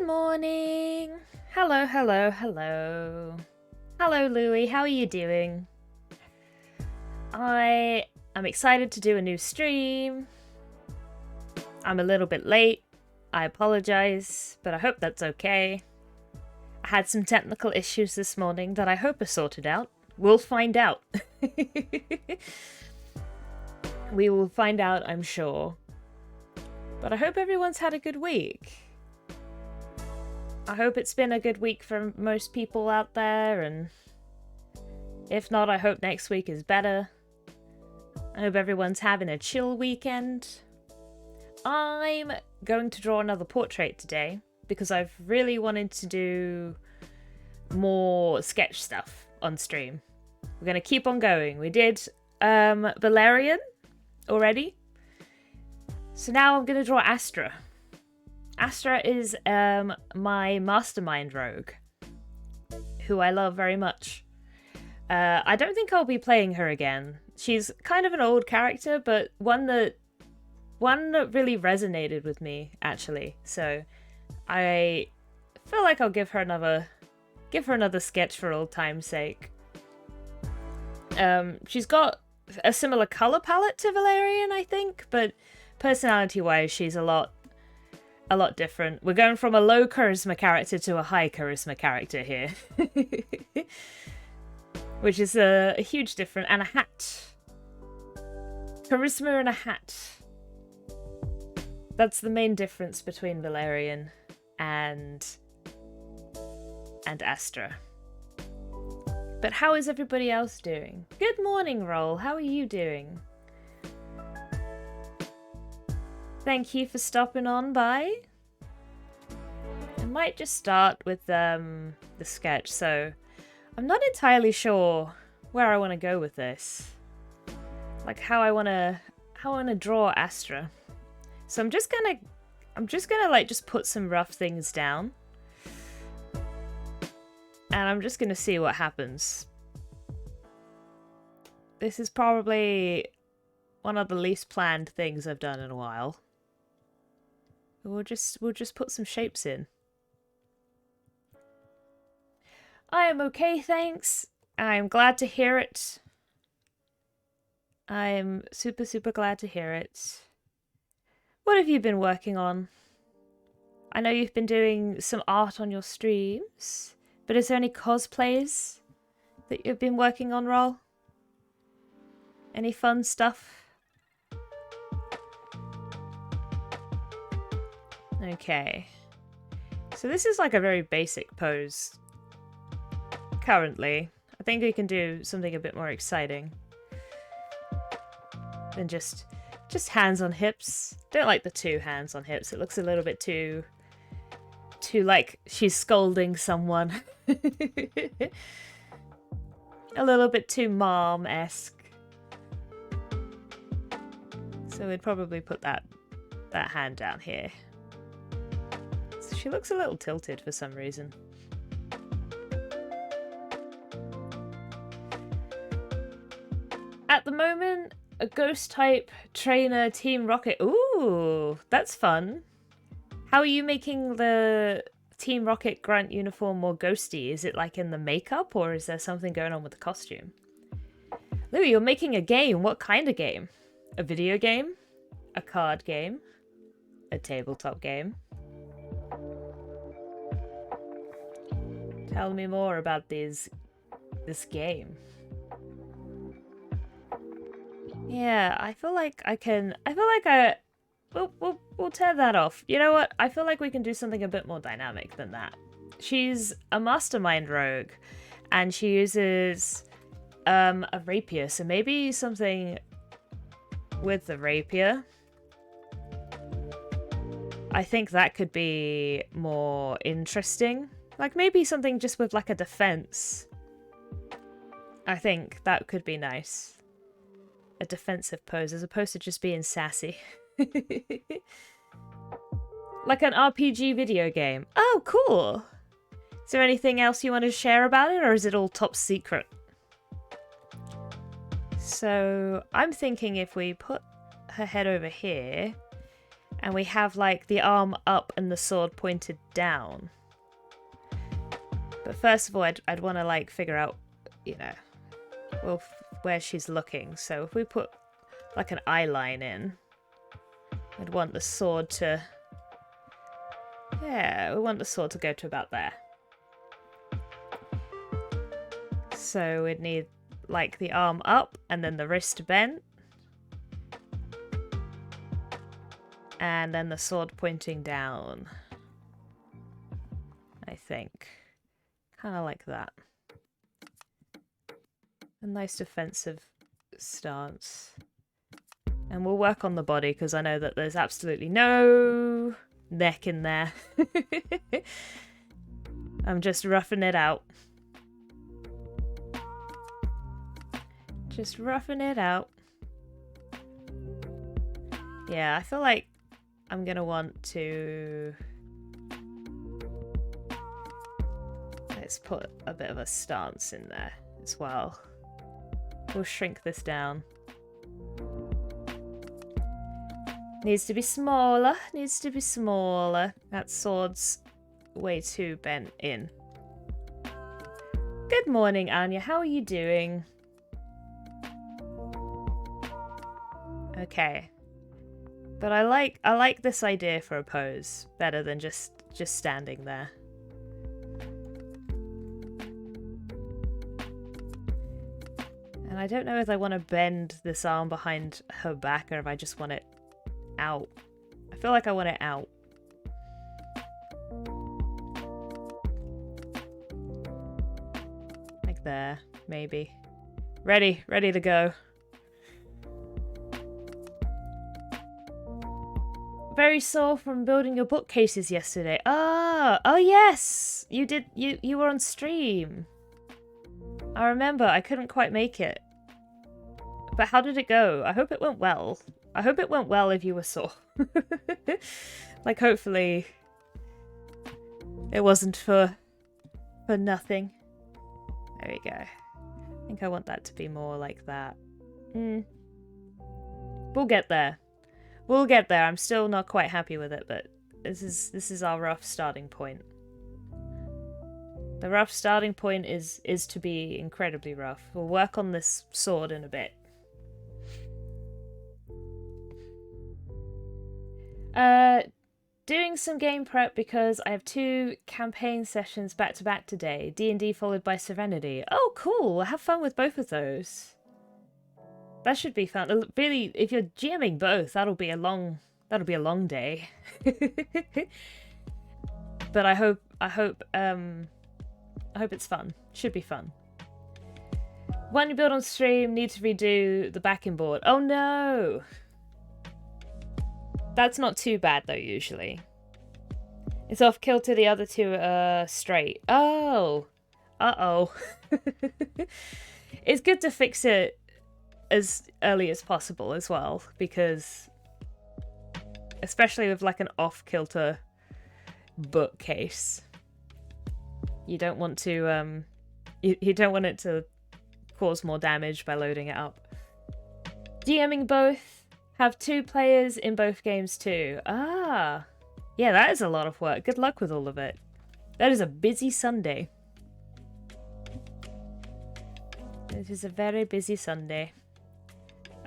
morning. Hello, hello, hello. Hello, Louie. How are you doing? I am excited to do a new stream. I'm a little bit late. I apologize, but I hope that's okay. I had some technical issues this morning that I hope are sorted out. We'll find out. We will find out, I'm sure. But I hope everyone's had a good week. I hope it's been a good week for most people out there, and if not, I hope next week is better. I hope everyone's having a chill weekend. I'm going to draw another portrait today because I've really wanted to do more sketch stuff on stream. We're going to keep on going. We did Valerian already. So now I'm going to draw Astra. Astra is my Mastermind Rogue, who I love very much. I don't think I'll be playing her again. She's kind of an old character, but one that really resonated with me, actually. So I feel like I'll give her another sketch for old time's sake. She's got a similar color palette to Valerian, I think, but personality-wise, she's a lot different. We're going from a low charisma character to a high charisma character here. Which is a huge difference. And a hat. Charisma and a hat. That's the main difference between Valerian and Astra. But how is everybody else doing? Good morning, Roll. How are you doing? Thank you for stopping on by. I might just start with the sketch, so I'm not entirely sure where I want to go with this. Like how I want to draw Astra. So I'm just gonna like just put some rough things down. And I'm just gonna see what happens. This is probably one of the least planned things I've done in a while. We'll just put some shapes in. I am okay, thanks. I'm glad to hear it. I'm super, super glad to hear it. What have you been working on? I know you've been doing some art on your streams, but is there any cosplays that you've been working on, Roll? Any fun stuff? Okay. So this is like a very basic pose. Currently. I think we can do something a bit more exciting than just hands on hips. Don't like the two hands on hips. It looks a little bit too like she's scolding someone. A little bit too mom-esque. So we'd probably put that hand down here. So she looks a little tilted for some reason. At the moment, a ghost type trainer Team Rocket. Ooh, that's fun. How are you making the Team Rocket grunt uniform more ghosty? Is it like in the makeup, or is there something going on with the costume? Louis, you're making a game. What kind of game? A video game? A card game? A tabletop game? Tell me more about this game. Yeah, I feel like we'll tear that off. You know what? I feel like we can do something a bit more dynamic than that. She's a Mastermind Rogue, and she uses a rapier, so maybe something with the rapier. I think that could be more interesting. Like maybe something just with like a defense. I think that could be nice. A defensive pose as opposed to just being sassy. Like an RPG video game. Oh, cool. Is there anything else you want to share about it, or is it all top secret? So I'm thinking if we put her head over here, And we have like the arm up and the sword pointed down. But first of all, I'd want to like figure out, you know, well, where she's looking. So if we put like an eye line in, I'd want the sword to, yeah, we want the sword to go to about there. So we'd need like the arm up and then the wrist bent. And then the sword pointing down. I think. Kind of like that. A nice defensive stance. And we'll work on the body because I know that there's absolutely no neck in there. I'm just roughing it out. Just roughing it out. Yeah, I feel like I'm gonna want to... Let's put a bit of a stance in there as well. We'll shrink this down. Needs to be smaller. Needs to be smaller. That sword's way too bent in. Good morning, Anya. How are you doing? Okay. But I like this idea for a pose better than just standing there. And I don't know if I want to bend this arm behind her back or if I just want it out. I feel like I want it out. Like there, maybe. Ready to go. Very sore from building your bookcases yesterday. Oh yes! You did, you were on stream. I remember, I couldn't quite make it. But how did it go? I hope it went well. I hope it went well if you were sore. Like, hopefully it wasn't for nothing. There we go. I think I want that to be more like that. We'll get there. We'll get there. I'm still not quite happy with it, but this is our rough starting point. The rough starting point is to be incredibly rough. We'll work on this sword in a bit. Doing some game prep because I have 2 campaign sessions back to back today. D&D followed by Serenity. Oh, cool. Have fun with both of those. That should be fun. Really, if you're GMing both, that'll be a long day. But I hope it's fun. Should be fun. When you build on stream, need to redo the backing board. Oh no! That's not too bad though, usually. It's off kilter, the other 2 are straight. Oh! Uh-oh. It's good to fix it as early as possible as well, because especially with like an off-kilter bookcase, you don't want to you don't want it to cause more damage by loading it up. DMing both. Have 2 players in both games too. Ah, yeah, that is a lot of work. Good luck with all of it. That is a busy Sunday. It is a very busy Sunday.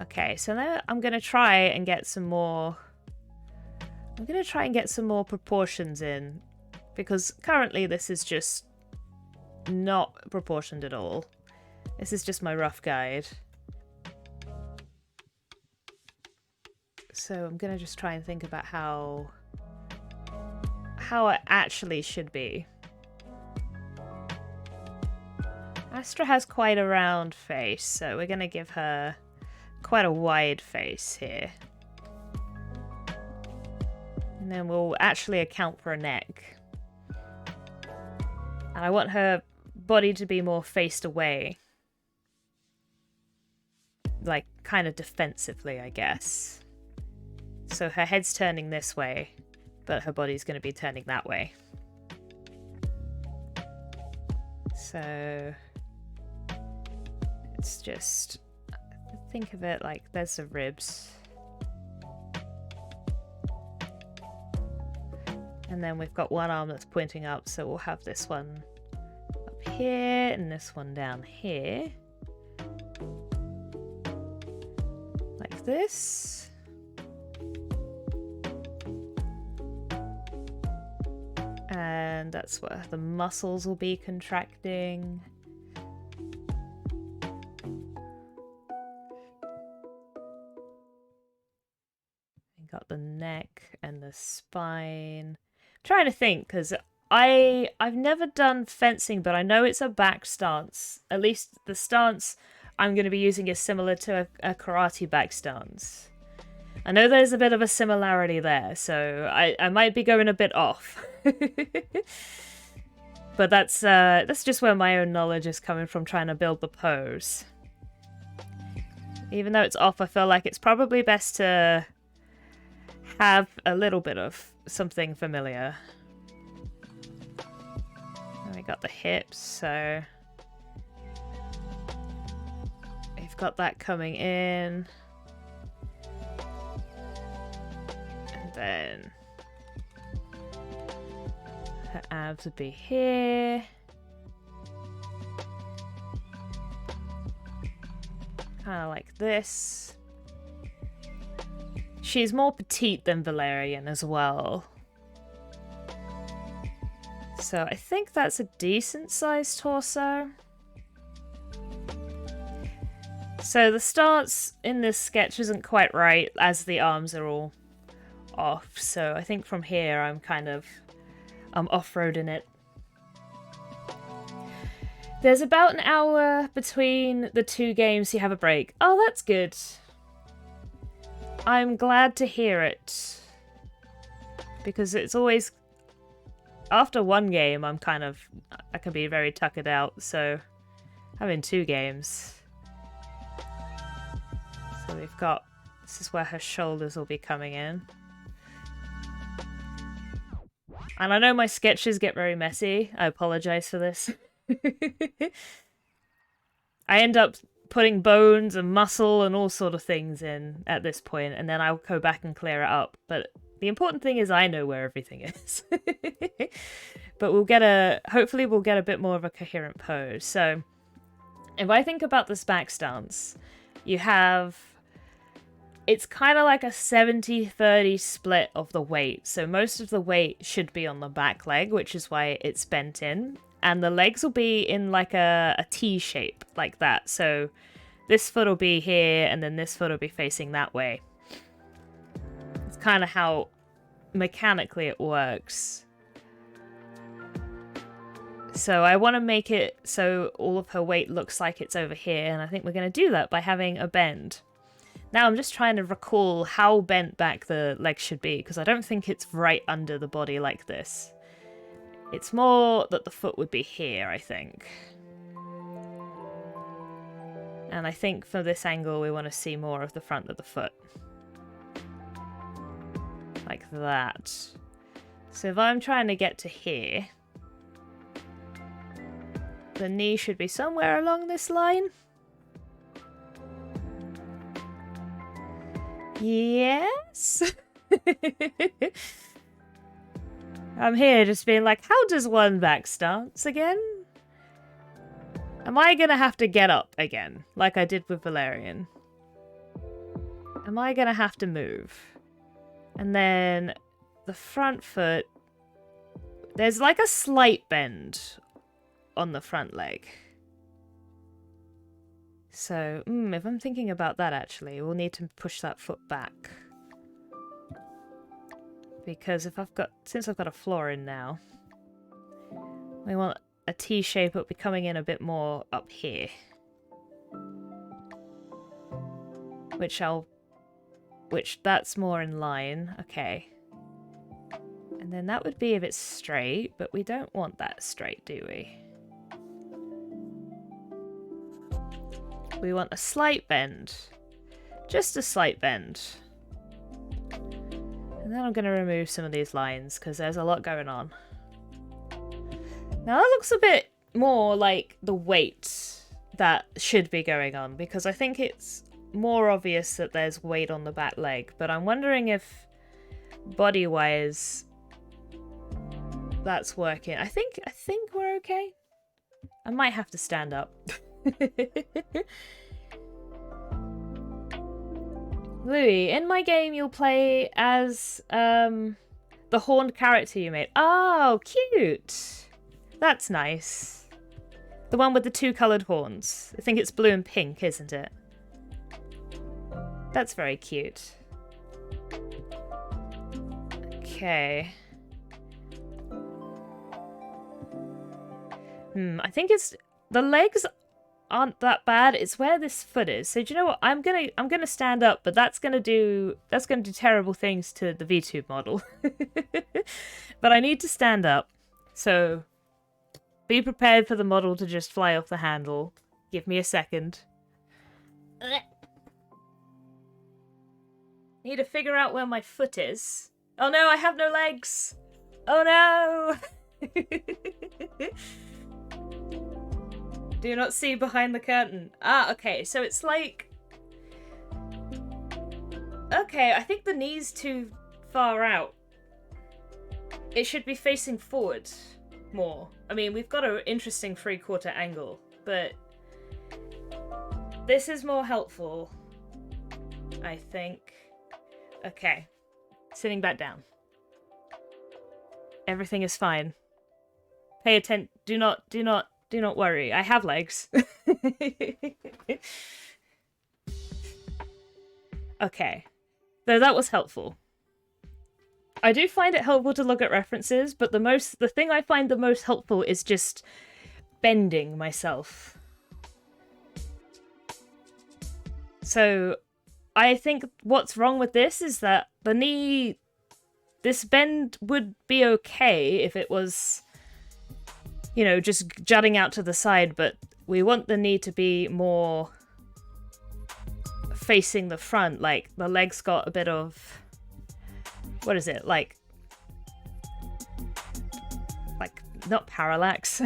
Okay, so now I'm gonna try and get some more. I'm gonna try and get some more proportions in, because currently this is just not proportioned at all. This is just my rough guide. So I'm gonna just try and think about how it actually should be. Astra has quite a round face, so we're gonna give her quite a wide face here. And then we'll actually account for a neck. And I want her body to be more faced away. Like, kind of defensively, I guess. So her head's turning this way, but her body's going to be turning that way. So it's just, think of it like there's the ribs. And then we've got one arm that's pointing up, so we'll have this one up here and this one down here. Like this. And that's where the muscles will be contracting. Got the neck and the spine. I'm trying to think, because I've never done fencing, but I know it's a back stance. At least the stance I'm going to be using is similar to a karate back stance. I know there's a bit of a similarity there, so I might be going a bit off. But that's just where my own knowledge is coming from, trying to build the pose. Even though it's off, I feel like it's probably best to have a little bit of something familiar. And we got the hips, so we've got that coming in. And then her abs would be here. Kind of like this. She's more petite than Valerian as well. So I think that's a decent sized torso. So the stance in this sketch isn't quite right as the arms are all off. So I think from here I'm off-roading it. There's about an hour between the two games, so you have a break. Oh, that's good. I'm glad to hear it, because it's always, after one game I can be very tuckered out, so having two games. So we've got, this is where her shoulders will be coming in. And I know my sketches get very messy, I apologize for this. I end up putting bones and muscle and all sort of things in at this point, and then I'll go back and clear it up. But the important thing is I know where everything is. But hopefully we'll get a bit more of a coherent pose. So if I think about this back stance, it's kind of like a 70-30 split of the weight. So most of the weight should be on the back leg, which is why it's bent in. And the legs will be in like a T shape, like that. So this foot will be here, and then this foot will be facing that way. It's kind of how mechanically it works. So I want to make it so all of her weight looks like it's over here, and I think we're going to do that by having a bend. Now I'm just trying to recall how bent back the legs should be, because I don't think it's right under the body like this. It's more that the foot would be here, I think. And I think for this angle we want to see more of the front of the foot. Like that. So if I'm trying to get to here, the knee should be somewhere along this line. Yes? I'm here just being like, how does one back stance again? Am I gonna have to get up again, like I did with Valerian? Am I gonna have to move? And then the front foot, there's like a slight bend on the front leg. So, if I'm thinking about that actually, we'll need to push that foot back. Because since I've got a floor in now, we want a T shape. It'll be coming in a bit more up here. Which that's more in line. Okay. And then that would be if it's straight, but we don't want that straight, do we? We want a slight bend. Just a slight bend. And then I'm going to remove some of these lines because there's a lot going on. Now that looks a bit more like the weight that should be going on, because I think it's more obvious that there's weight on the back leg, but I'm wondering if body-wise that's working. I think we're okay. I might have to stand up. Louis, in my game you'll play as the horned character you made. Oh, cute. That's nice. The one with the 2 coloured horns. I think it's blue and pink, isn't it? That's very cute. Okay. I think it's the legs aren't that bad. It's where this foot is. So do you know what? I'm gonna stand up, but that's gonna do terrible things to the VTube model. But I need to stand up. So be prepared for the model to just fly off the handle. Give me a second. Need to figure out where my foot is. Oh no, I have no legs. Oh no. Do not see behind the curtain. Ah, okay, so it's like... Okay, I think the knee's too far out. It should be facing forward more. I mean, we've got an interesting 3/4 angle, but this is more helpful, I think. Okay, sitting back down. Everything is fine. Pay attention. Do not worry. I have legs. Okay. So that was helpful. I do find it helpful to look at references, but the thing I find the most helpful is just bending myself. So I think what's wrong with this is that the knee... This bend would be okay if it was, you know, just jutting out to the side, but we want the knee to be more facing the front. Like, the leg's got a bit of... What is it? Like not parallax.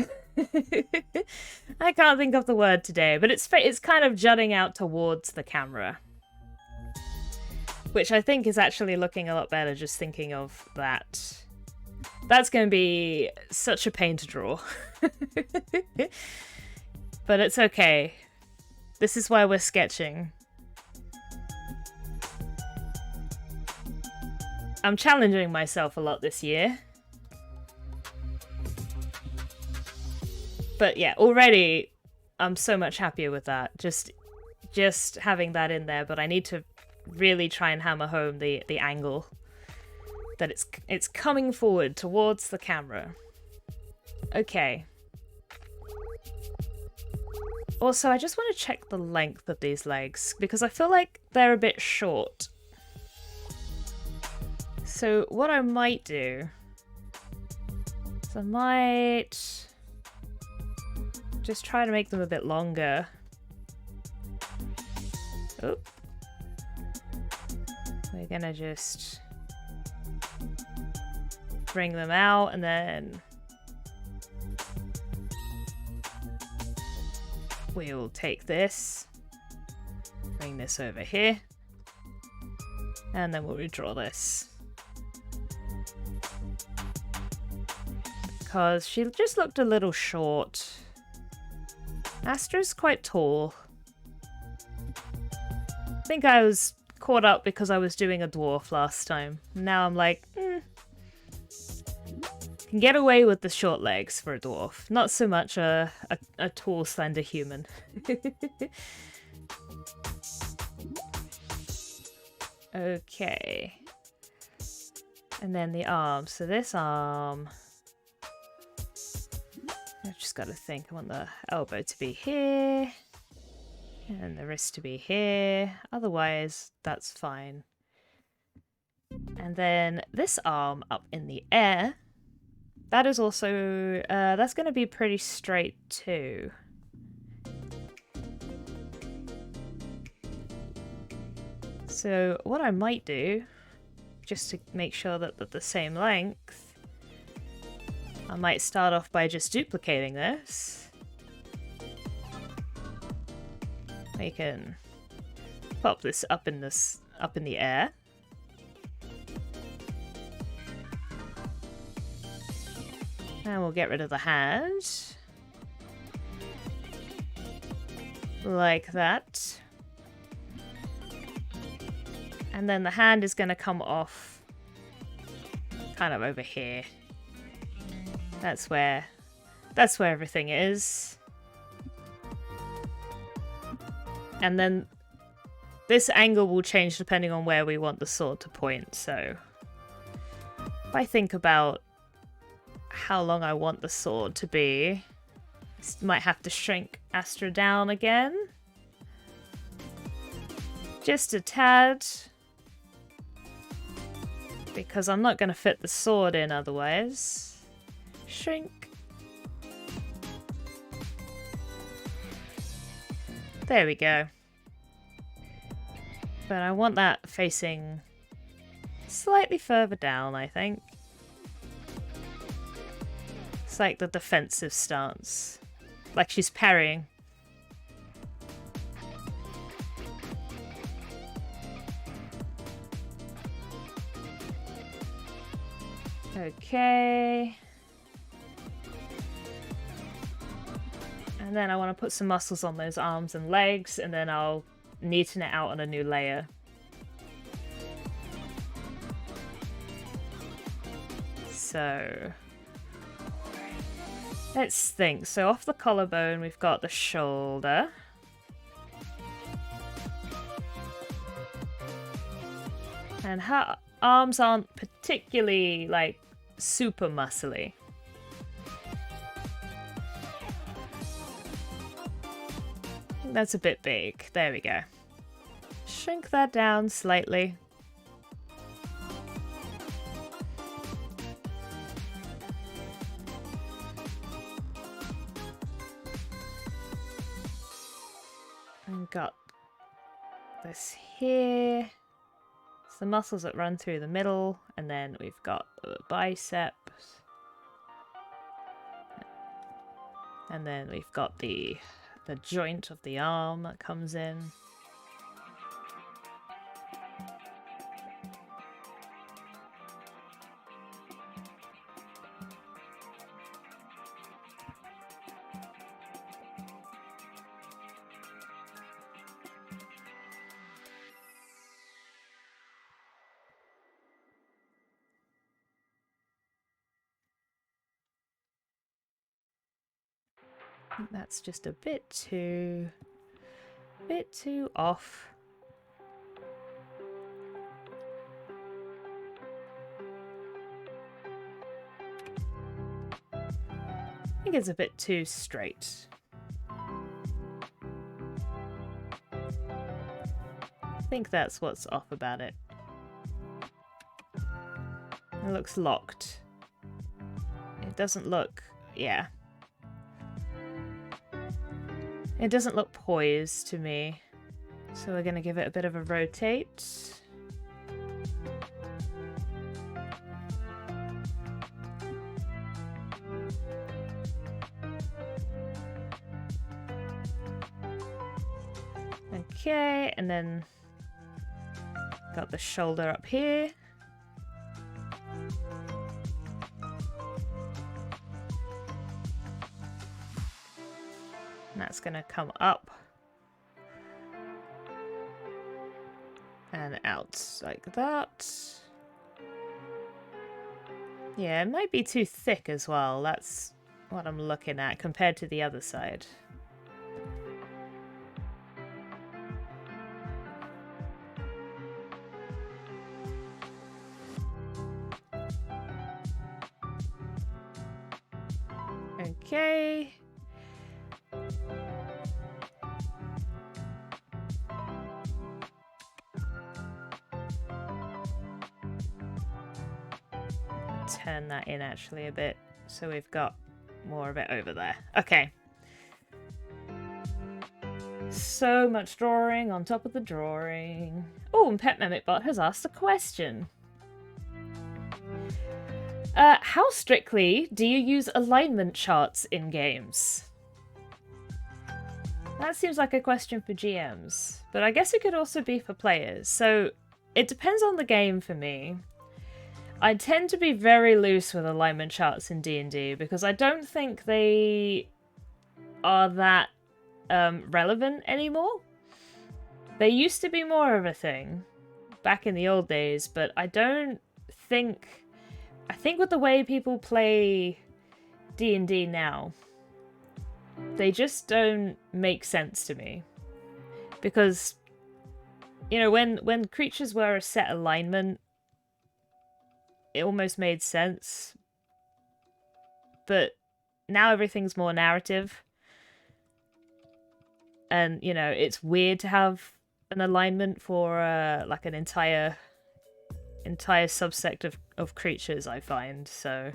I can't think of the word today, but it's kind of jutting out towards the camera. Which I think is actually looking a lot better just thinking of that. That's going to be such a pain to draw. But it's okay. This is why we're sketching. I'm challenging myself a lot this year. But yeah, already I'm so much happier with that. Just having that in there, but I need to really try and hammer home the angle. That it's coming forward towards the camera. Okay. Also, I just want to check the length of these legs, because I feel like they're a bit short. So what I might do is I might just try to make them a bit longer. Oh. We're gonna just bring them out and then we'll take this, bring this over here, and then we'll redraw this. Because she just looked a little short. Astra's quite tall. I think I was caught up because I was doing a dwarf last time. Now I'm like, can get away with the short legs for a dwarf. Not so much a tall, slender human. Okay. And then the arm. So this arm... I've just got to think. I want the elbow to be here. And the wrist to be here. Otherwise, that's fine. And then this arm up in the air. That is also... that's going to be pretty straight too. So what I might do, just to make sure that they're the same length, I might start off by just duplicating this. We can pop this up in the air. And we'll get rid of the hand. Like that. And then the hand is going to come off kind of over here. That's where everything is. And then this angle will change depending on where we want the sword to point. So if I think about how long I want the sword to be, might have to shrink Astra down again. Just a tad. Because I'm not going to fit the sword in otherwise. Shrink. There we go. But I want that facing slightly further down, I think. It's like the defensive stance. Like she's parrying. Okay. And then I want to put some muscles on those arms and legs, and then I'll neaten it out on a new layer. So let's think. So off the collarbone, we've got the shoulder. And her arms aren't particularly, like, super muscly. I think that's a bit big. There we go. Shrink that down slightly. And got this here. It's the muscles that run through the middle, and then we've got the biceps. And then we've got the joint of the arm that comes in. That's just a bit too off. I think it's a bit too straight. I think that's what's off about it. It looks locked. It doesn't look, yeah. It doesn't look poised to me, so we're going to give it a bit of a rotate. Okay, and then got the shoulder up here. And that's going to come up and out like that. Yeah, it might be too thick as well. That's what I'm looking at compared to the other side. Okay. Turn that in actually a bit so we've got more of it over there. Okay. So much drawing on top of the drawing. Oh, and Pet Mimic has asked a question. How strictly do you use alignment charts in games? That seems like a question for GMs, but I guess it could also be for players. So it depends on the game for me. I tend to be very loose with alignment charts in D&D because I don't think they are that relevant anymore. They used to be more of a thing back in the old days, but I don't think... I think with the way people play D&D now, they just don't make sense to me. Because, you know, when creatures were a set alignment, it almost made sense. But now everything's more narrative. And, you know, it's weird to have an alignment for like an entire subsect of creatures, I find. So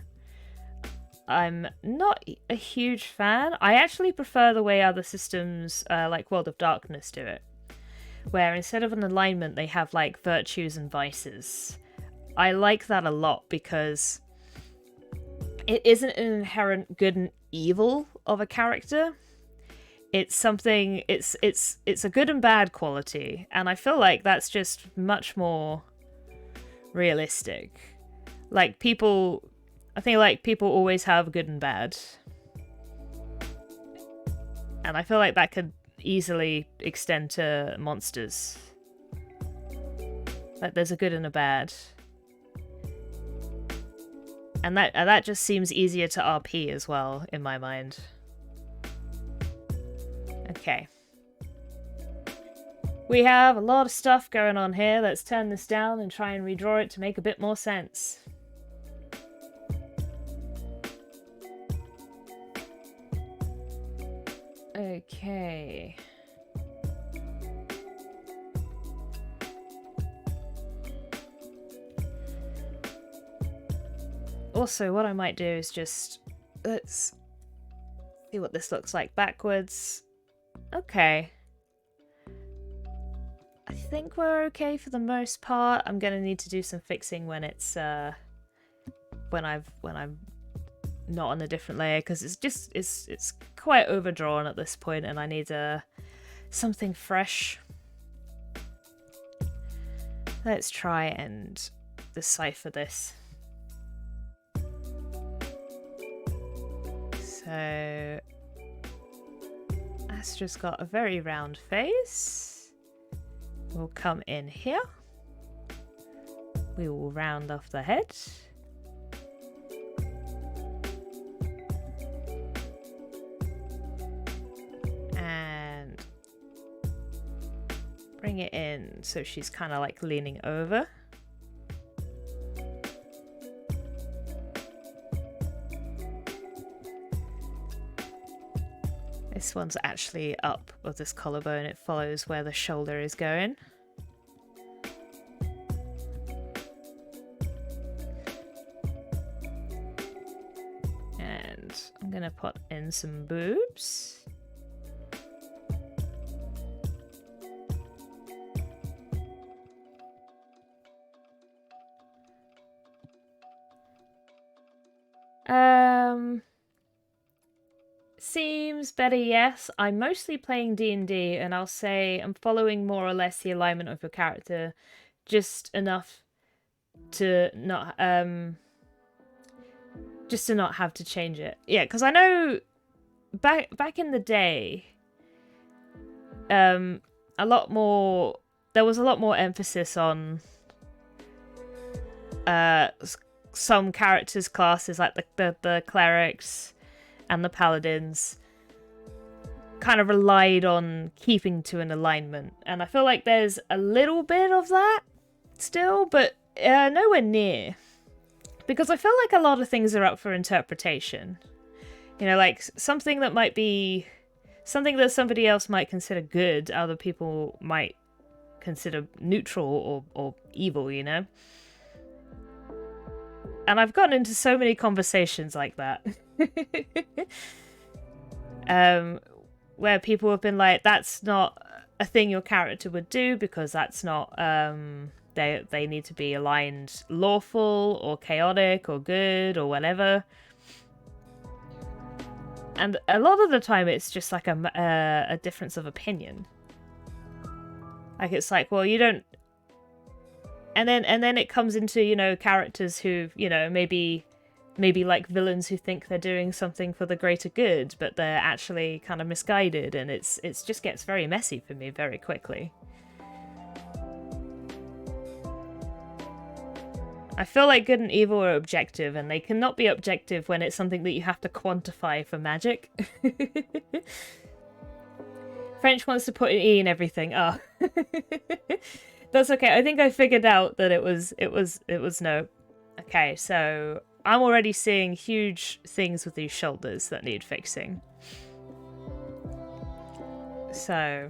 I'm not a huge fan. I actually prefer the way other systems like World of Darkness do it, where instead of an alignment they have like virtues and vices. I like that a lot because it isn't an inherent good and evil of a character. It's something, it's a good and bad quality, and I feel like that's just much more realistic. Like I think like people always have good and bad, and I feel like that could easily extend to monsters. Like there's a good and a bad, and that just seems easier to RP as well in my mind. Okay. We have a lot of stuff going on here. Let's turn this down and try and redraw it to make a bit more sense. Okay. Also, what I might do is just... let's see what this looks like backwards. Okay. I think we're okay for the most part. I'm gonna need to do some fixing when it's when I'm not on a different layer, because it's quite overdrawn at this point, and I need something fresh. Let's try and decipher this. So Astra's got a very round face. We'll come in here. We will round off the head. And bring it in so she's kind of like leaning over. This one's actually up of this collarbone. It follows where the shoulder is going. And I'm gonna put in some boobs. Seems better, yes. I'm mostly playing D&D, and I'll say I'm following more or less the alignment of your character, just enough to not have to change it. Yeah, because I know back in the day, there was a lot more emphasis on some characters' classes, like the clerics and the paladins, kind of relied on keeping to an alignment. And I feel like there's a little bit of that still, but nowhere near. Because I feel like a lot of things are up for interpretation. You know, like something that somebody else might consider good, other people might consider neutral or evil, you know? And I've gotten into so many conversations like that. Where people have been like, that's not a thing your character would do, because that's not they need to be aligned lawful or chaotic or good or whatever. And a lot of the time it's just like a difference of opinion. Like, it's like, well, you don't... then it comes into, you know, characters who, you know, maybe like villains who think they're doing something for the greater good, but they're actually kind of misguided, and it's just gets very messy for me very quickly. I feel like good and evil are objective, and they cannot be objective when it's something that you have to quantify for magic. French wants to put an E in everything. Oh. That's okay. I think I figured out that it was no. Okay, so I'm already seeing huge things with these shoulders that need fixing. So,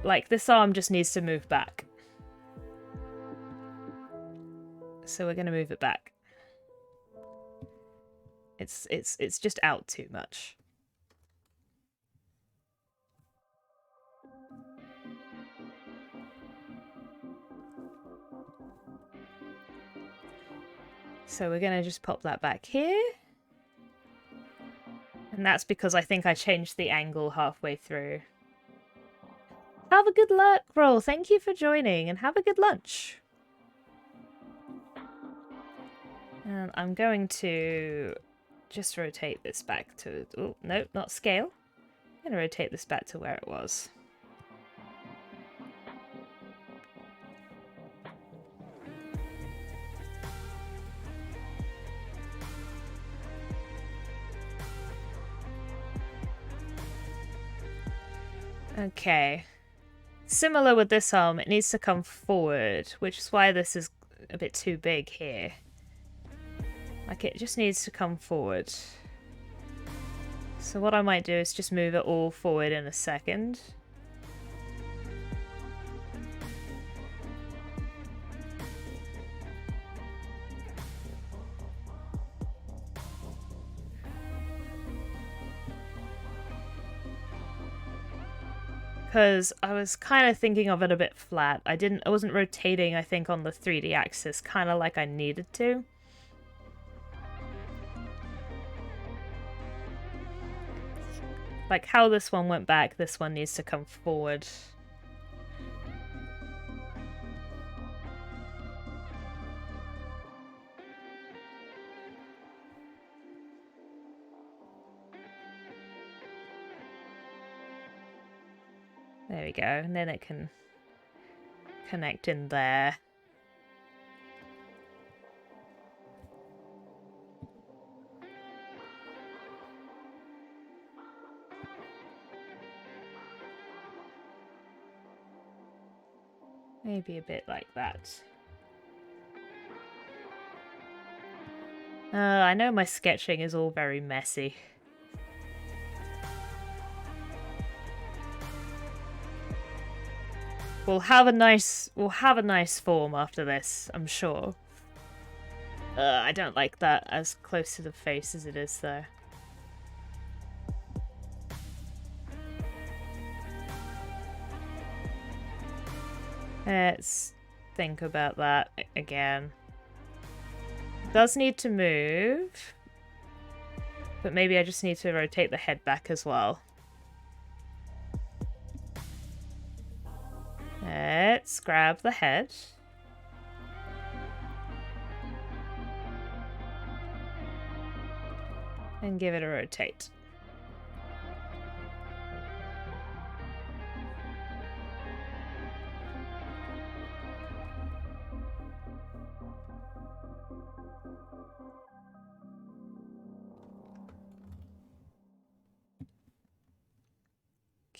like, this arm just needs to move back. So we're gonna move it back. It's just out too much. So we're gonna just pop that back here. And that's because I think I changed the angle halfway through. Have a good luck, Roll. Thank you for joining, and have a good lunch. And I'm going to just rotate this back to... Oh, no, not scale. I'm going to rotate this back to where it was. Okay. Similar with this arm, it needs to come forward, which is why this is a bit too big here. Like, it just needs to come forward. So what I might do is just move it all forward in a second. Because I was kind of thinking of it a bit flat. I wasn't rotating, I think, on the 3D axis, kind of like I needed to. Like how this one went back, this one needs to come forward. There we go, and then it can connect in there. Maybe a bit like that. I know my sketching is all very messy. We'll have a nice form after this, I'm sure. I don't like that as close to the face as it is though. Let's think about that again. Does need to move, but maybe I just need to rotate the head back as well. Let's grab the head. And give it a rotate.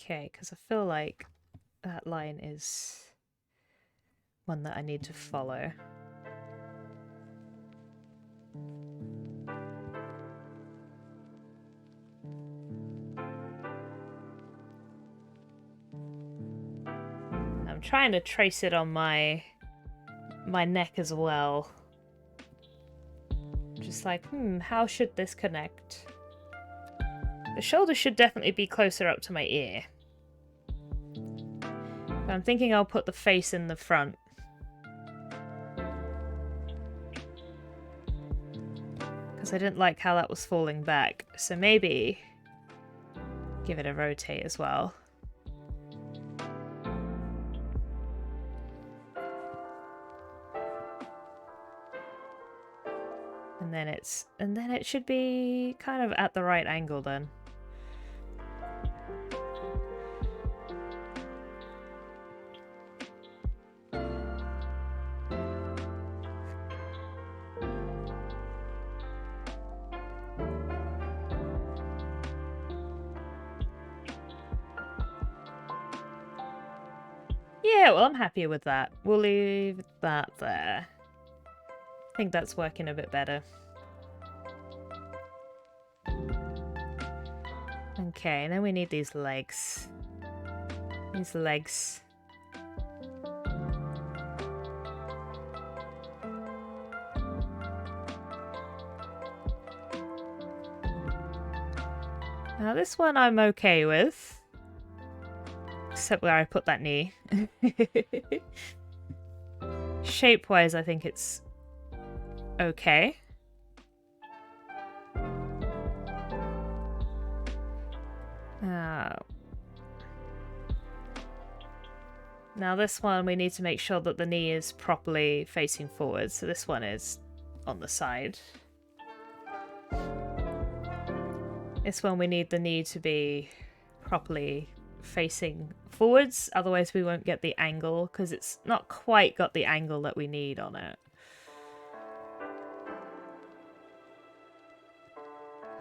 Okay, because I feel like that line is one that I need to follow. I'm trying to trace it on my neck as well. Just like, how should this connect? The shoulder should definitely be closer up to my ear. But I'm thinking I'll put the face in the front. Because I didn't like how that was falling back. So maybe give it a rotate as well. And then it should be kind of at the right angle then. Yeah, well, I'm happy with that. We'll leave that there. I think that's working a bit better. Okay, and then we need these legs. These legs. Now this one I'm okay with. Except where I put that knee. Shape-wise, I think it's okay. Now this one, we need to make sure that the knee is properly facing forward. So this one is on the side. This one, we need the knee to be properly facing forwards. Otherwise, we won't get the angle because it's not quite got the angle that we need on it.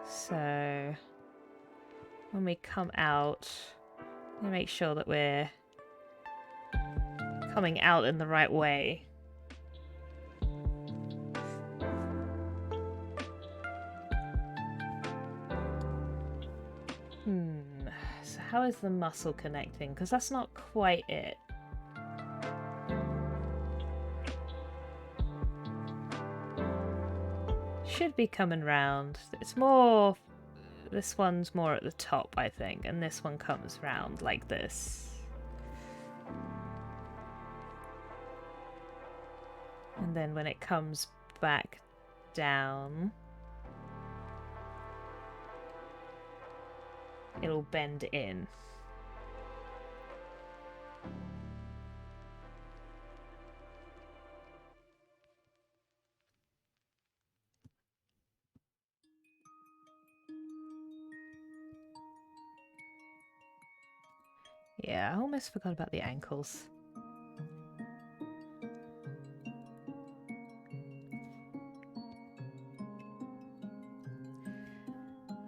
So when we come out, we make sure that we're coming out in the right way. So how is the muscle connecting? Because that's not quite it. Should be coming round. It's more... This one's more at the top, I think, and this one comes round like this. And then when it comes back down, it'll bend in. Yeah, I almost forgot about the ankles.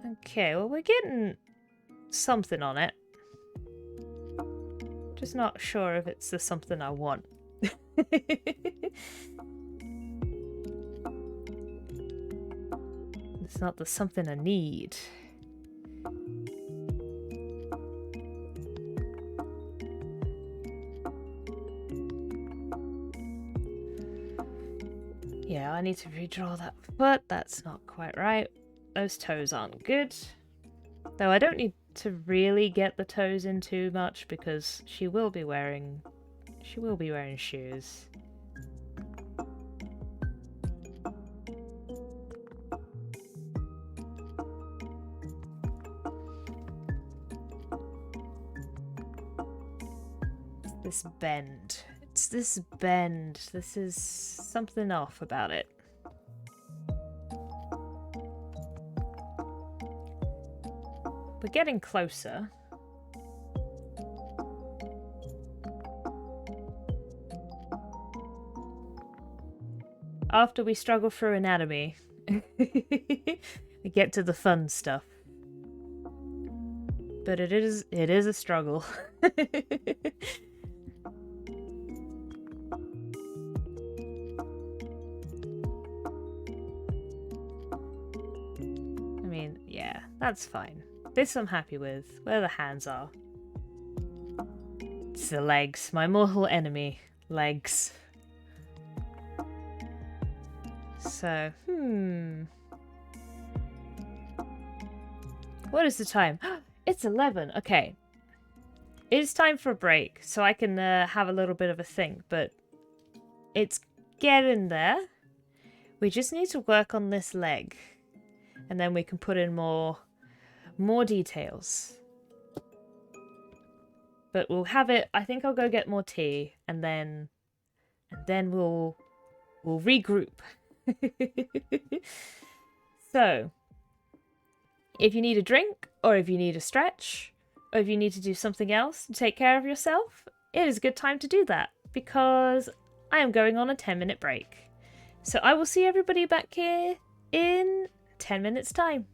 Okay, well, we're getting something on it. Just not sure if it's the something I want. It's not the something I need. Yeah, I need to redraw that foot. That's not quite right. Those toes aren't good. Though I don't need to really get the toes in too much because she will be wearing shoes. This bend. It's this bend. This is something off about it. We're getting closer. After we struggle through anatomy, we get to the fun stuff. But it is a struggle. I mean, yeah, that's fine. This I'm happy with. Where the hands are. It's the legs. My mortal enemy. Legs. So, What is the time? It's 11. Okay. It's time for a break, so I can have a little bit of a think, but it's getting there. We just need to work on this leg, and then we can put in more details. But we'll have it. I think I'll go get more tea, and then we'll regroup. So, if you need a drink, or if you need a stretch, or if you need to do something else to take care of yourself, it is a good time to do that, because I am going on a 10-minute break. So I will see everybody back here in 10 minutes' time.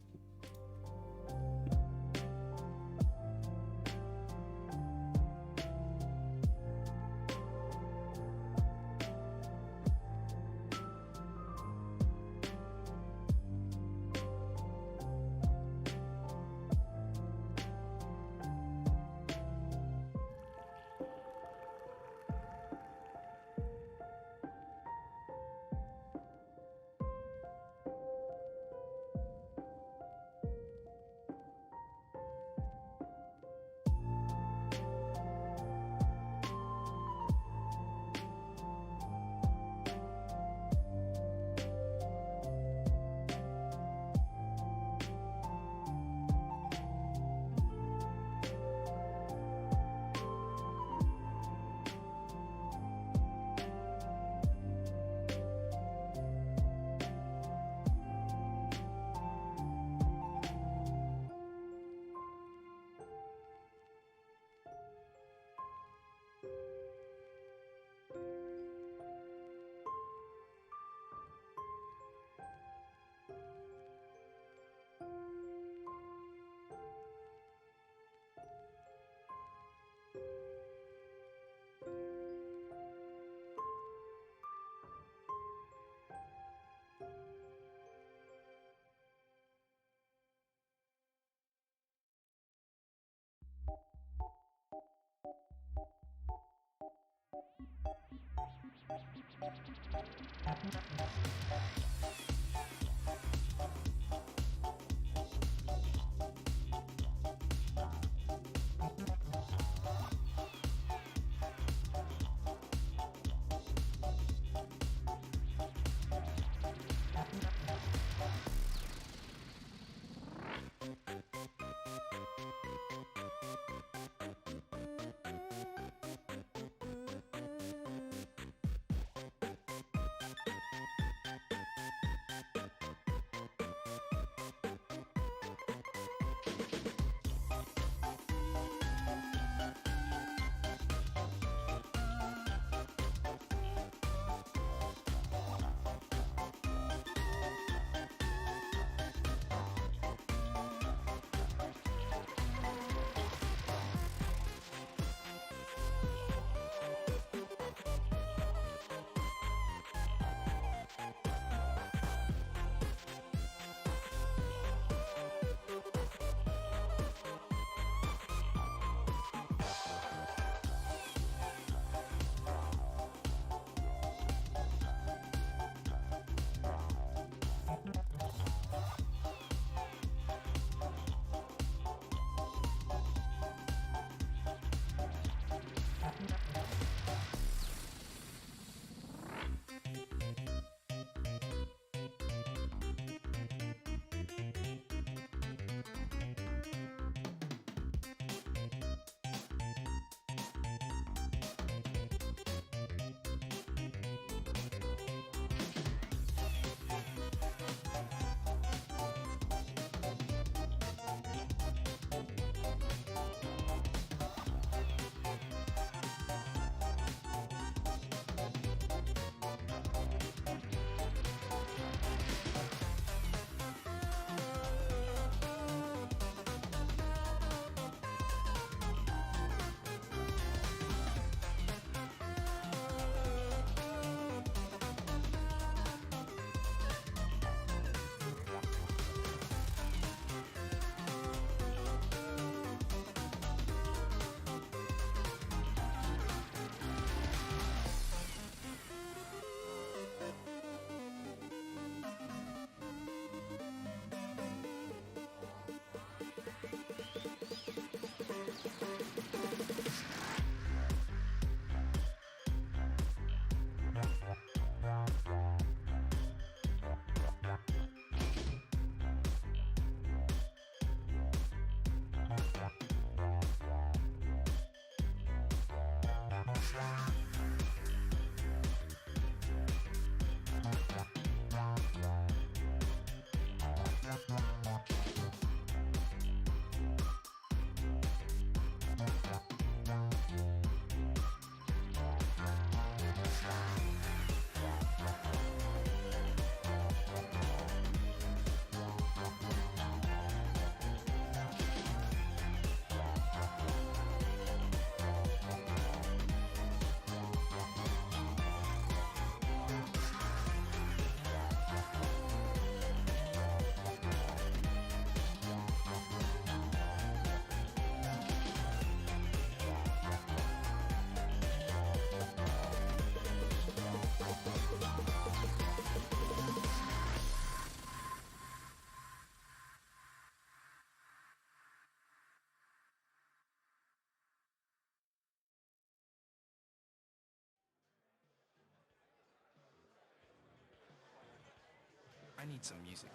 need some music.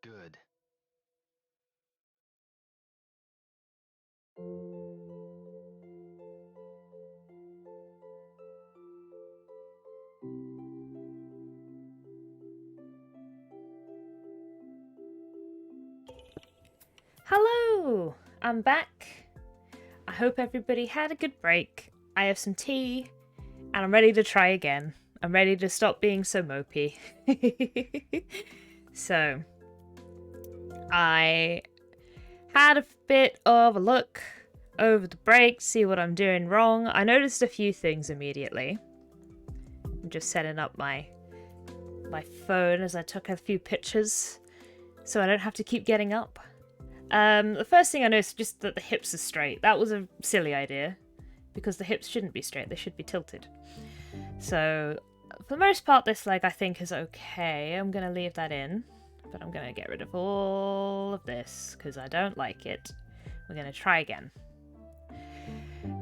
Good. Hello! I'm back. I hope everybody had a good break. I have some tea, and I'm ready to try again. I'm ready to stop being so mopey. So, I had a bit of a look over the break, see what I'm doing wrong. I noticed a few things immediately. I'm just setting up my phone as I took a few pictures so I don't have to keep getting up. The first thing I noticed is just that the hips are straight. That was a silly idea, because the hips shouldn't be straight, they should be tilted. So For the most part, this leg I think is okay. I'm going to leave that in, but I'm going to get rid of all of this because I don't like it. We're going to try again.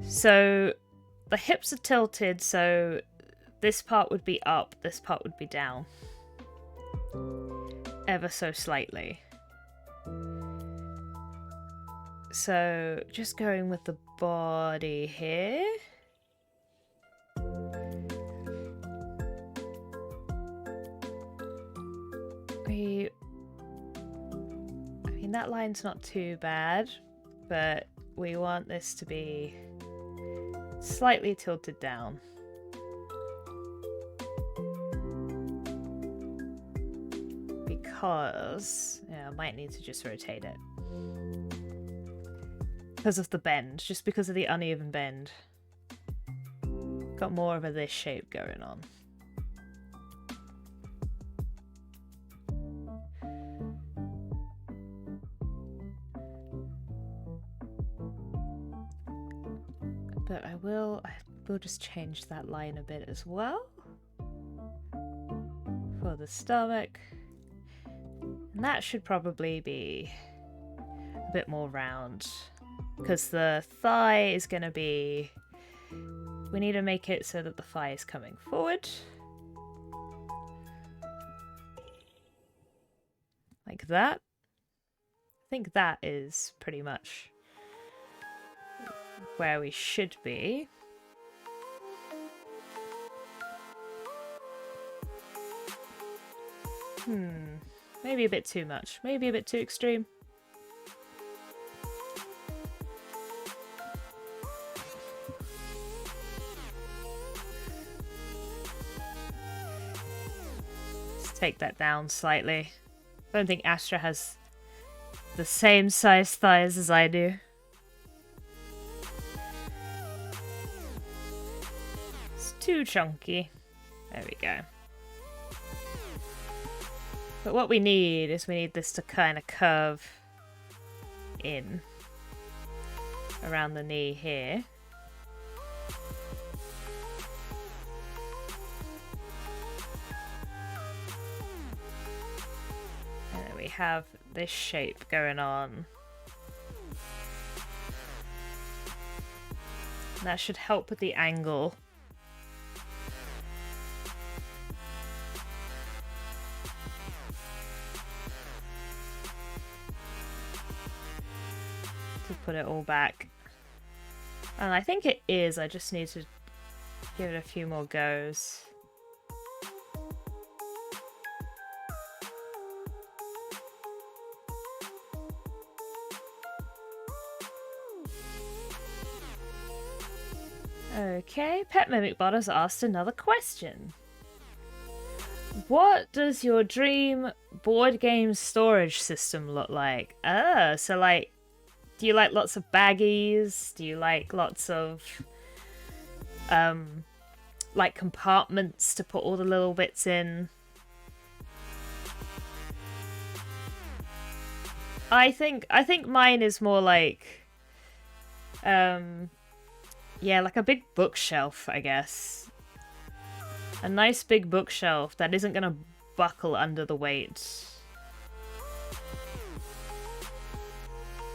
So the hips are tilted, so this part would be up, this part would be down. Ever so slightly. So just going with the body here. I mean, that line's not too bad, but we want this to be slightly tilted down. Because, yeah, I might need to just rotate it. Because of the bend, just because of the uneven bend. Got more of a this shape going on. But I will just change that line a bit as well. For the stomach. And that should probably be a bit more round. Because the thigh is going to be... We need to make it so that the thigh is coming forward. Like that. I think that is pretty much where we should be. Maybe a bit too much. Maybe a bit too extreme. Let's take that down slightly. I don't think Astra has the same size thighs as I do. It's too chunky. There we go. But what we need is we need this to kind of curve in around the knee here. And then we have this shape going on. And that should help with the angle. To put it all back. And I think it is, I just need to give it a few more goes. Okay, Pet Mimic Bot has asked another question. What does your dream board game storage system look like? So like, do you like lots of baggies? Do you like lots of like compartments to put all the little bits in? I think mine is more like yeah, like a big bookshelf, I guess. A nice big bookshelf that isn't gonna buckle under the weight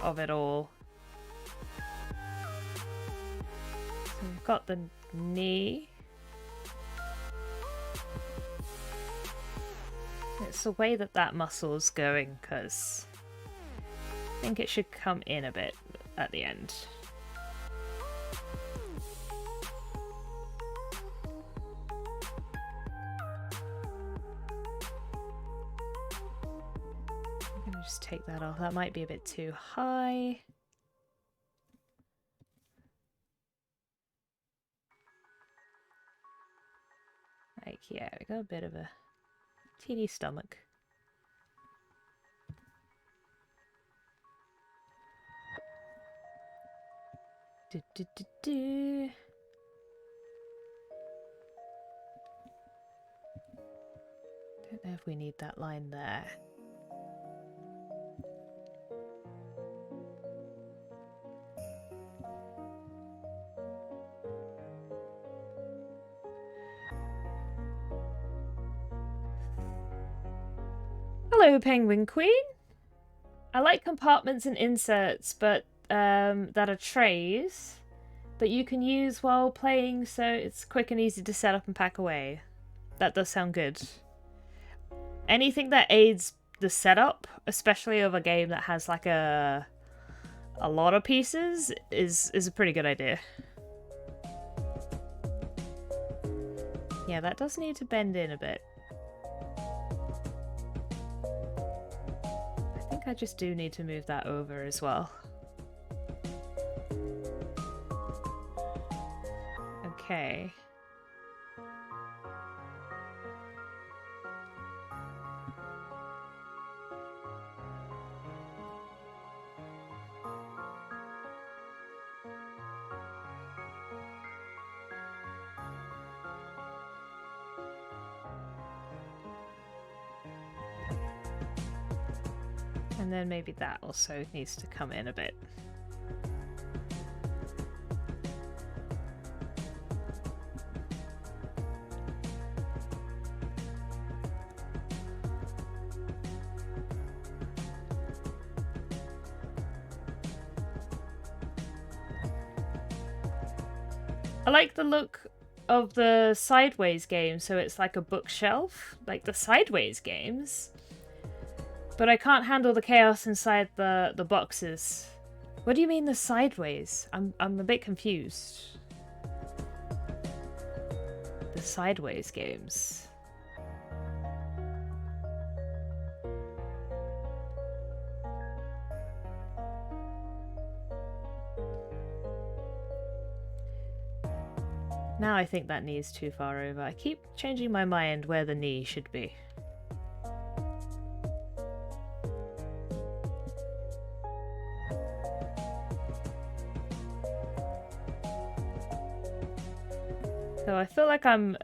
of it all. So we've got the knee. It's the way that that muscle's going, because I think it should come in a bit at the end. Just take that off. That might be a bit too high. Like, yeah, we got a bit of a teeny stomach. Don't know if we need that line there. Hello, Penguin Queen. I like compartments and inserts, but that are trays that you can use while playing, so it's quick and easy to set up and pack away. That does sound good. Anything that aids the setup, especially of a game that has like a lot of pieces, is a pretty good idea. Yeah, that does need to bend in a bit. I think I just do need to move that over as well. Okay. And then maybe that also needs to come in a bit. I like the look of the Sideways game, so it's like a bookshelf, like the Sideways games. But I can't handle the chaos inside the boxes. What do you mean the Sideways? I'm a bit confused. The Sideways games. Now I think that knee's too far over. I keep changing my mind where the knee should be. So I feel like I'm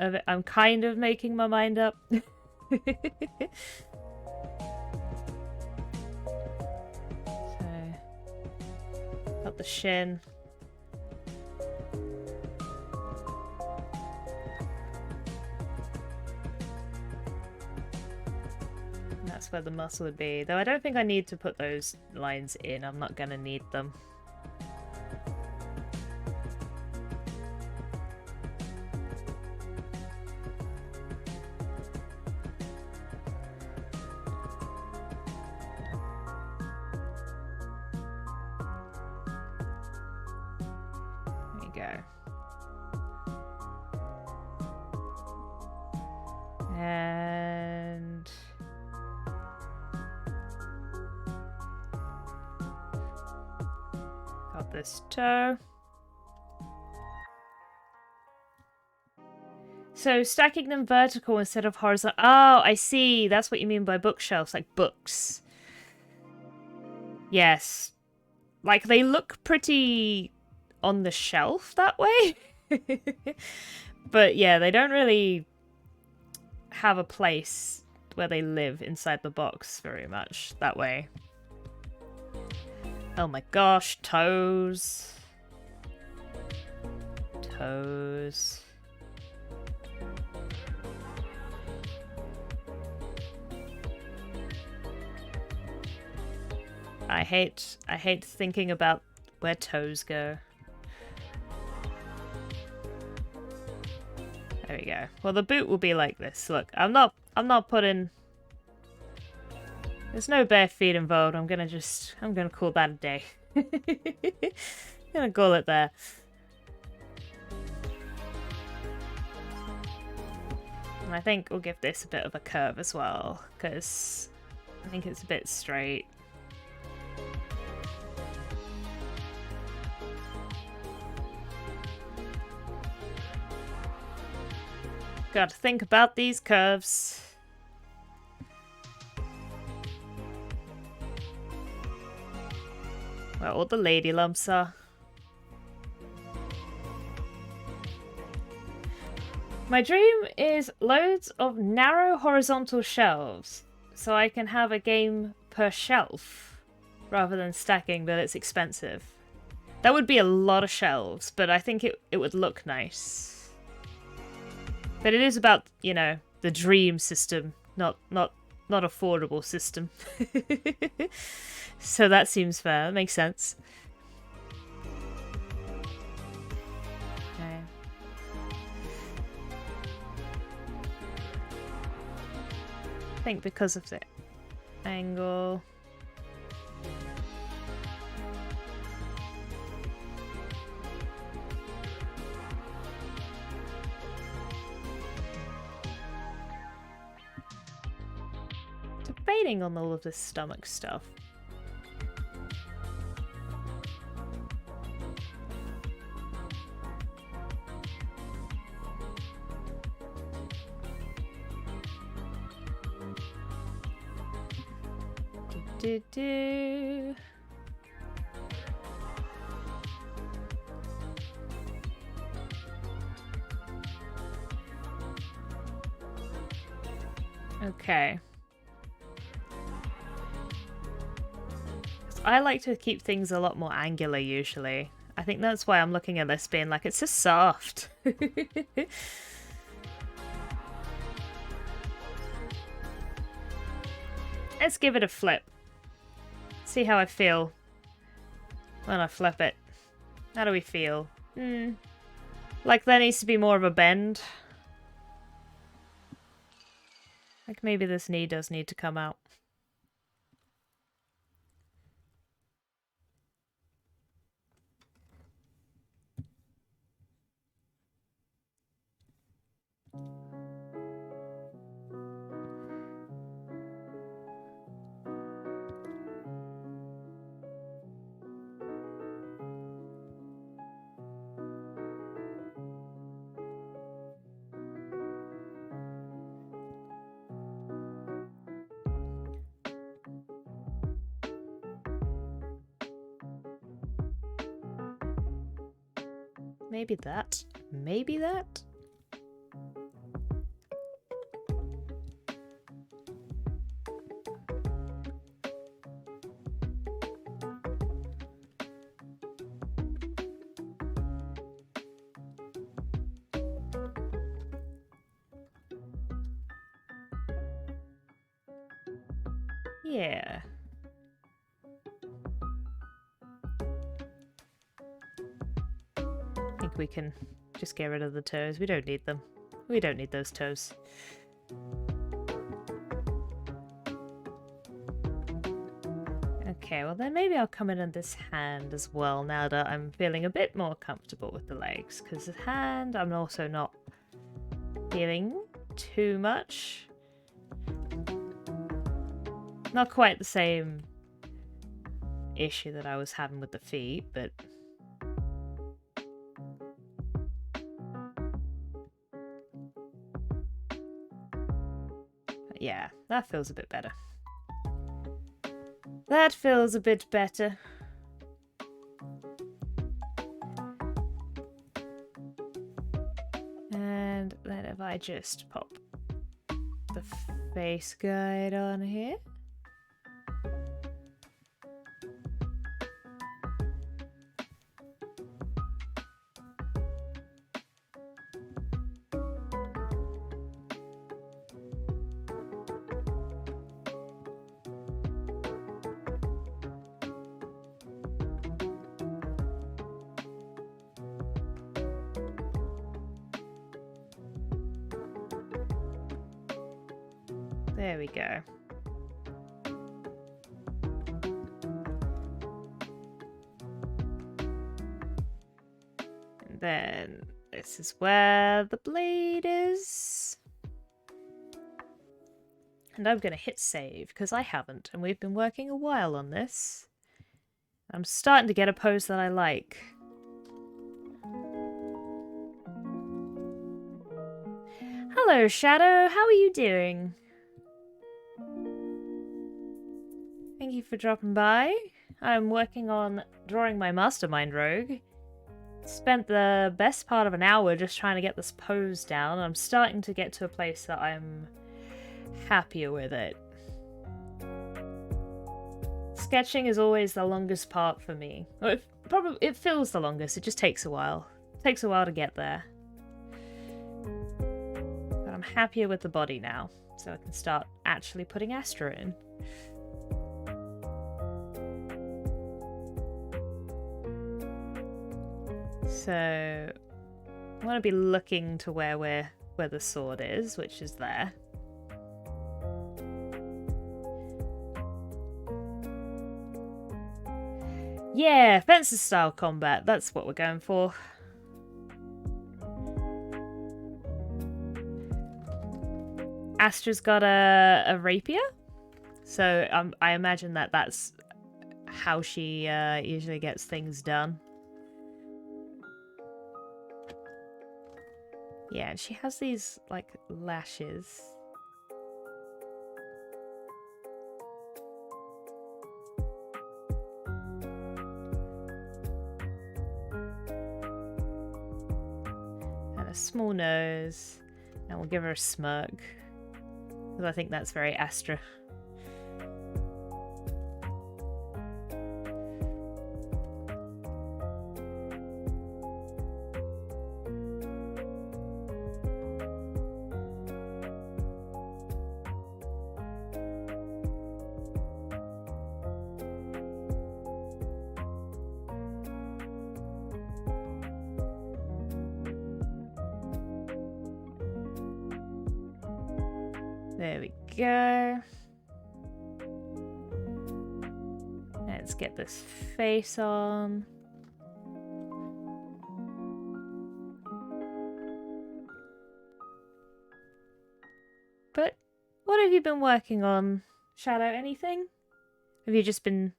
kind of making my mind up. So, got the shin. And that's where the muscle would be. Though I don't think I need to put those lines in. I'm not gonna need them. And got this toe. So stacking them vertical instead of horizontal. Oh, I see. That's what you mean by bookshelves, like books. Yes. Like they look pretty on the shelf that way. But yeah, they don't really have a place where they live inside the box very much that way. Oh my gosh, toes. Toes. I hate thinking about where toes go. There we go. Well, the boot will be like this. Look, I'm not putting... There's no bare feet involved. I'm gonna call that a day. I'm gonna call it there. And I think we'll give this a bit of a curve as well, because I think it's a bit straight. Got to think about these curves. Where all the lady lumps are. My dream is loads of narrow horizontal shelves, so I can have a game per shelf, rather than stacking, but it's expensive. That would be a lot of shelves, but I think it would look nice. But it is about, you know, the dream system, not not affordable system. So that seems fair. That makes sense. Okay. I think because of the angle. Debating on all of this stomach stuff. Do. Okay. I like to keep things a lot more angular usually. I think that's why I'm looking at this being like, it's just soft. Let's give it a flip. See how I feel when I flip it. How do we feel? Like there needs to be more of a bend. Like maybe this knee does need to come out. Maybe that. Maybe that? Yeah. I think we can just get rid of the toes. We don't need them. We don't need those toes. Okay, well then maybe I'll come in on this hand as well now that I'm feeling a bit more comfortable with the legs. Because the hand, I'm also not feeling too much. Not quite the same issue that I was having with the feet, but... yeah, that feels a bit better. That feels a bit better. And then if I just pop the face guide on here. There we go. And then this is where the blade is. And I'm going to hit save because I haven't, and we've been working a while on this. I'm starting to get a pose that I like. Hello, Shadow. How are you doing? Thank you for dropping by. I'm working on drawing my Mastermind Rogue. Spent the best part of an hour just trying to get this pose down. I'm starting to get to a place that I'm happier with it. Sketching is always the longest part for me. Well, it feels the longest, it just takes a while. It takes a while to get there. But I'm happier with the body now. so I can start actually putting Astra in. So I want to be looking to where the sword is, which is there. Yeah, fencer style combat, that's what we're going for. Astra's got a rapier, so I imagine that's how she usually gets things done. Yeah, and she has these, like, lashes. And a small nose. And we'll give her a smirk. Because I think that's very Astra. There we go. Let's get this face on. But what have you been working on, Shadow? Anything? Have you just been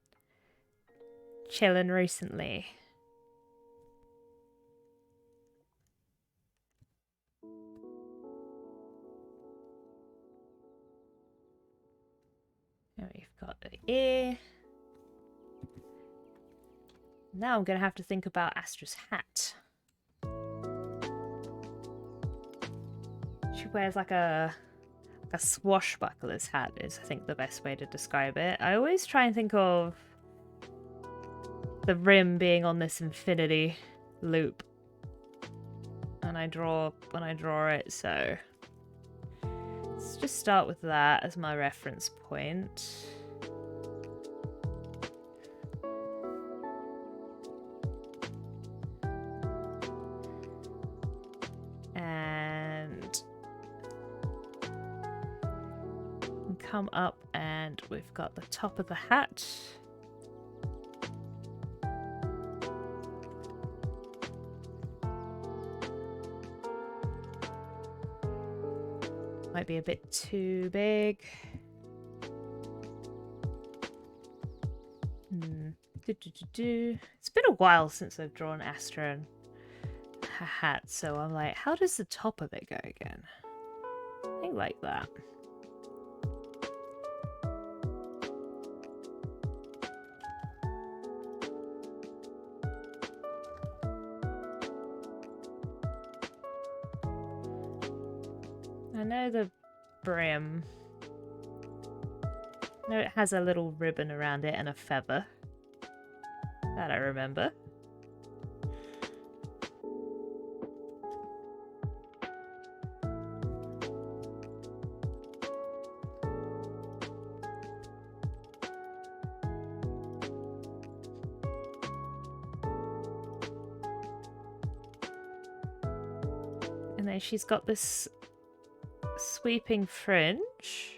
chilling recently? Now we've got the ear. Now I'm going to have to think about Astra's hat. She wears like a swashbuckler's hat is, I think, the best way to describe it. I always try and think of the rim being on this infinity loop. And when I draw it, so let's just start with that as my reference point. And come up and we've got the top of the hat. Might be a bit too big. It's been a while since I've drawn Astra and her hat, so I'm like, how does the top of it go again? I think like that. I know the brim. I know it has a little ribbon around it and a feather. That I remember. And then she's got this sweeping fringe.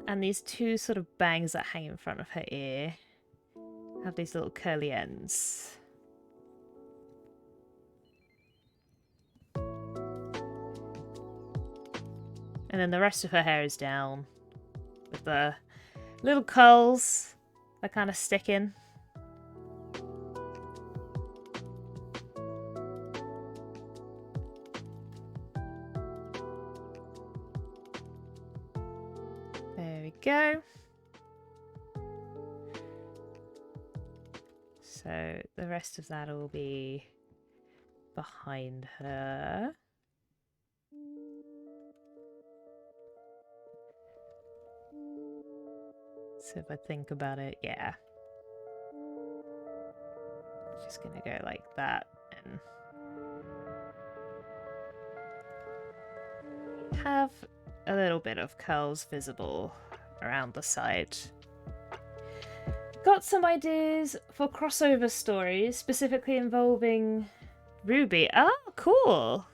And these two sort of bangs that hang in front of her ear have these little curly ends. And then the rest of her hair is down with the little curls that kind of stick in. Go. So the rest of that will be behind her. So if I think about it, yeah. Just gonna go like that and have a little bit of curls visible around the side. Got some ideas for crossover stories, specifically involving Ruby. Oh, cool!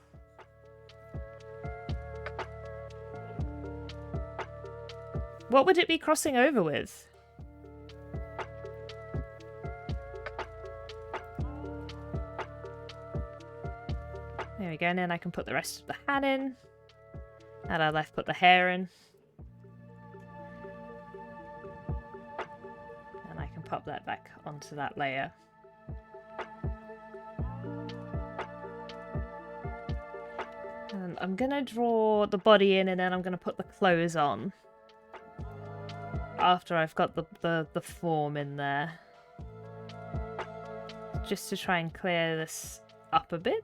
What would it be crossing over with? There we go, and then I can put the rest of the hat in. And I left put the hair in. And I can pop that back onto that layer. And I'm gonna draw the body in and then I'm gonna put the clothes on. After I've got the form in there. Just to try and clear this up a bit.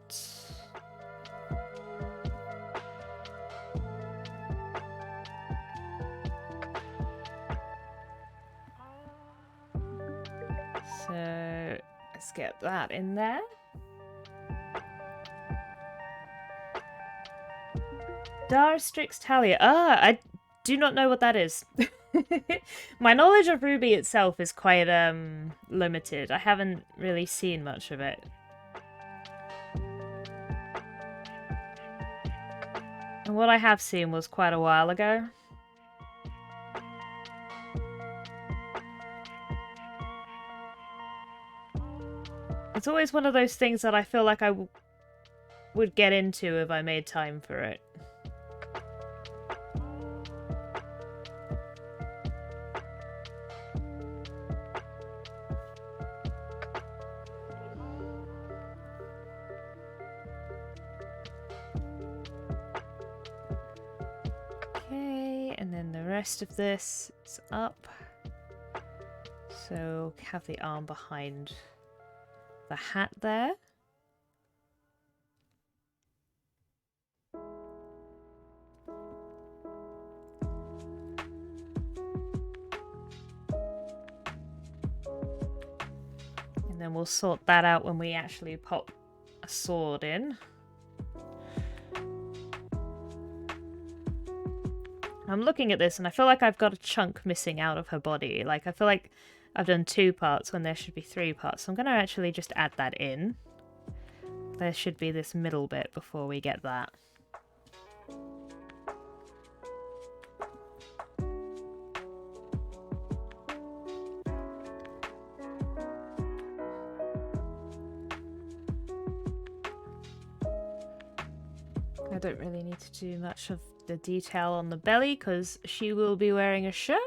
So let's get that in there. Darstrix Talia. Ah, I do not know what that is. My knowledge of Ruby itself is quite limited. I haven't really seen much of it. And what I have seen was quite a while ago. It's always one of those things that I feel like I would get into if I made time for it. Okay, and then the rest of this is up. So have the arm behind the hat there. And then we'll sort that out when we actually pop a sword in. I'm looking at this and I feel like I've got a chunk missing out of her body. Like, I feel like I've done 2 parts when there should be 3 parts. So I'm going to actually just add that in. There should be this middle bit before we get that. I don't really need to do much of the detail on the belly because she will be wearing a shirt.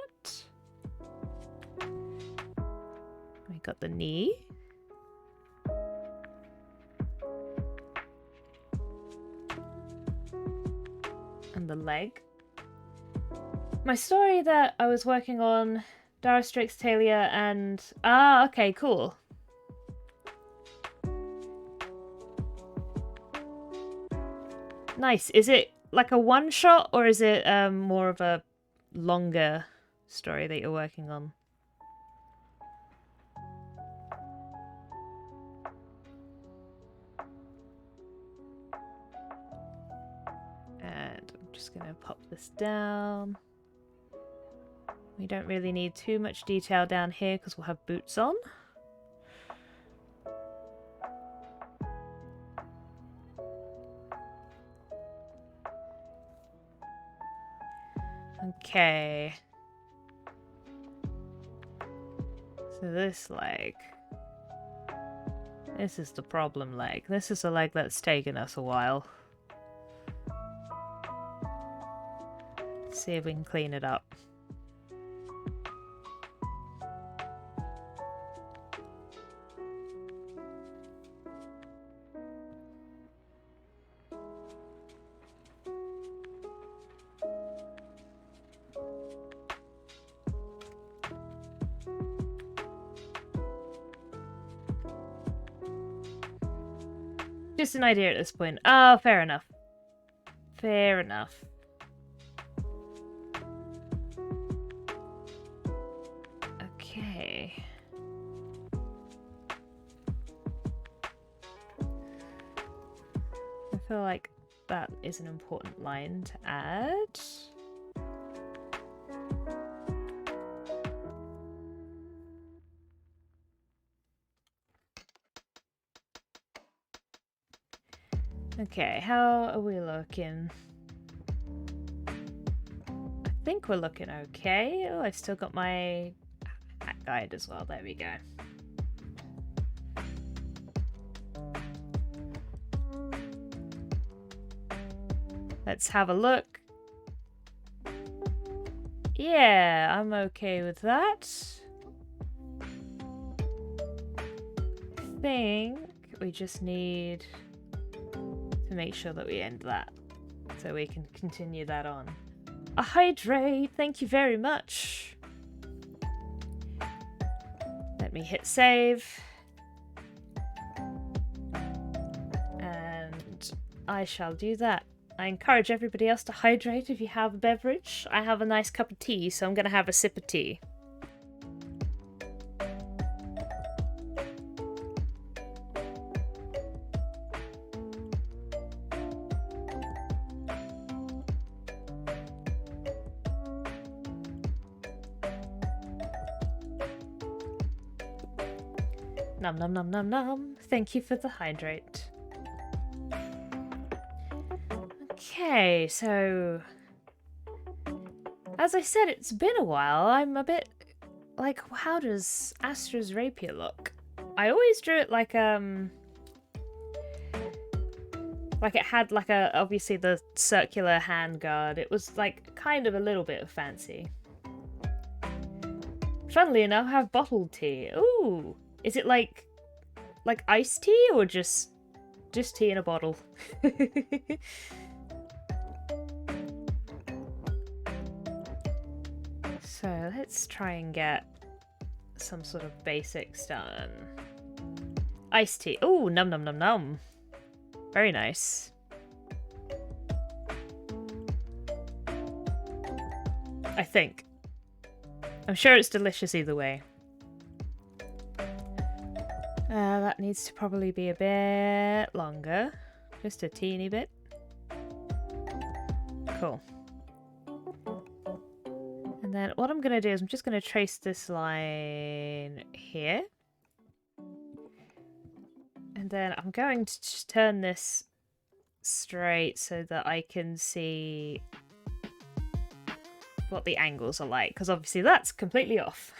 We got the knee. And the leg. My story that I was working on, Darstrix Talia and... Ah, okay, cool. Nice. Is it like a one-shot or is it more of a longer story that you're working on? And I'm just going to pop this down. We don't really need too much detail down here because we'll have boots on. Okay. So this leg. This is the problem leg. This is a leg that's taken us a while. Let's see if we can clean it up. Just an idea at this point. Oh, fair enough. Fair enough. Okay. I feel like that is an important line to add. Okay, how are we looking? I think we're looking okay. Oh, I've still got my hat guide as well. There we go. Let's have a look. Yeah, I'm okay with that. I think we just need to make sure that we end that so we can continue that on. A hydrate, thank you very much. Let me hit save. And I shall do that. I encourage everybody else to hydrate if you have a beverage. I have a nice cup of tea, so I'm going to have a sip of tea. Nom nom nom nom nom. Thank you for the hydrate. Okay, so as I said, it's been a while. I'm a bit like, how does Astra's rapier look? I always drew it like it had like obviously the circular handguard. It was like kind of a little bit of fancy. Funnily enough, I have bottled tea. Ooh, is it like iced tea or just tea in a bottle? So let's try and get some sort of basics done. Iced tea. Oh, num num num num. Very nice. I think. I'm sure it's delicious either way. That needs to probably be a bit longer. Just a teeny bit. Cool. And then what I'm going to do is I'm just going to trace this line here. And then I'm going to just turn this straight so that I can see what the angles are like, because obviously that's completely off.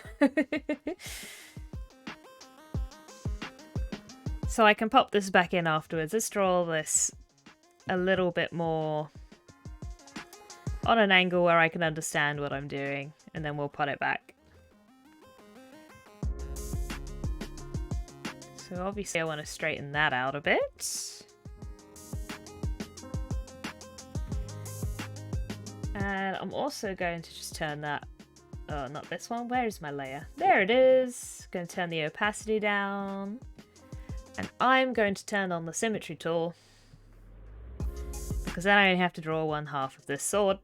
So I can pop this back in afterwards. Let's draw this a little bit more on an angle where I can understand what I'm doing, and then we'll put it back. So obviously I want to straighten that out a bit. And I'm also going to just turn that, oh, not this one, where is my layer? There it is! Going to turn the opacity down. And I'm going to turn on the symmetry tool, because then I only have to draw one half of this sword.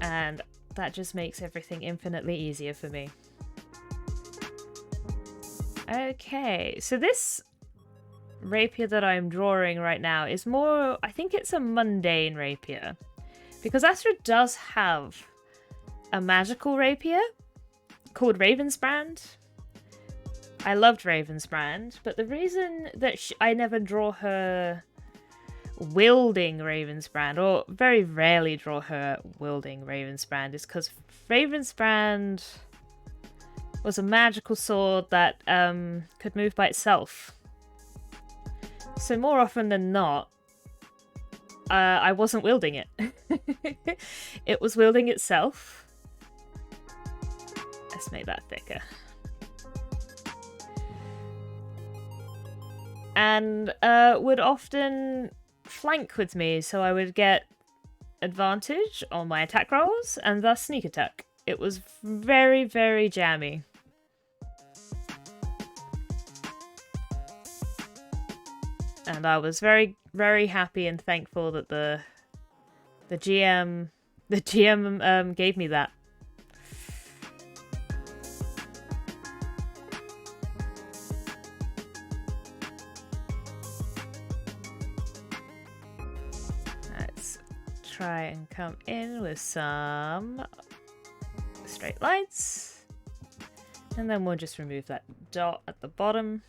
And that just makes everything infinitely easier for me. Okay, so this rapier that I'm drawing right now is more, I think it's a mundane rapier. Because Astra does have a magical rapier called Ravensbrand. I loved Ravensbrand, but the reason that I never draw her wielding Ravensbrand, or very rarely draw her wielding Ravensbrand, is because Ravensbrand was a magical sword that could move by itself. So more often than not, I wasn't wielding it. It was wielding itself. Let's make that thicker. And would often flank with me, so I would get advantage on my attack rolls and thus sneak attack. It was very, very jammy. And I was very, very happy and thankful that the GM gave me that. try and come in with some straight lines. And then we'll just remove that dot at the bottom.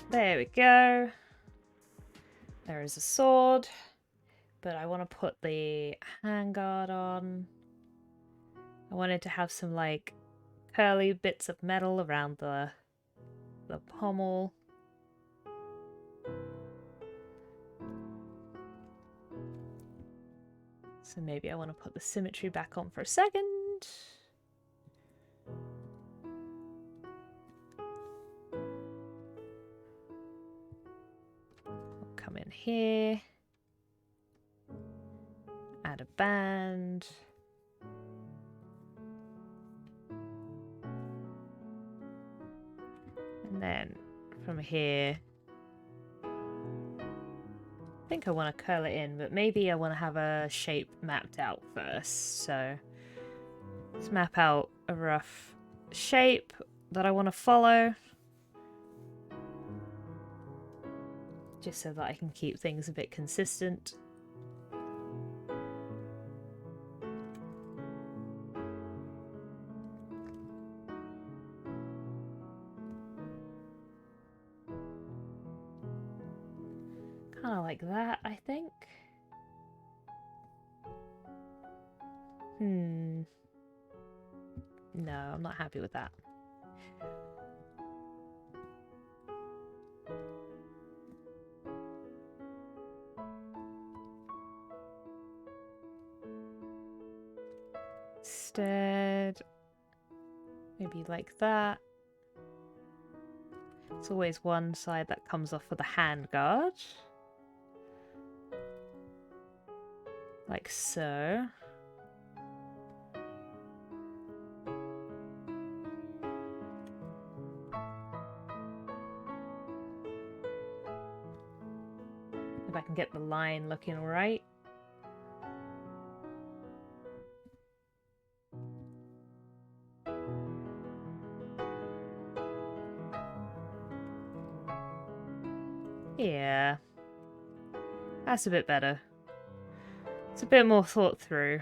There we go. There is a sword, but I want to put the handguard on. I wanted to have some like curly bits of metal around the pommel. So maybe I want to put the symmetry back on for a second. Come in here, add a band, and then from here, I think I want to curl it in, but maybe I want to have a shape mapped out first. So let's map out a rough shape that I want to follow, just so that I can keep things a bit consistent. Kind of like that, I think. No, I'm not happy with that. Instead, maybe like that. It's always one side that comes off with a handguard. Like so. If I can get the line looking right. Yeah, that's a bit better. It's a bit more thought through.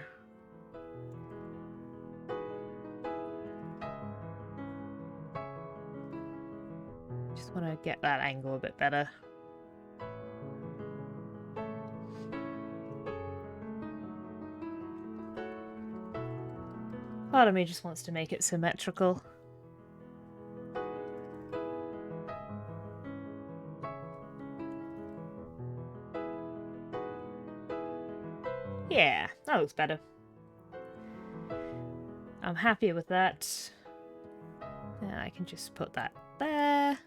Just want to get that angle a bit better. Part of me just wants to make it symmetrical. Yeah, that looks better. I'm happy with that. And I can just put that there.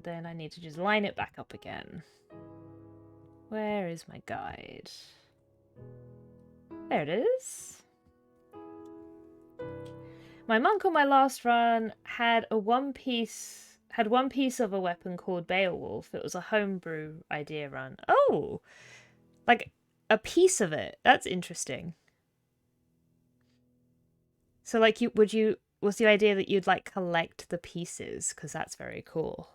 Then I need to just line it back up again. Where is my guide? There it is. My monk on my last run had one piece of a weapon called Beowulf. It was a homebrew idea run. Oh, like a piece of it. That's interesting. So like was the idea that you'd like collect the pieces? Because that's very cool.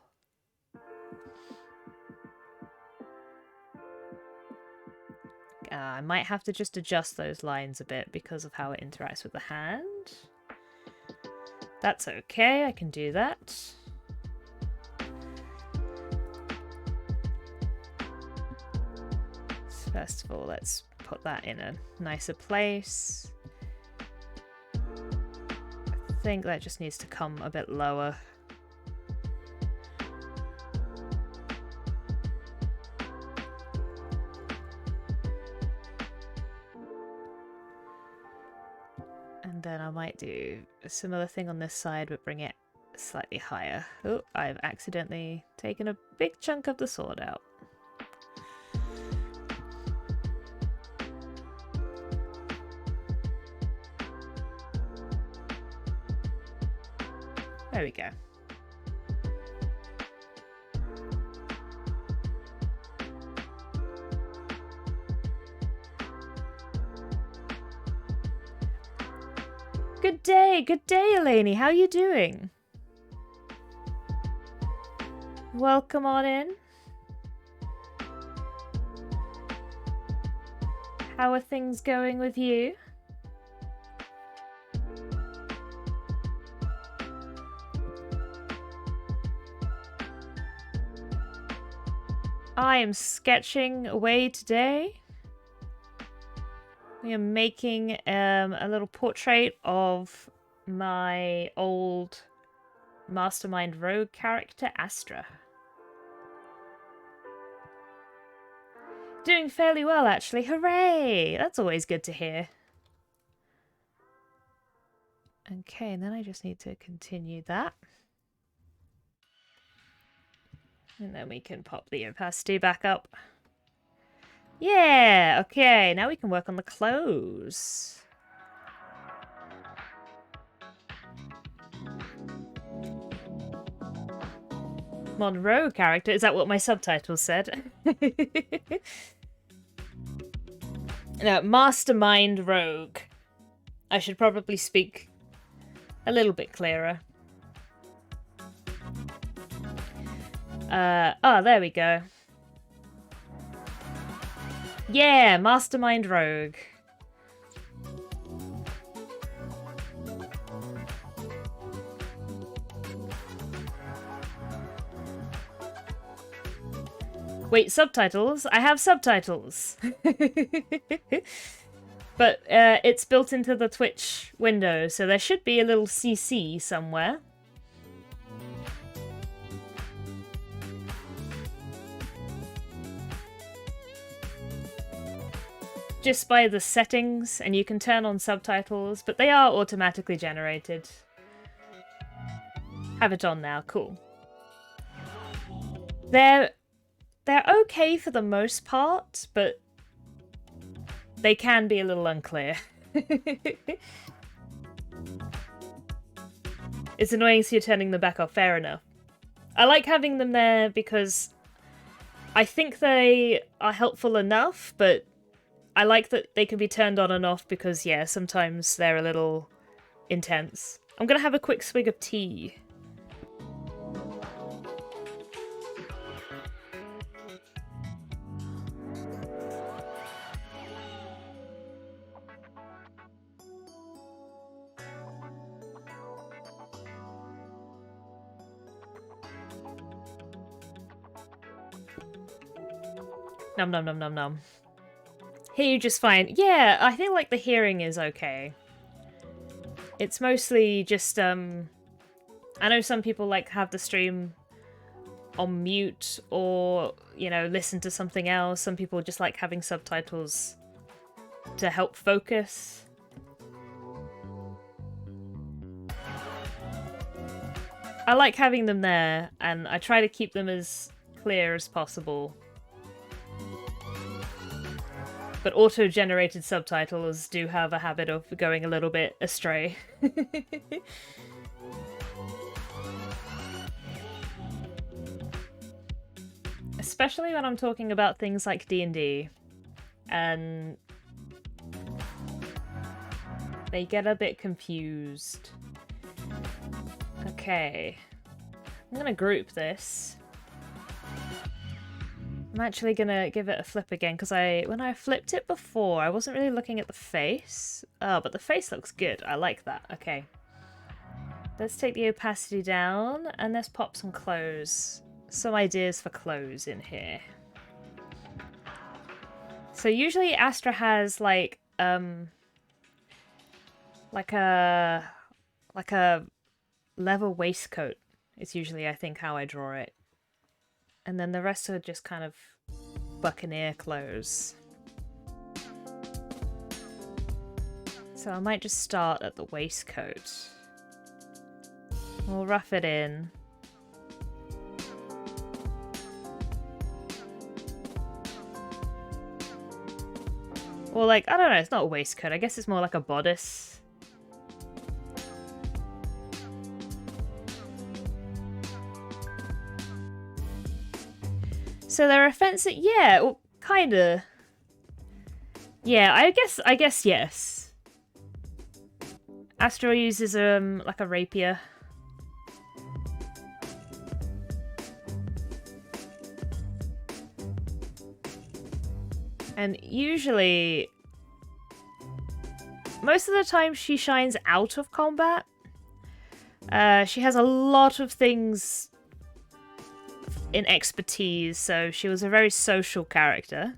I might have to just adjust those lines a bit because of how it interacts with the hand. That's okay, I can do that. So first of all, let's put that in a nicer place. I think that just needs to come a bit lower. And then I might do a similar thing on this side, but bring it slightly higher. Oh, I've accidentally taken a big chunk of the sword out. There we go. Good day, Eleni. How are you doing? Welcome on in. How are things going with you? I am sketching away today. We are making a little portrait of my old Mastermind Rogue character, Astra. Doing fairly well, actually. Hooray! That's always good to hear. Okay, and then I just need to continue that. And then we can pop the opacity back up. Yeah, okay, now we can work on the clothes. Monroe character? Is that what my subtitles said? No, Mastermind Rogue. I should probably speak a little bit clearer. Oh, there we go. Yeah, Mastermind Rogue. Wait, subtitles? I have subtitles. But it's built into the Twitch window, so there should be a little CC somewhere. Just by the settings, and you can turn on subtitles, but they are automatically generated. Have it on now, cool. They're okay for the most part, but they can be a little unclear. It's annoying, so you're turning them back off. Fair enough. I like having them there because I think they are helpful enough, but I like that they can be turned on and off because, yeah, sometimes they're a little intense. I'm gonna have a quick swig of tea. Nom nom nom nom nom. Hear you just fine. Yeah, I think like the hearing is okay. It's mostly just I know some people like have the stream on mute or, you know, listen to something else. Some people just like having subtitles to help focus. I like having them there, and I try to keep them as clear as possible. But auto-generated subtitles do have a habit of going a little bit astray. Especially when I'm talking about things like D&D. And they get a bit confused. Okay. I'm gonna group this. I'm actually gonna give it a flip again, because when I flipped it before, I wasn't really looking at the face. Oh, but the face looks good. I like that. Okay. Let's take the opacity down, and let's pop some clothes. Some ideas for clothes in here. So usually Astra has like a leather waistcoat. It's usually, I think, how I draw it. And then the rest are just kind of buccaneer clothes. So I might just start at the waistcoat. We'll rough it in. Or like, I don't know, it's not a waistcoat. I guess it's more like a bodice. So they're offensive. Yeah, well, kinda. Yeah, I guess yes. Astra uses like a rapier. And usually, most of the time she shines out of combat. She has a lot of things in expertise, so she was a very social character.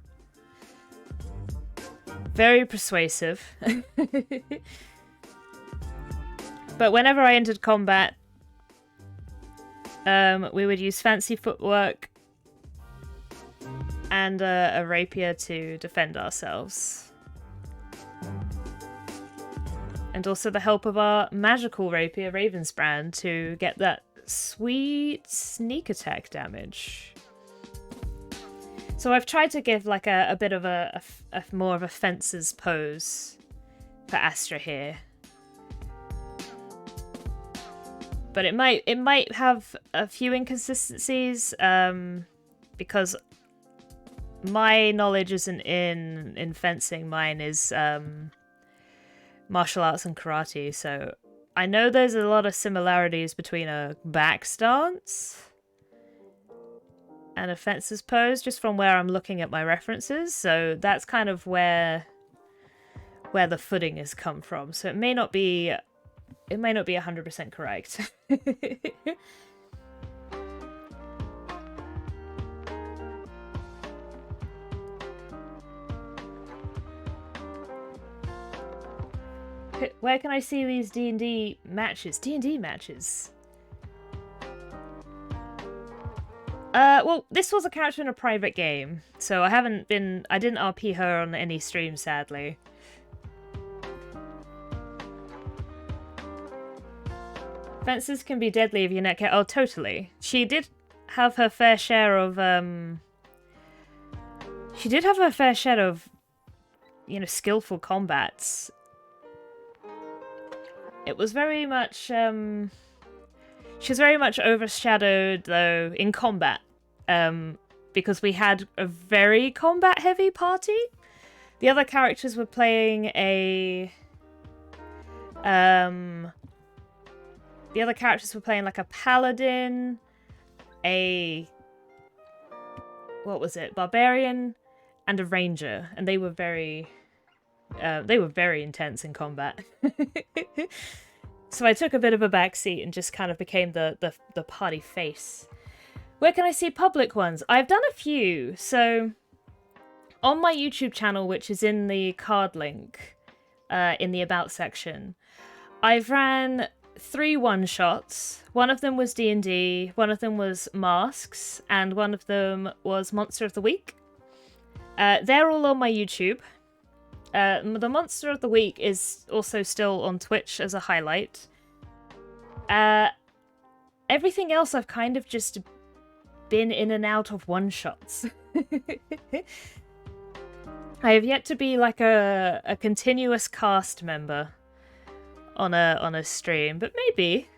Very persuasive. But whenever I entered combat, we would use fancy footwork and a rapier to defend ourselves. And also the help of our magical rapier, Ravensbrand, to get that sweet sneak attack damage. So I've tried to give like a bit of a more of a fencer's pose for Astra here. But it might have a few inconsistencies, because my knowledge isn't in fencing. Mine is martial arts and karate, so I know there's a lot of similarities between a back stance and a fencer's pose, just from where I'm looking at my references. So that's kind of where the footing has come from. So it may not be 100% correct. Where can I see these D&D matches? D&D matches? Well, this was a character in a private game, so I didn't RP her on any stream, sadly. Fences can be deadly if you're not careful. Oh, totally. She did have her fair share of, skillful combats. It was very much, she was very much overshadowed, though, in combat, because we had a very combat-heavy party. The other characters were playing like a paladin, barbarian, and a ranger, and they were very intense in combat. So I took a bit of a backseat and just kind of became the party face. Where can I see public ones? I've done a few. So on my YouTube channel, which is in the card link in the About section, I've ran 3 one-shots. One of them was D&D, one of them was Masks, and one of them was Monster of the Week. They're all on my YouTube. The Monster of the Week is also still on Twitch as a highlight. Everything else I've kind of just been in and out of one-shots. I have yet to be like a continuous cast member on a stream, but maybe.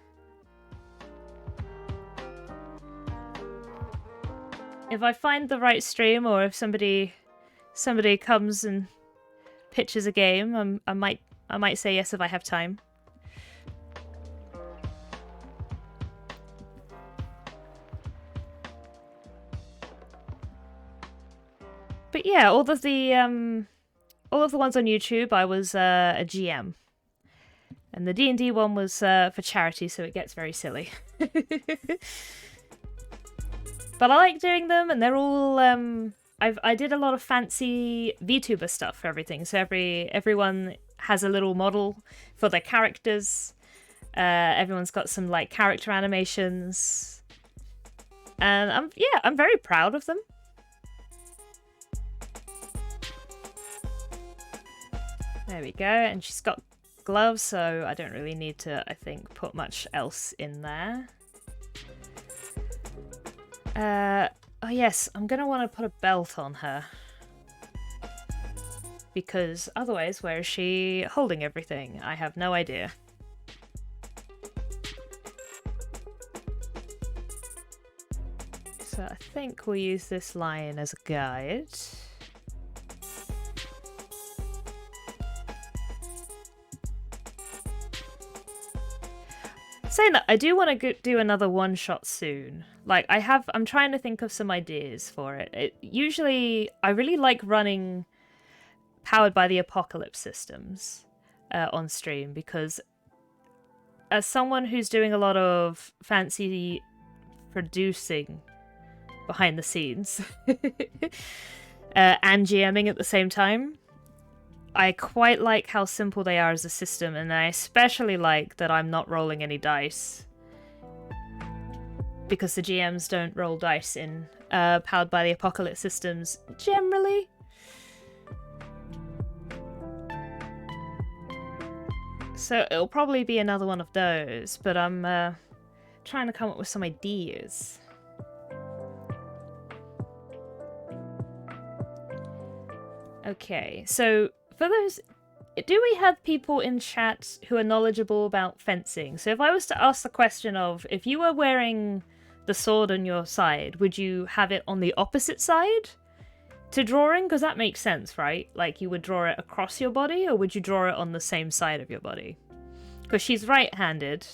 If I find the right stream, or if somebody comes and pitches a game, I might say yes if I have time. But yeah, all of the ones on YouTube, I was a GM, and the D&D one was for charity, so it gets very silly. But I like doing them, and they're all I did a lot of fancy Vtuber stuff for everything. So everyone has a little model for their characters. Everyone's got some like character animations, and I'm very proud of them. There we go, and she's got gloves, so I don't really need to, I think, put much else in there. Oh yes, I'm gonna want to put a belt on her. Because otherwise, where is she holding everything? I have no idea. So But I think we'll use this line as a guide. Saying that, I do want to do another one-shot soon. Like, I'm trying to think of some ideas for it. Usually, I really like running Powered by the Apocalypse systems on stream, because as someone who's doing a lot of fancy producing behind the scenes and GMing at the same time, I quite like how simple they are as a system, and I especially like that I'm not rolling any dice, because the GMs don't roll dice in Powered by the Apocalypse systems generally. So it'll probably be another one of those, but I'm trying to come up with some ideas. Okay, so for those, do we have people in chat who are knowledgeable about fencing? So if I was to ask the question of, if you were wearing the sword on your side, would you have it on the opposite side to drawing? Because that makes sense, right? Like, you would draw it across your body, or would you draw it on the same side of your body? Because she's right-handed,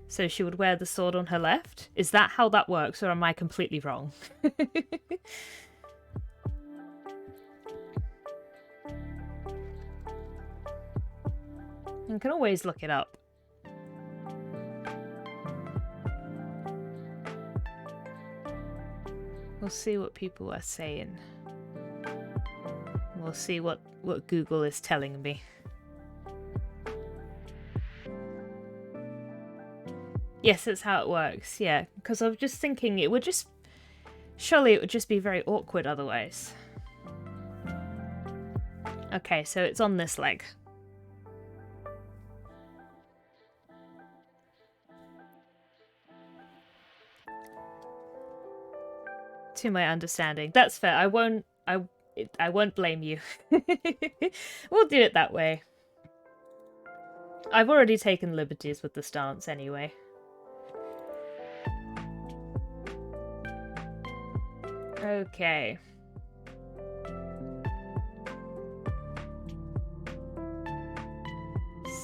so she would wear the sword on her left. Is that how that works, or am I completely wrong? You can always look it up. We'll see what people are saying. We'll see what Google is telling me. Yes, that's how it works, yeah. Because I was just thinking it would just... Surely it would just be very awkward otherwise. Okay, so it's on this leg. To my understanding. That's fair. I won't blame you. We'll do it that way. I've already taken liberties with the stance anyway. Okay.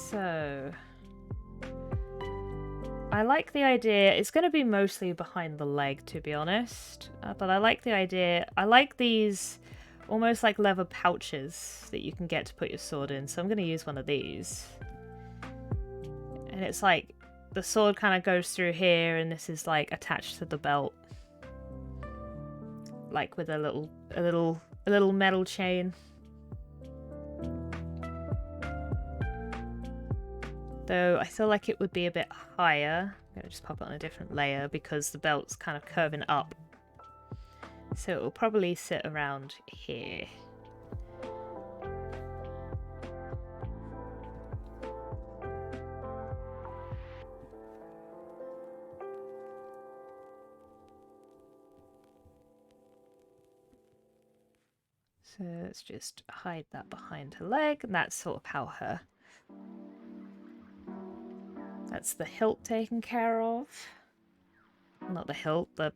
So... I like the idea. It's going to be mostly behind the leg, to be honest. But I like the idea. I like these almost like leather pouches that you can get to put your sword in. So I'm going to use one of these. And it's like the sword kind of goes through here, and this is like attached to the belt, like with a little metal chain. Though I feel like it would be a bit higher. I'm going to just pop it on a different layer because the belt's kind of curving up. So it will probably sit around here. So let's just hide that behind her leg, and that's sort of how her... That's the hilt taken care of. Not the hilt, the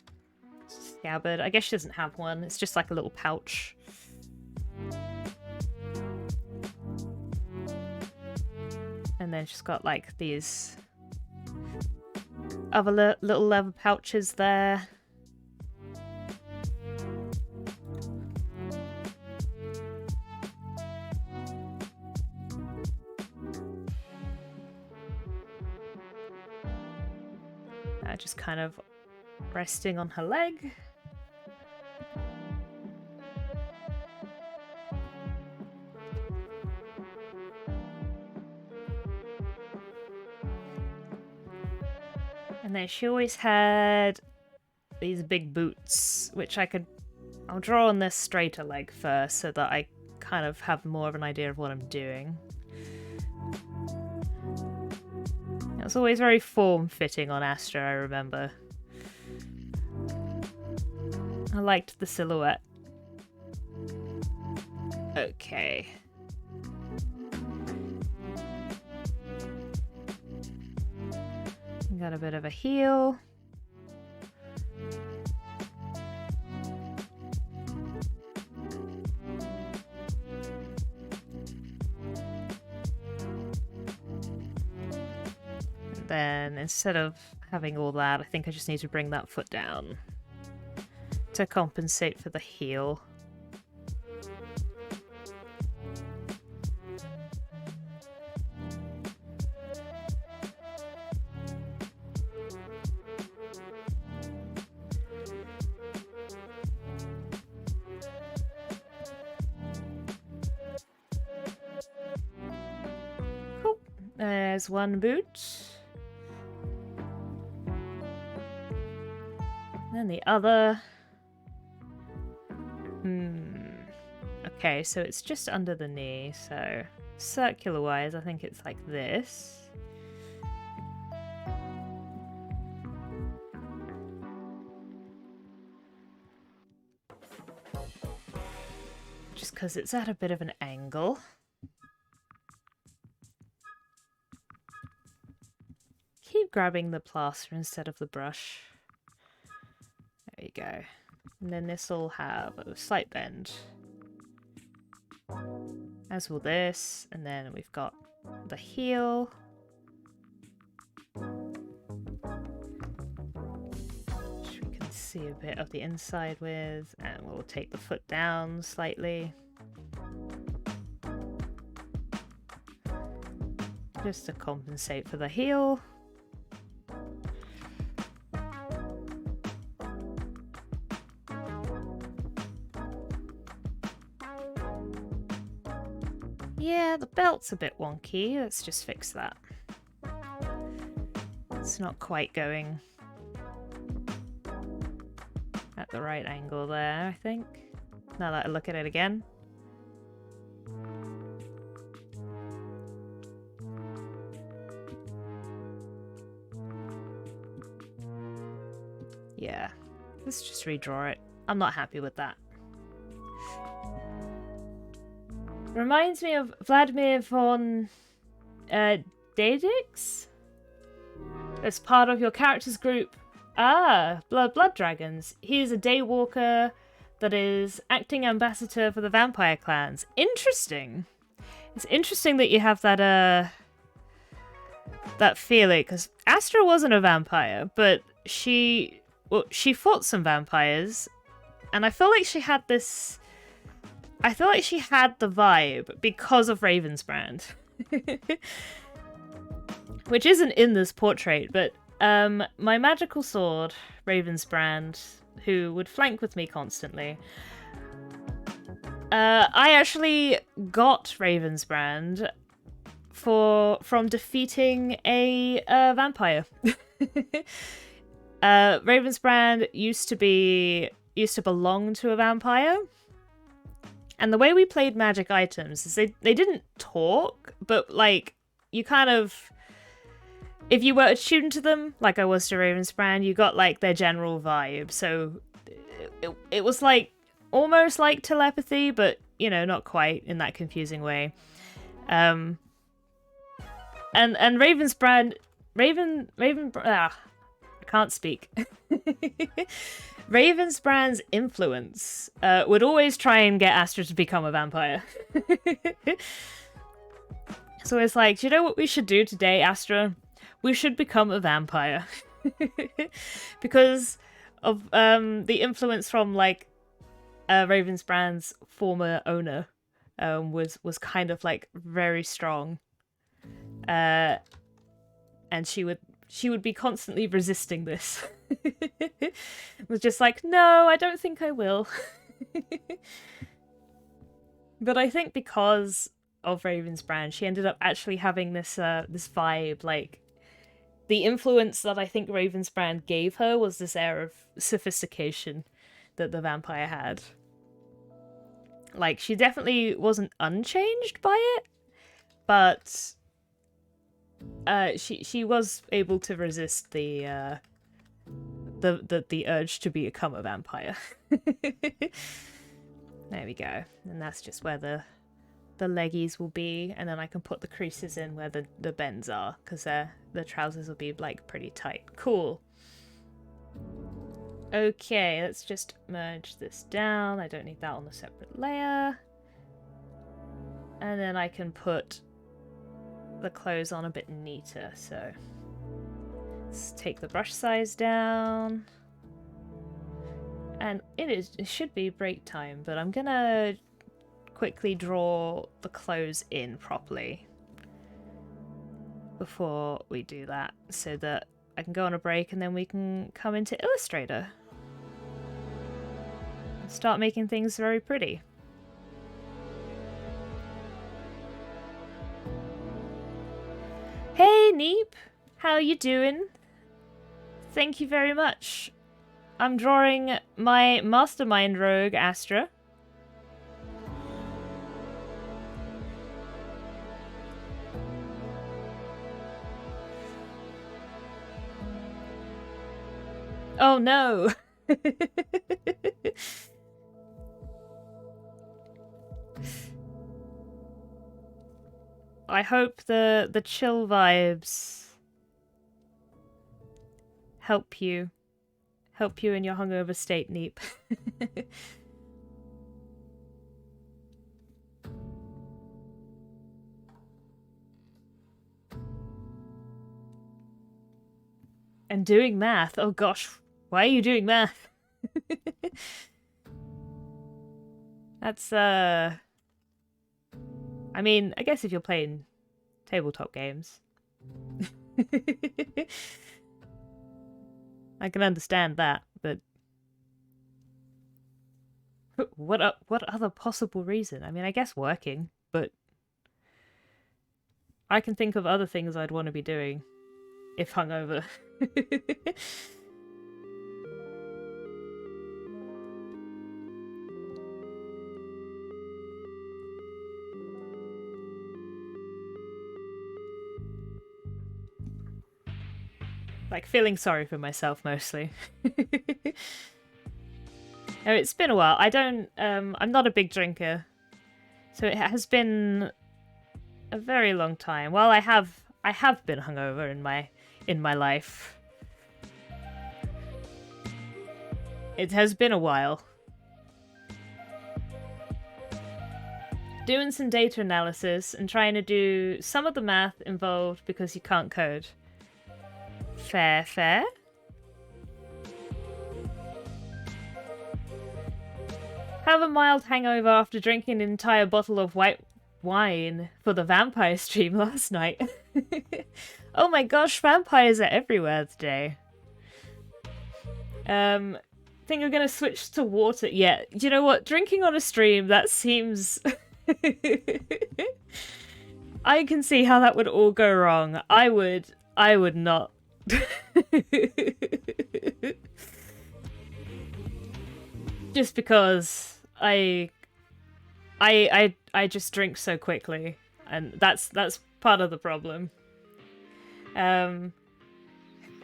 scabbard. I guess she doesn't have one. It's just like a little pouch. And then she's got like these other little leather pouches there. Just kind of resting on her leg. And then she always had these big boots, which I'll draw on this straighter leg first so that I kind of have more of an idea of what I'm doing. It's always very form-fitting on Astra, I remember. I liked the silhouette. Okay. Got a bit of a heel. then instead of having all that, I think I just need to bring that foot down to compensate for the heel. Cool. There's one boot. And the other. Okay, so it's just under the knee, so circular-wise, I think it's like this. Just because it's at a bit of an angle. Keep grabbing the plaster instead of the brush. There you go. And then this will have a slight bend. As will this, and then we've got the heel. Which we can see a bit of the inside with, and we'll take the foot down slightly. Just to compensate for the heel. Yeah, the belt's a bit wonky. Let's just fix that. It's not quite going at the right angle there, I think. Now that I look at it again. Yeah, let's just redraw it. I'm not happy with that. Reminds me of Vladimir von Dadix? As part of your character's group. Ah, Blood Dragons. He is a daywalker that is acting ambassador for the vampire clans. Interesting. It's interesting that you have that that feeling, because Astra wasn't a vampire, but she fought some vampires, and I feel like she had this. I feel like she had the vibe because of Ravensbrand. Which isn't in this portrait, but my magical sword, Ravensbrand, who would flank with me constantly, I actually got Ravensbrand from defeating a vampire. Ravensbrand used to belong to a vampire. And the way we played magic items is they didn't talk, but like you kind of, if you were attuned to them, like I was to Ravensbrand, you got like their general vibe. So it was like almost like telepathy, but you know, not quite in that confusing way. And Ravensbrand, I can't speak. Ravensbrand's influence would always try and get Astra to become a vampire. So it's like, do you know what we should do today, Astra? We should become a vampire. Because of the influence from like Ravensbrand's former owner was kind of like very strong. And she would be constantly resisting this. Was just like, no, I don't think I will. But I think because of Ravensbrand, she ended up actually having this this vibe. Like the influence that I think Ravensbrand gave her was this air of sophistication that the vampire had. Like she definitely wasn't unchanged by it, but she was able to resist the urge to become a vampire. There we go. And that's just where the leggies will be, and then I can put the creases in where the bends are, because the trousers will be like pretty tight. Cool. Okay, let's just merge this down. I don't need that on a separate layer. And then I can put the clothes on a bit neater, so Let's take the brush size down. And it should be break time, but I'm gonna quickly draw the clothes in properly before we do that, so that I can go on a break and then we can come into Illustrator and start making things very pretty. Hey Neep, how you doing? Thank you very much. I'm drawing my Mastermind Rogue Astra. Oh no! I hope the chill vibes help you in your hungover state, Neep. And doing math. Oh gosh, why are you doing math? That's I mean, I guess if you're playing tabletop games. I can understand that, but what other possible reason? I mean, I guess working, but I can think of other things I'd want to be doing if hungover. Like, feeling sorry for myself, mostly. Oh, it's been a while. I'm not a big drinker. So it has been a very long time. Well, I have been hungover in my life. It has been a while. Doing some data analysis and trying to do some of the math involved because you can't code. Fair, fair. Have a mild hangover after drinking an entire bottle of white wine for the vampire stream last night. Oh my gosh, vampires are everywhere today. Think I'm gonna switch to water. Yeah, you know what? Drinking on a stream, that seems... I can see how that would all go wrong. I would not. Just because I just drink so quickly, and that's part of the problem. I'm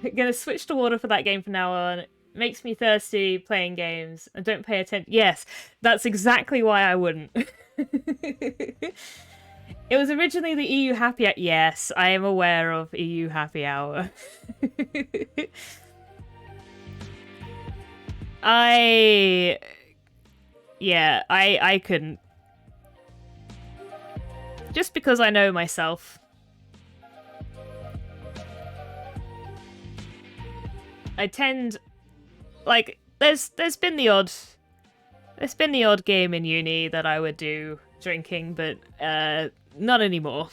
gonna switch to water for that game from now on. It makes me thirsty playing games and don't pay attention. Yes, that's exactly why I wouldn't. It was originally the EU Happy Hour. Yes, I am aware of EU Happy Hour. I couldn't. Just because I know myself. I tend, like, there's been the odd game in uni that I would do drinking, but not anymore.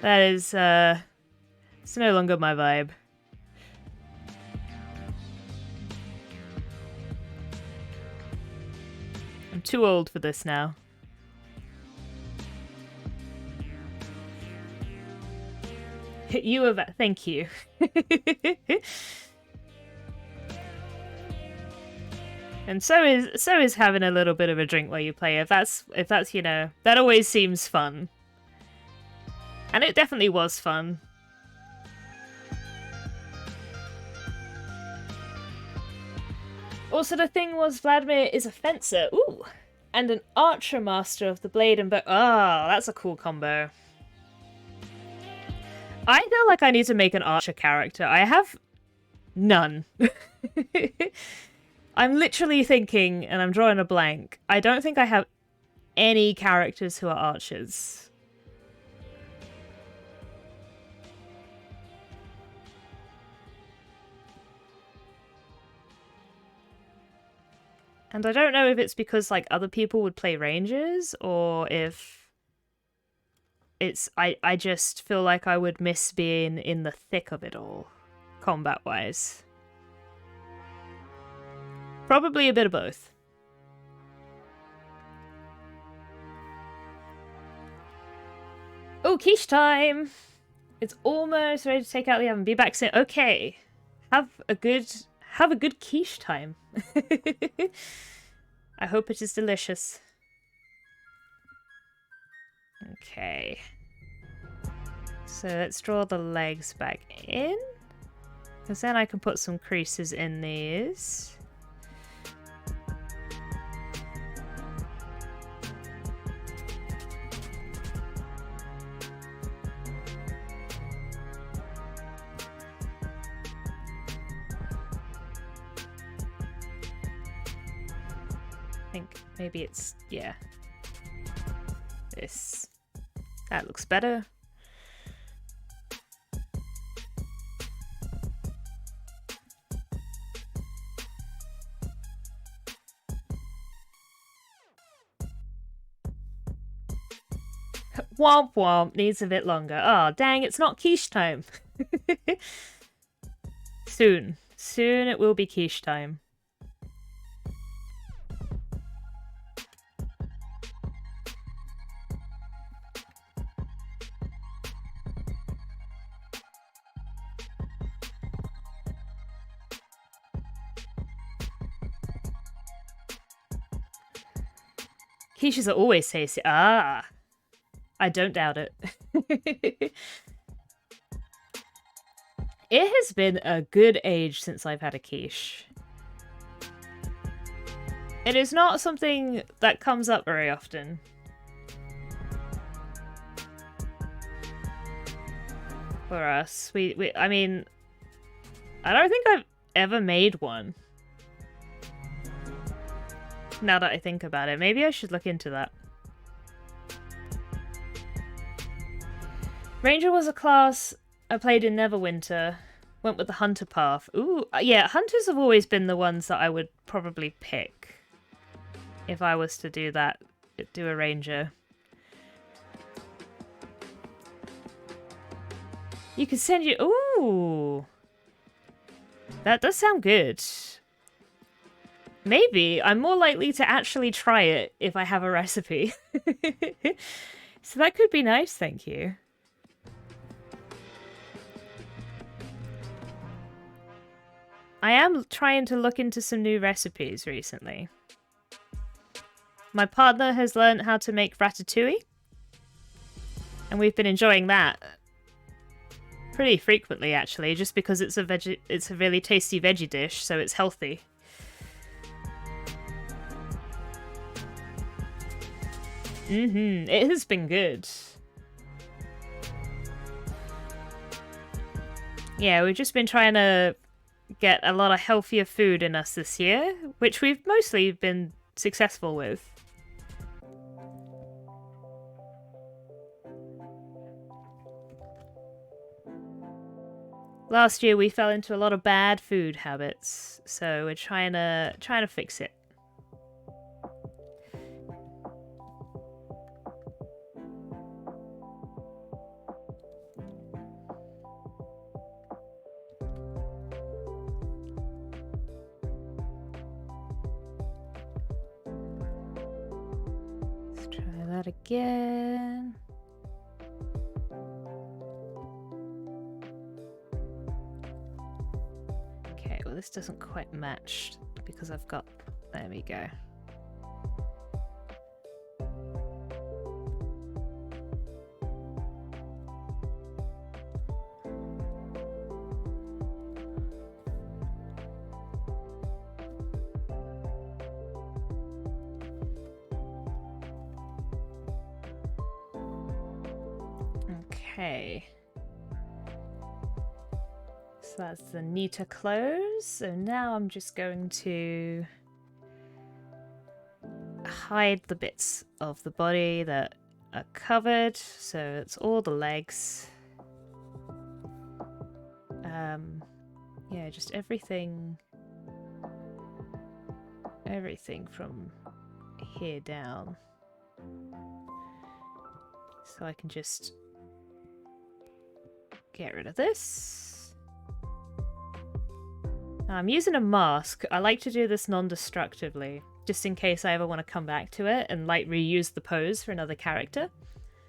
That is it's no longer my vibe. I'm too old for this now. You have, thank you. And so is having a little bit of a drink while you play. If that's you know, that always seems fun. And it definitely was fun. Also, the thing was, Vladimir is a fencer. Ooh! And an archer master of the blade and bow. Ah, that's a cool combo. I feel like I need to make an archer character. I have none. I'm literally thinking, and I'm drawing a blank, I don't think I have any characters who are archers. And I don't know if it's because like other people would play rangers or if it's I just feel like I would miss being in the thick of it all, combat-wise. Probably a bit of both. Oh, quiche time! It's almost ready to take out the oven. Be back soon. Okay. Have a good quiche time. I hope it is delicious. Okay. So let's draw the legs back in. Because then I can put some creases in these. I think maybe it's, yeah. This. That looks better. Womp womp needs a bit longer. Oh, dang, it's not quiche time. Soon. Soon it will be quiche time. Quiches are always tasty. Ah, I don't doubt it. It has been a good age since I've had a quiche. It is not something that comes up very often. For us, I mean, I don't think I've ever made one. Now that I think about it, maybe I should look into that. Ranger was a class I played in Neverwinter. Went with the Hunter path. Ooh, yeah, Hunters have always been the ones that I would probably pick. If I was to do that, do a Ranger. You can send you... Ooh! That does sound good. Maybe I'm more likely to actually try it if I have a recipe. So that could be nice, thank you. I am trying to look into some new recipes recently. My partner has learned how to make ratatouille. And we've been enjoying that pretty frequently, actually, just because it's a really tasty veggie dish, so it's healthy. It has been good. Yeah, we've just been trying to get a lot of healthier food in us this year, which we've mostly been successful with. Last year we fell into a lot of bad food habits, so we're trying to fix it. Let's try that again. Okay, well this doesn't quite match because I've got... There we go. Okay. So that's the Nita close. So now I'm just going to hide the bits of the body that are covered. So it's all the legs. Yeah, just everything everything from here down. So I can just get rid of this. Now, I'm using a mask. I like to do this non-destructively, just in case I ever want to come back to it and like reuse the pose for another character.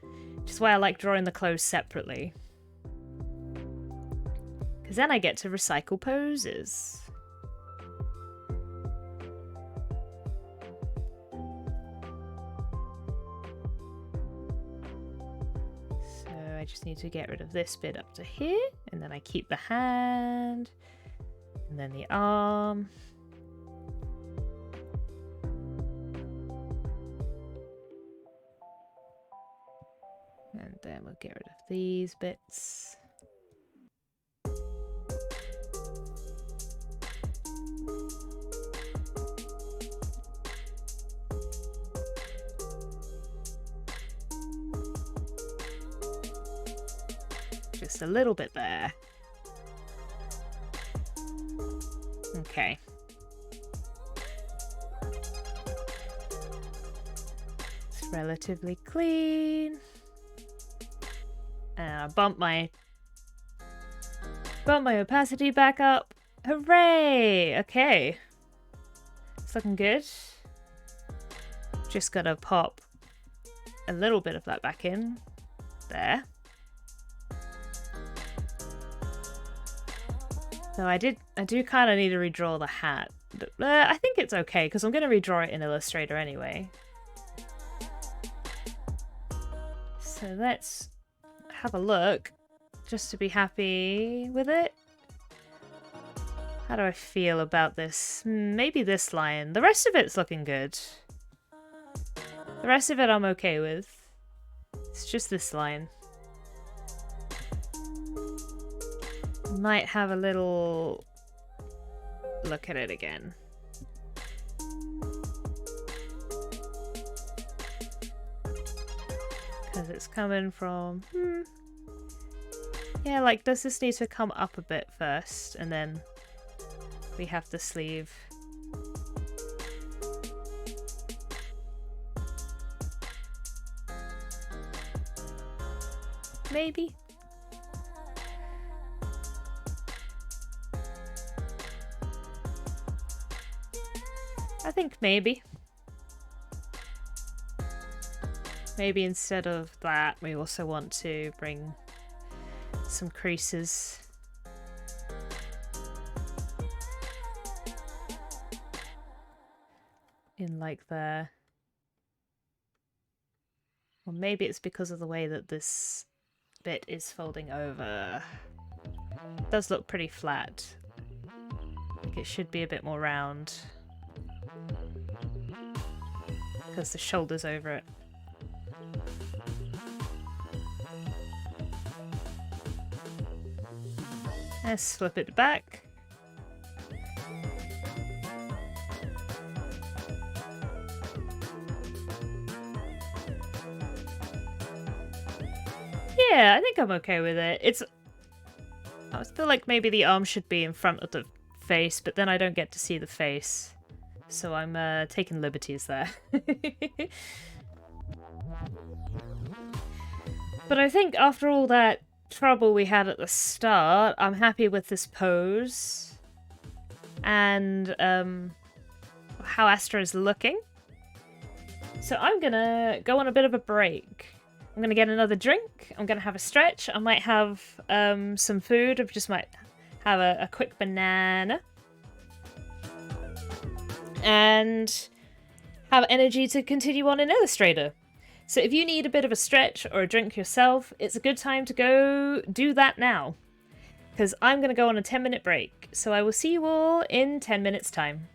Which is why I like drawing the clothes separately. Because then I get to recycle poses. So I just need to get rid of this bit up to here, and then I keep the hand, and then the arm. And then we'll get rid of these bits. Just a little bit there. Okay. It's relatively clean. And I bump my opacity back up. Hooray! Okay. It's looking good. Just gotta pop a little bit of that back in. There. So I do kind of need to redraw the hat. I think it's okay, because I'm going to redraw it in Illustrator anyway. So let's have a look, just to be happy with it. How do I feel about this? Maybe this line. The rest of it's looking good. The rest of it I'm okay with. It's just this line. Might have a little look at it again. Because it's coming from... Yeah, like, does this need to come up a bit first? And then we have the sleeve. Maybe? I think maybe. Maybe instead of that, we also want to bring some creases. In like there. Or maybe it's because of the way that this bit is folding over. It does look pretty flat. I think it should be a bit more round. Because the shoulder's over it. Let's flip it back. Yeah, I think I'm okay with it. I feel like maybe the arm should be in front of the face, but then I don't get to see the face. So I'm taking liberties there. But I think after all that trouble we had at the start, I'm happy with this pose. And how Astra is looking. So I'm gonna go on a bit of a break. I'm gonna get another drink. I'm gonna have a stretch. I might have some food. I just might have a quick banana. And have energy to continue on in Illustrator. So if you need a bit of a stretch or a drink yourself, it's a good time to go do that now. Because I'm going to go on a 10-minute break. So I will see you all in 10 minutes' time.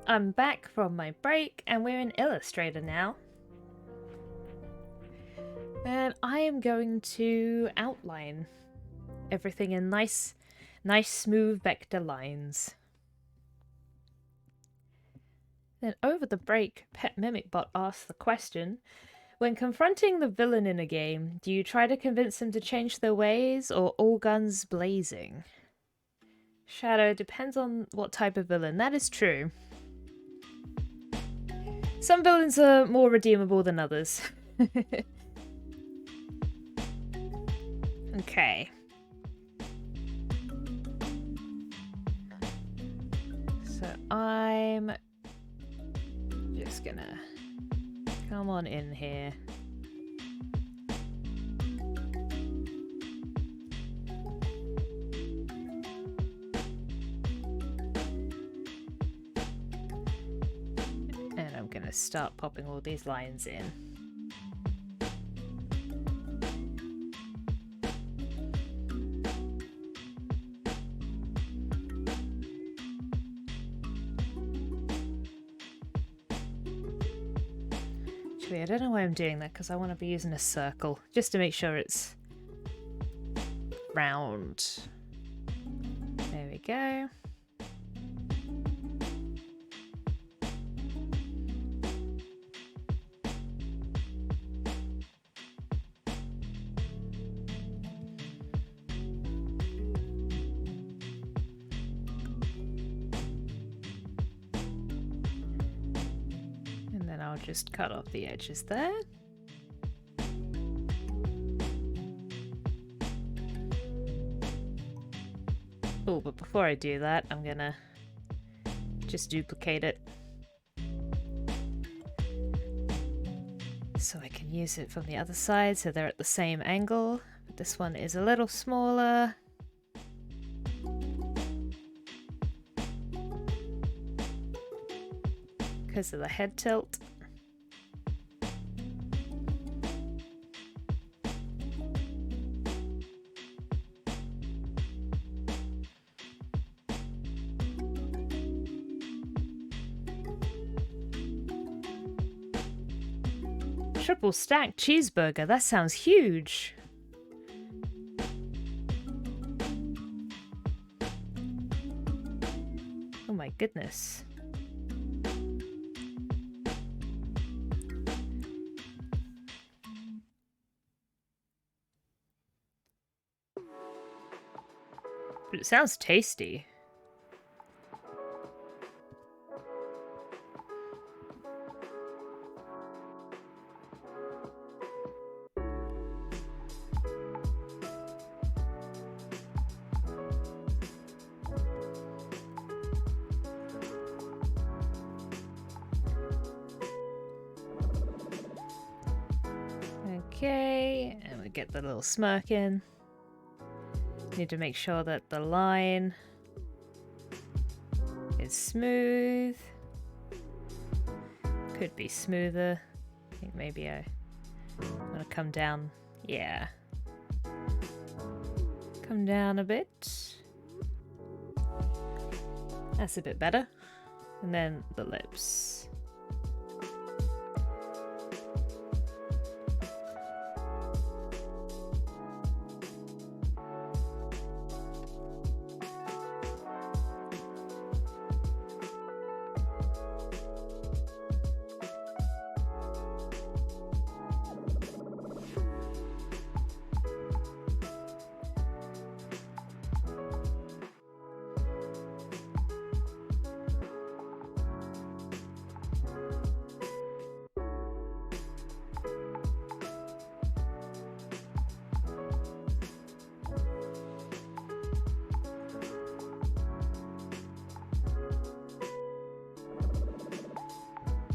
I'm back from my break and we're in Illustrator now. And I am going to outline everything in nice smooth vector lines. Then over the break, Pet Mimicbot asked the question, when confronting the villain in a game, do you try to convince them to change their ways or all guns blazing? Shadow, depends on what type of villain. That is true. Some villains are more redeemable than others. Okay. So I'm just gonna come on in here. And I'm gonna start popping all these lines in. I don't know why I'm doing that, because I want to be using a circle, just to make sure it's round. There we go. I'll just cut off the edges there. Oh, but before I do that, I'm gonna just duplicate it so I can use it from the other side so they're at the same angle. But this one is a little smaller. Because of the head tilt. Triple stacked cheeseburger, that sounds huge. Oh my goodness. But it sounds tasty. Okay, and we get the little smirk in. Need to make sure that the line is smooth. Could be smoother. I think maybe I want to come down. Yeah. Come down a bit. That's a bit better. And then the lips.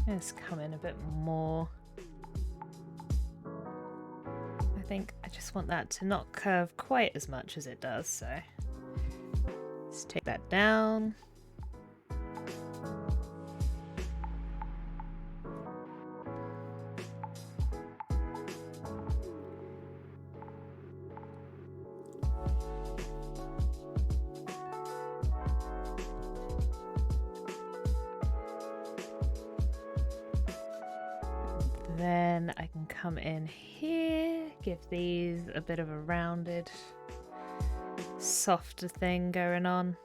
Let's come in a bit more. I think I just want that to not curve quite as much as it does, so let's take that down. Then I can come in here, give these a bit of a rounded, softer thing going on.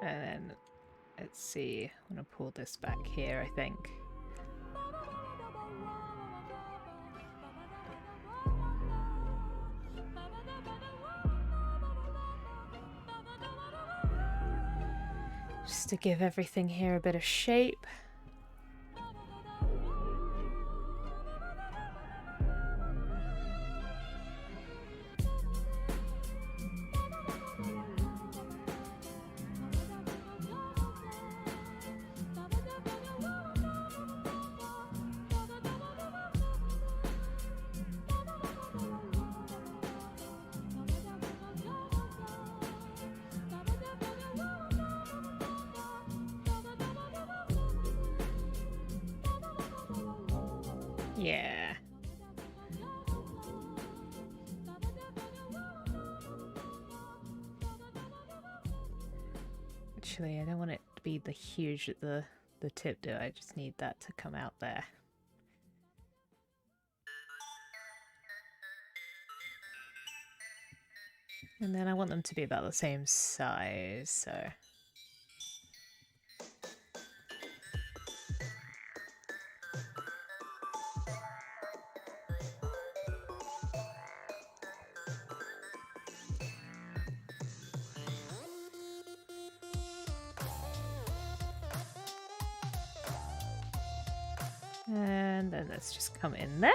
And then, let's see, I'm going to pull this back here, I think. Just to give everything here a bit of shape. Yeah. Actually, I don't want it to be the huge at the tip, do I? I just need that to come out there. And then I want them to be about the same size, so... And then let's just come in there.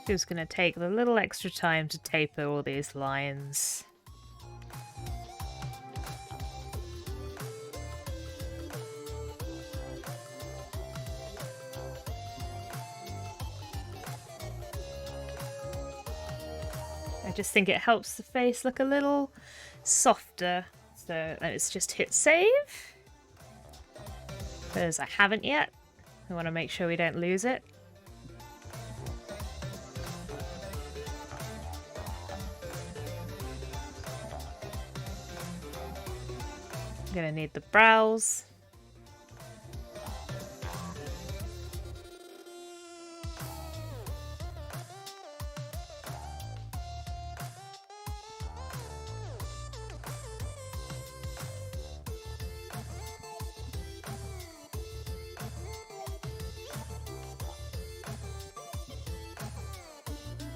Just gonna take the little extra time to taper all these lines. I just think it helps the face look a little softer. So let's just hit save. Because I haven't yet. I want to make sure we don't lose it. I'm gonna need the brows.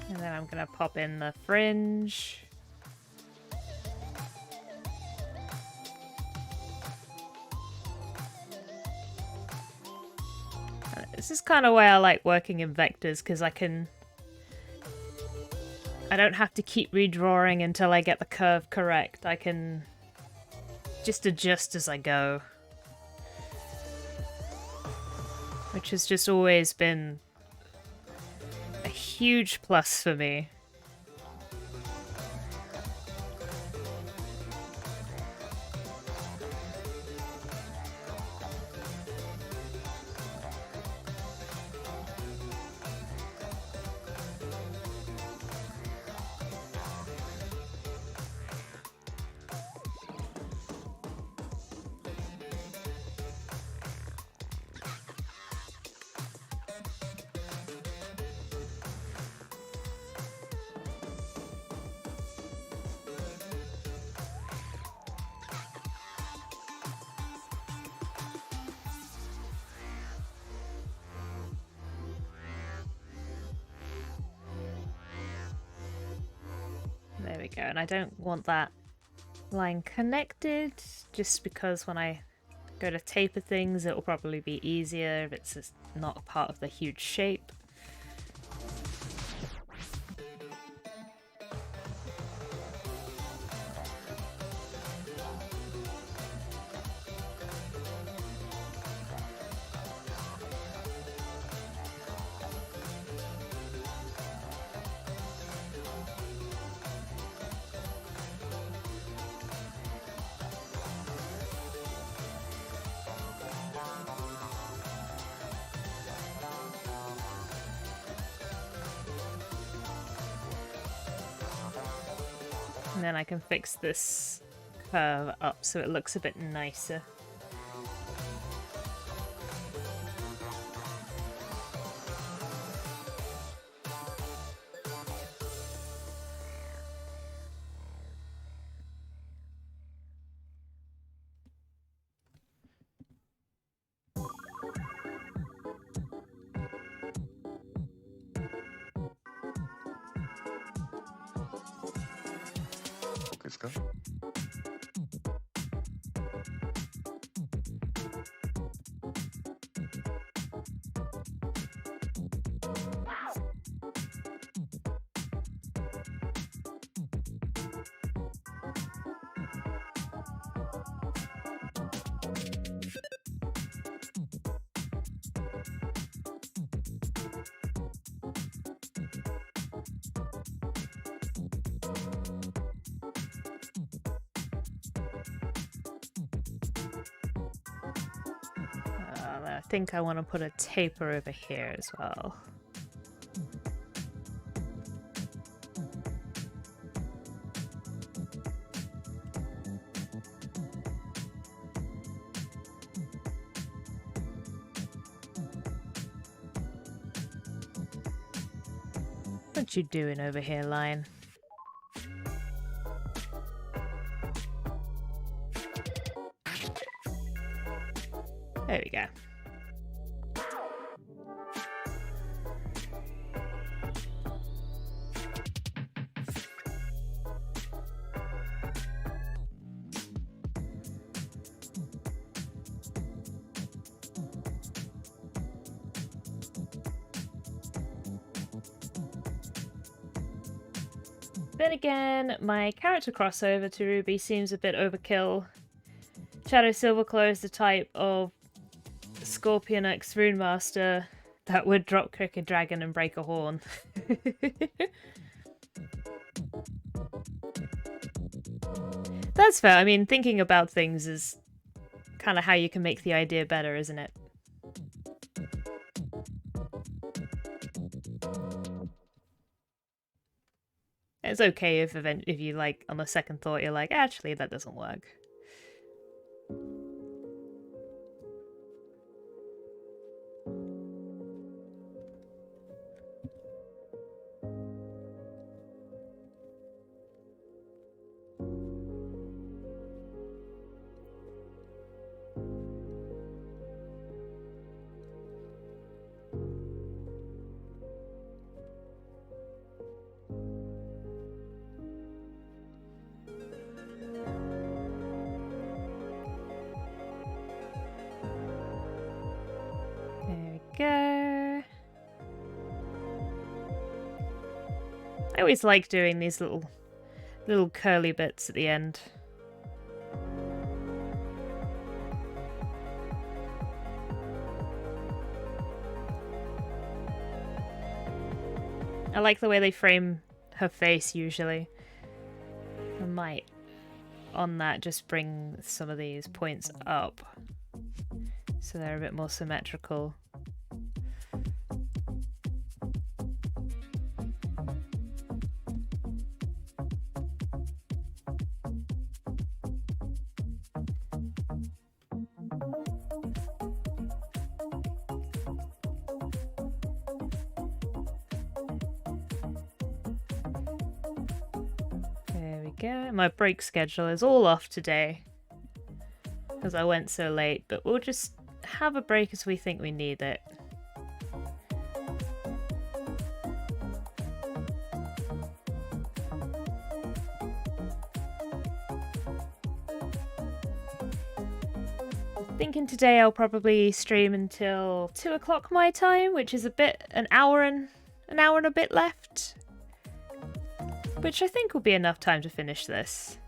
And then I'm gonna pop in the fringe. This is kind of why I like working in vectors, because I don't have to keep redrawing until I get the curve correct. I can just adjust as I go. Which has just always been a huge plus for me. There we go, and I don't want that line connected, just because when I go to taper things, it'll probably be easier if it's just not a part of the huge shape. And then I can fix this curve up so it looks a bit nicer. I think I want to put a taper over here as well. What you doing over here, lion? There we go. Then again, my character crossover to Ruby seems a bit overkill. Shadow Silverclaw is the type of Scorpion X Runemaster that would drop kick a dragon and break a horn. That's fair. I mean, thinking about things is kind of how you can make the idea better, isn't it? It's okay if you like on the second thought you're like, actually that doesn't work. Go. I always like doing these little curly bits at the end. I like the way they frame her face usually. I might on that just bring some of these points up so they're a bit more symmetrical. My break schedule is all off today because I went so late, but we'll just have a break as we think we need it. Thinking today I'll probably stream until 2 o'clock my time, which is an hour and a bit left. Which I think will be enough time to finish this.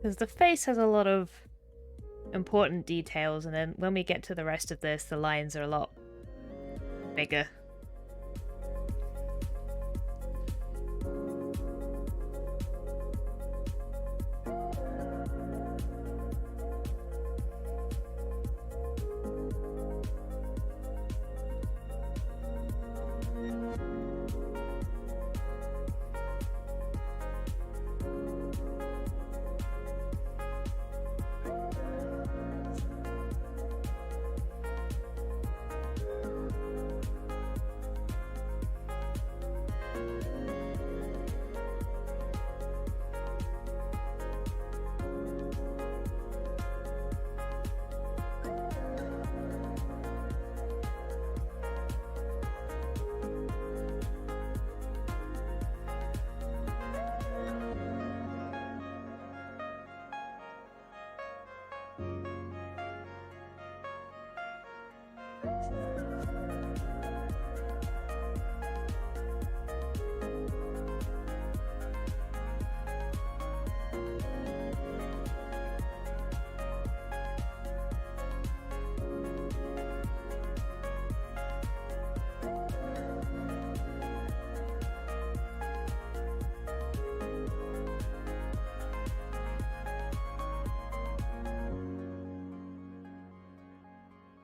Because the face has a lot of important details, and then when we get to the rest of this, the lines are a lot bigger.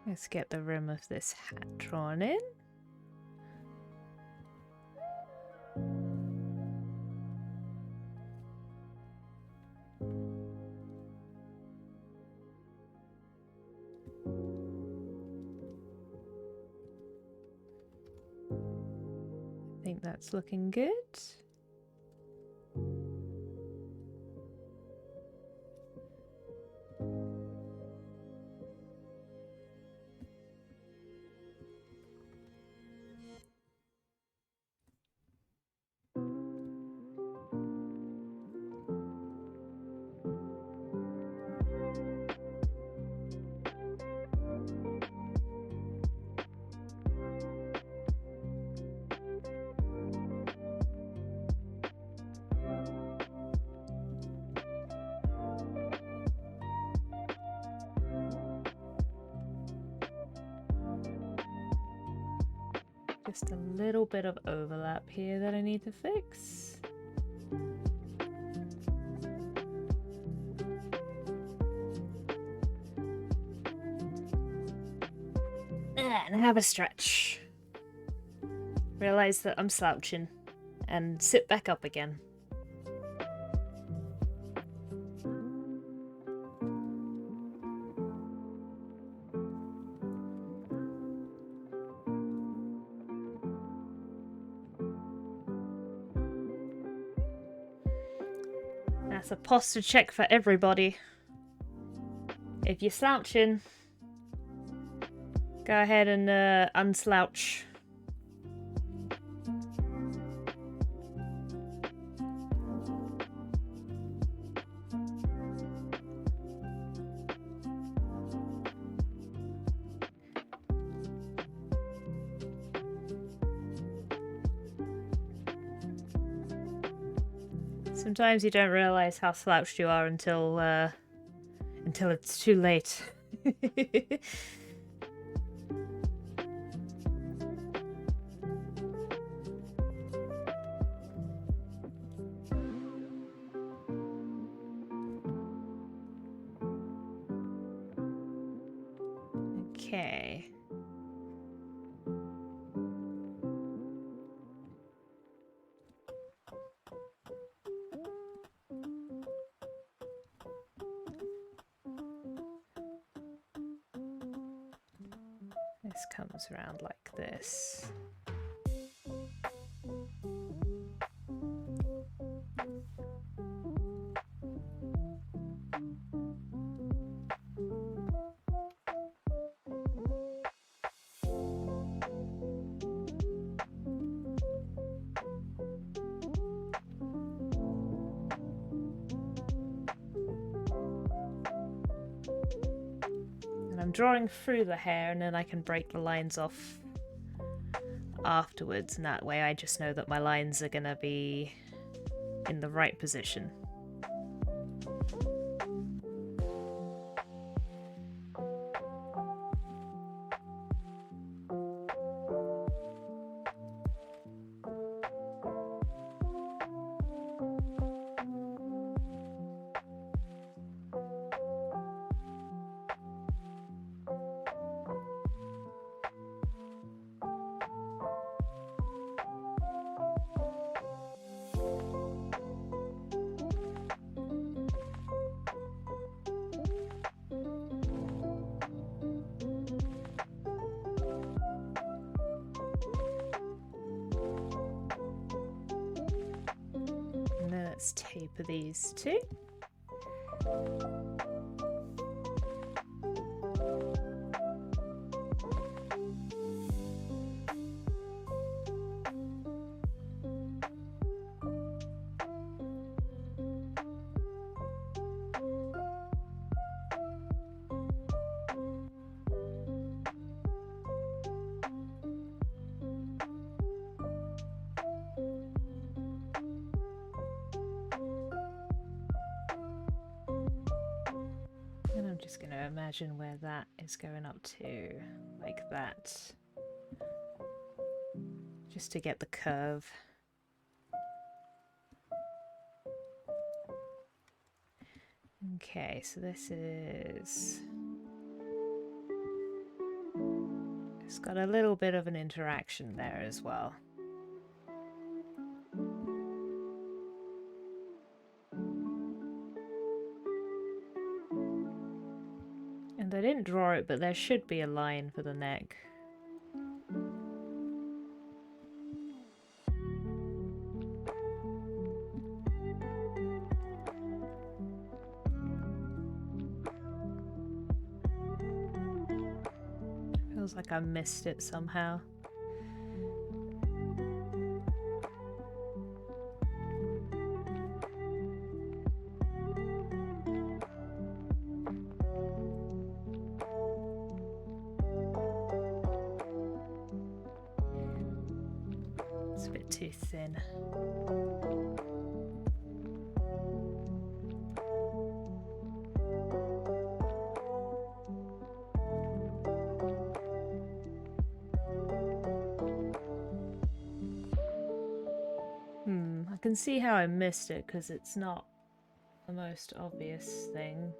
Let's get the rim of this hat drawn in. I think that's looking good. Just a little bit of overlap here that I need to fix. And have a stretch. Realize that I'm slouching and sit back up again. That's a posture check for everybody. If you're slouching, go ahead and unslouch. Sometimes you don't realize how slouched you are until it's too late. Okay. This comes around like this. I'm drawing through the hair, and then I can break the lines off afterwards, and that way I just know that my lines are gonna be in the right position. Let's taper these two. Just going to imagine where that is going up to, like that, just to get the curve. Okay, so this is... It's got a little bit of an interaction there as well. I didn't draw it, but there should be a line for the neck. Feels like I missed it somehow. It's a bit too thin. I can see how I missed it because it's not the most obvious thing.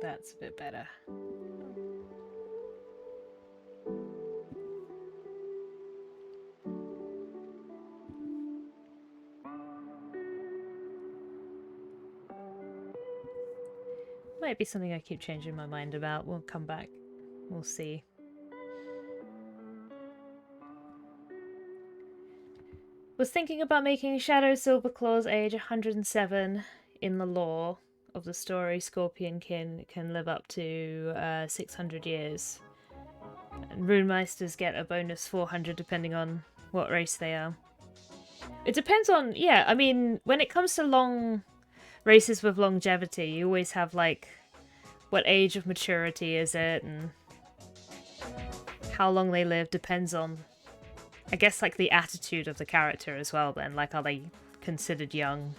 That's a bit better. Might be something I keep changing my mind about. We'll come back. We'll see. Was thinking about making Shadow Silverclaw's age 107 in the lore of the story. Scorpionkin can live up to 600 years. And Runemeisters get a bonus 400 depending on what race they are. It depends on, yeah, I mean, when it comes to long races with longevity, you always have like, what age of maturity is it, and how long they live depends on, I guess, like the attitude of the character as well then, like are they considered young?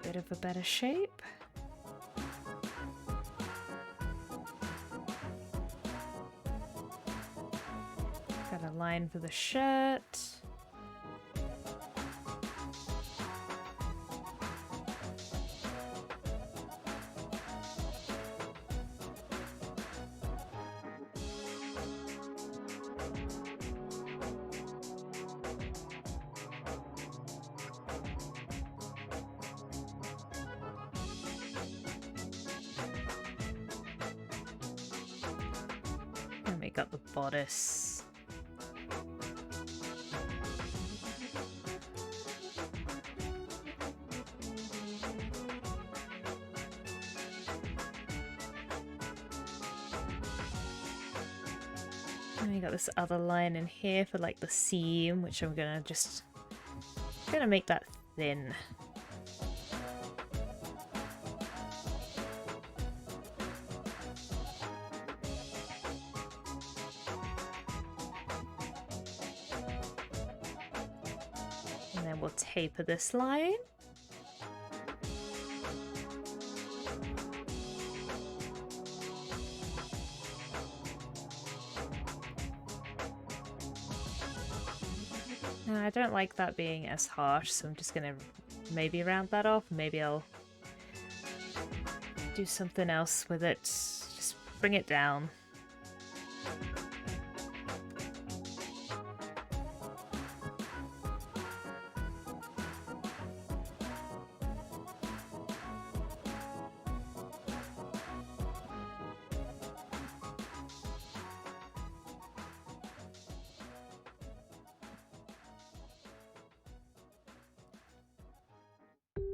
a bit of a better shape. Got a line for the shirt. And we got the bodice. And we got this other line in here for like the seam, which I'm gonna make that thin. And then we'll taper this line. I don't like that being as harsh, so I'm just gonna maybe round that off. Maybe I'll do something else with it. Just bring it down.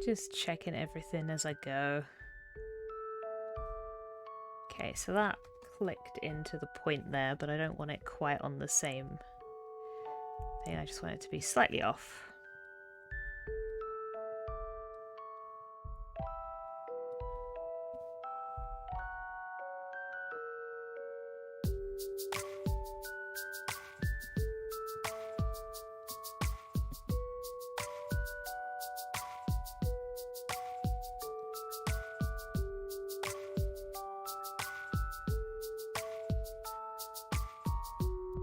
Just checking everything as I go. Okay, so that clicked into the point there, but I don't want it quite on the same thing. I just want it to be slightly off.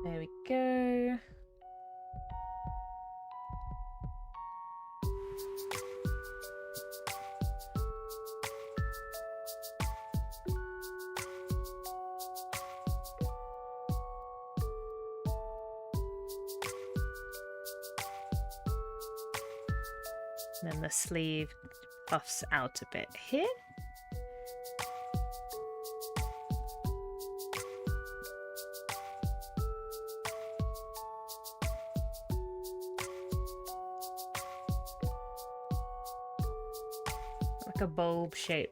There we go. And then the sleeve puffs out a bit here. Like a bulb shape.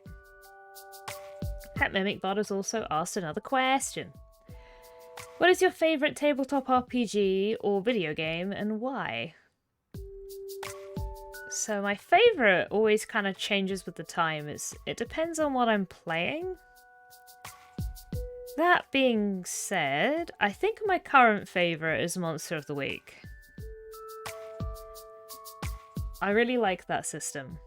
Pet Mimic Bot has also asked another question. What is your favourite tabletop RPG or video game and why? So my favourite always kind of changes with the time. It depends on what I'm playing. That being said, I think my current favourite is Monster of the Week. I really like that system.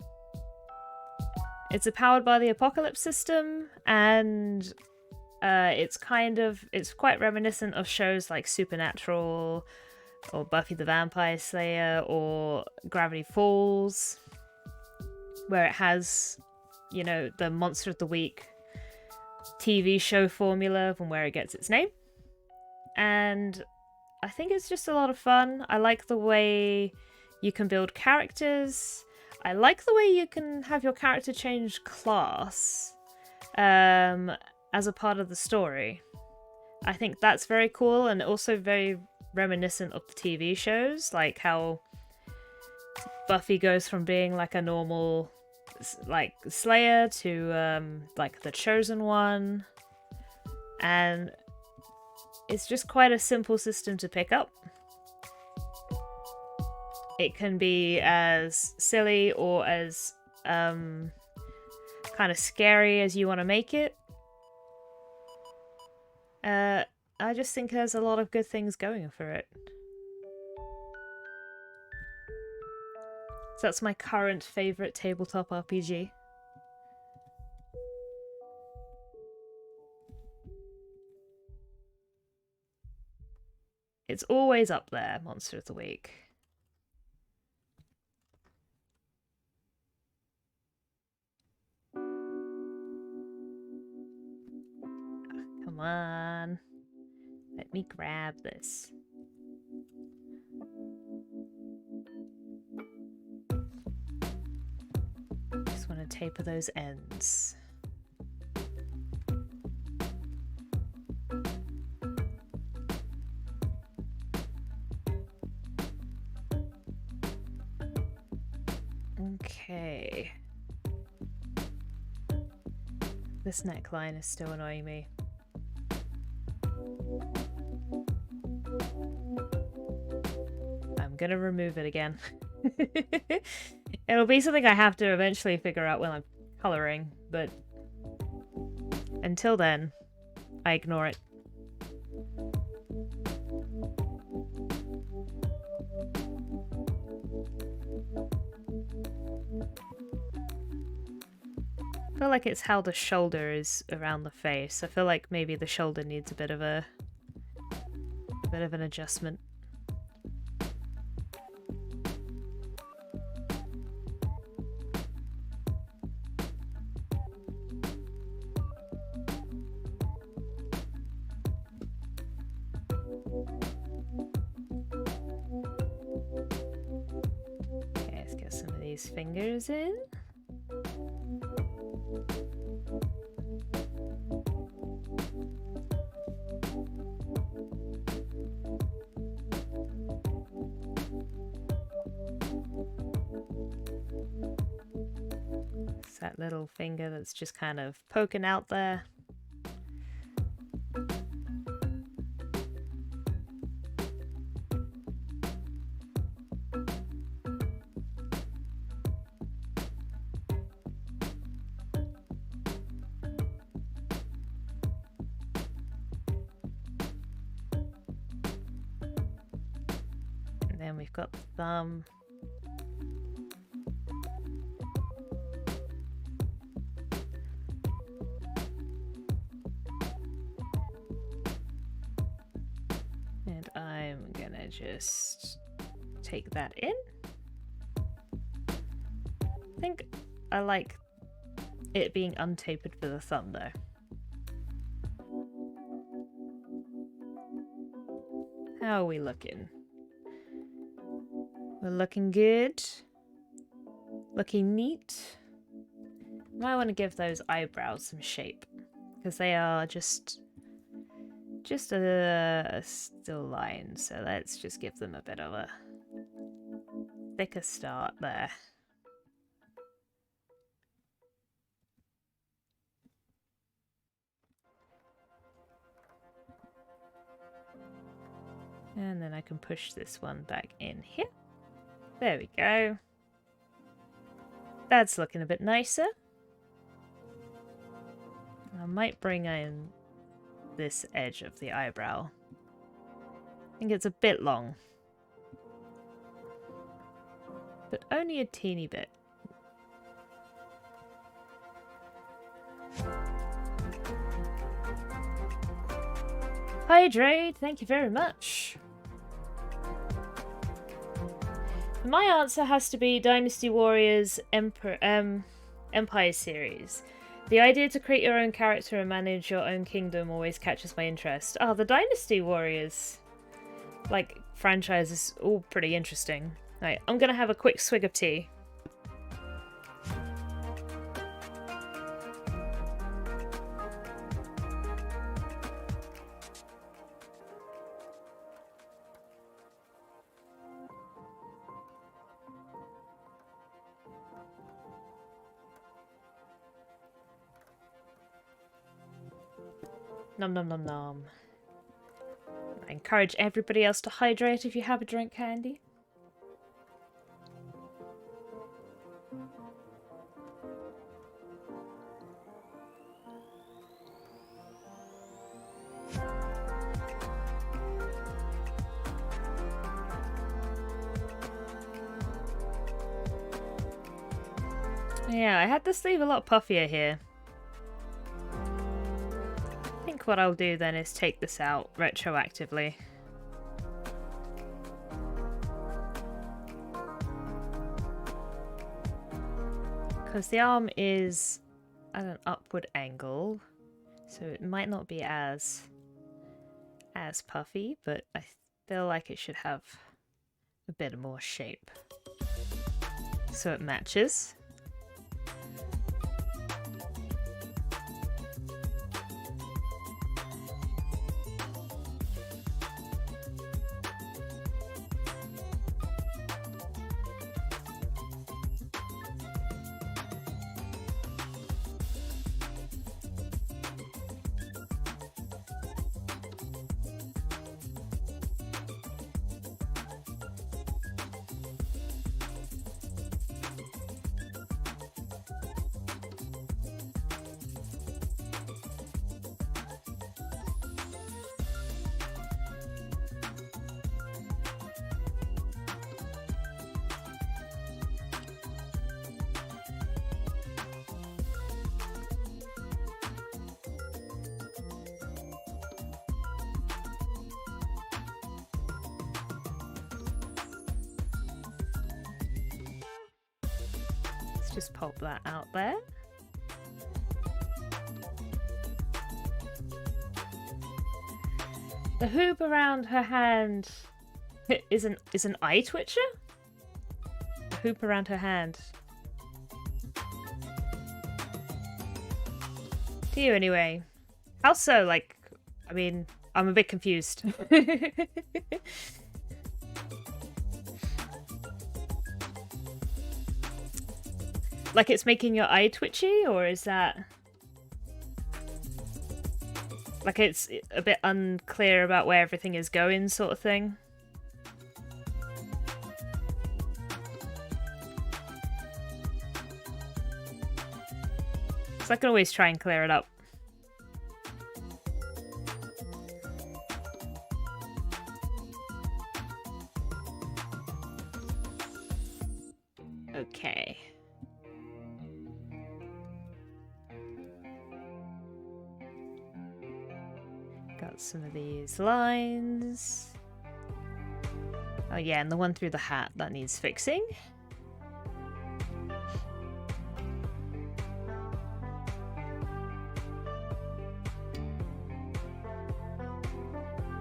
It's a Powered by the Apocalypse system, and it's quite reminiscent of shows like Supernatural, or Buffy the Vampire Slayer, or Gravity Falls, where it has, you know, the Monster of the Week TV show formula from where it gets its name. And I think it's just a lot of fun. I like the way you can build characters. I like the way you can have your character change class as a part of the story. I think that's very cool, and also very reminiscent of the TV shows, like how Buffy goes from being like a normal like Slayer to like the Chosen One, and it's just quite a simple system to pick up. It can be as silly or as kind of scary as you want to make it. I just think there's a lot of good things going for it. So that's my current favourite tabletop RPG. It's always up there, Monster of the Week. Come on. Let me grab this. Just want to taper those ends. Okay. This neckline is still annoying me. I'm gonna remove it again. It'll be something I have to eventually figure out when I'm coloring, but until then, I ignore it. I feel like it's how the shoulder is around the face. I feel like maybe the shoulder needs a bit of an adjustment. Okay, let's get some of these fingers in. That little finger that's just kind of poking out there. And then we've got the thumb. I'm gonna just take that in. I think I like it being untapered for the thumb though. How are we looking? We're looking good. Looking neat. Might want to give those eyebrows some shape because they are just a still line, so let's just give them a bit of a thicker start there. And then I can push this one back in here. There we go. That's looking a bit nicer. I might bring in this edge of the eyebrow. I think it's a bit long. But only a teeny bit. Hydrate, thank you very much. My answer has to be Dynasty Warriors Empire series. The idea to create your own character and manage your own kingdom always catches my interest. Oh, the Dynasty Warriors franchise is all pretty interesting. Right, I'm gonna have a quick swig of tea. Nom nom nom nom. I encourage everybody else to hydrate if you have a drink handy. Yeah, I had the sleeve a lot puffier here. I think what I'll do then is take this out retroactively. Because the arm is at an upward angle, so it might not be as puffy, but I feel like it should have a bit more shape. So it matches. Just pop that out there. The hoop around her hand is an eye twitcher? The hoop around her hand. To you anyway. How so? Like, I mean, I'm a bit confused. Like it's making your eye twitchy, or is that... like it's a bit unclear about where everything is going sort of thing? So I can always try and clear it up. Okay. Got some of these lines. Oh yeah, and the one through the hat, that needs fixing.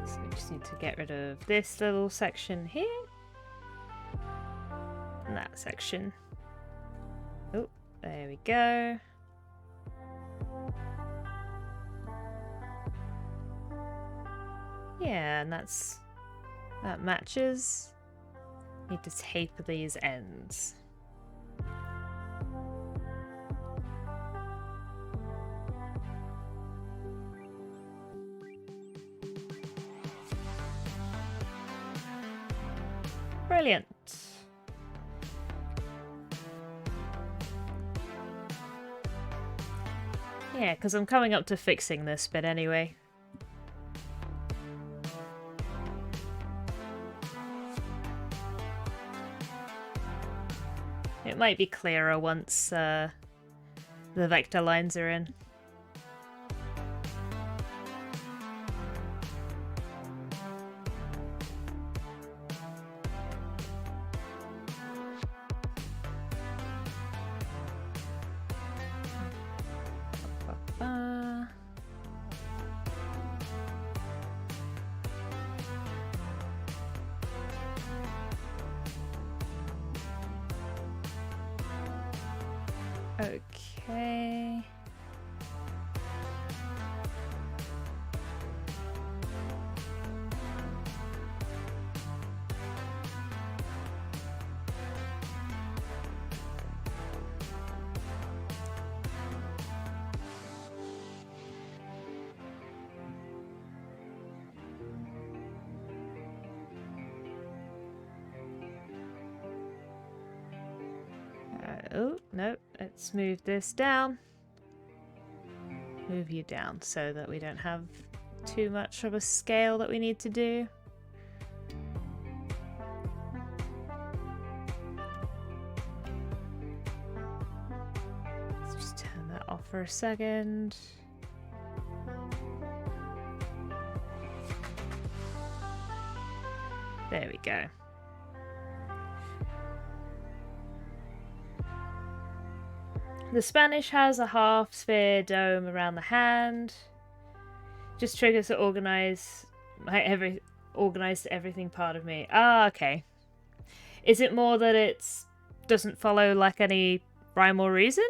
So we just need to get rid of this little section here. And that section. Oh, there we go. Yeah, and that matches. Need to taper these ends. Brilliant. Yeah, because I'm coming up to fixing this bit anyway. It might be clearer once the vector lines are in. Okay. Oh, no, let's move this down. Move you down so that we don't have too much of a scale that we need to do. off for a second. There we go. The Spanish has a half-sphere dome around the hand. Just triggers to organize everything part of me. Ah, okay. Is it more that it doesn't follow like any rhyme or reason?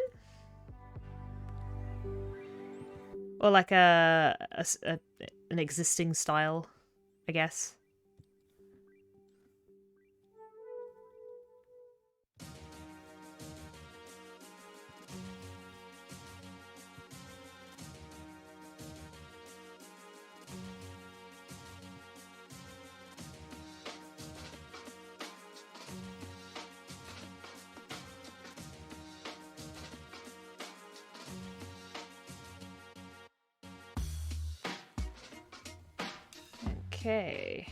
Or like an existing style, I guess. Okay.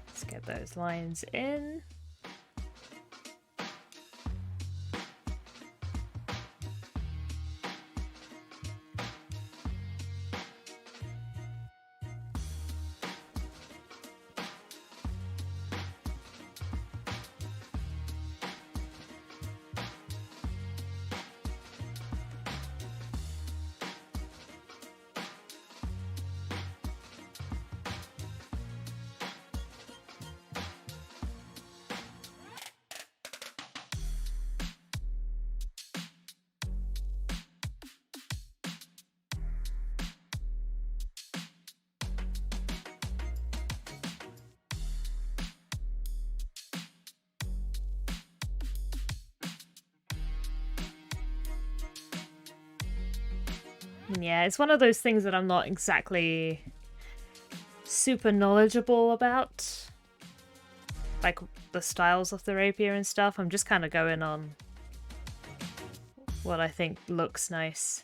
Let's get those lines in. Yeah, it's one of those things that I'm not exactly super knowledgeable about. Like the styles of the rapier and stuff. I'm just kind of going on what I think looks nice.